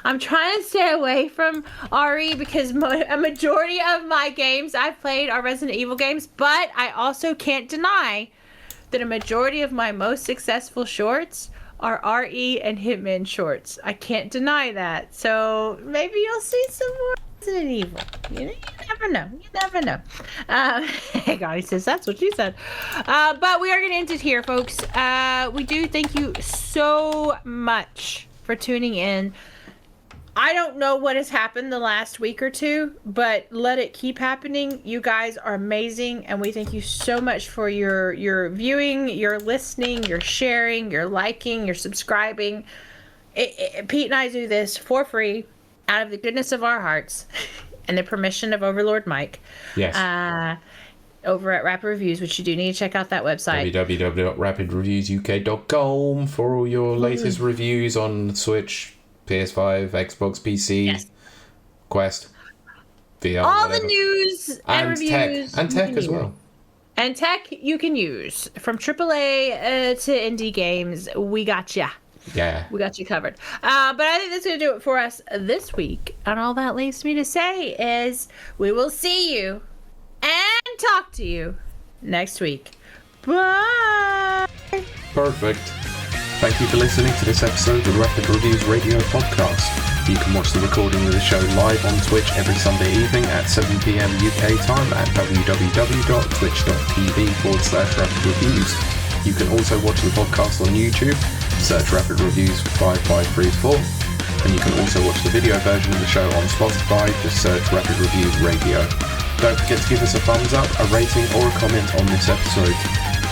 I'm trying to stay away from RE because a majority of my games I've played are Resident Evil games, but I also can't deny that a majority of my most successful shorts are RE and Hitman shorts. I can't deny that. So maybe you'll see some more Resident Evil. You never know. You never know. Hey, God, he says that's what she said. But we are going to end it here, folks. We do thank you so much for tuning in. I don't know what has happened the last week or two, but let it keep happening. You guys are amazing, and we thank you so much for your viewing, your listening, your sharing, your liking, your subscribing. Pete and I do this for free out of the goodness of our hearts and the permission of Overlord Mike. Yes. Over at Rapid Reviews, which you do need to check out that website. www.rapidreviewsuk.com for all your latest reviews on Switch, PS5, Xbox, PC, yes. Quest, VR, all whatever. the news and reviews. Tech as well. And tech you can use. From AAA to indie games, we got ya. Yeah. We got you covered. But I think that's going to do it for us this week. And all that leaves me to say is we will see you and talk to you next week. Bye. Perfect. Thank you for listening to this episode of the Rapid Reviews Radio Podcast. You can watch the recording of the show live on Twitch every Sunday evening at 7 p.m. UK time at www.twitch.tv/rapidreviews. You can also watch the podcast on YouTube, search Rapid Reviews 5534, and you can also watch the video version of the show on Spotify, just search Rapid Reviews Radio. Don't forget to give us a thumbs up, a rating, or a comment on this episode.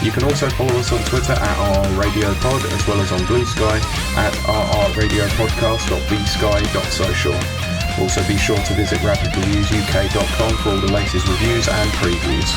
You can also follow us on Twitter at rrradiopod, as well as on Blue Sky at rrradiopodcast.bsky.social. Also be sure to visit rapidreviewsuk.com for all the latest reviews and previews.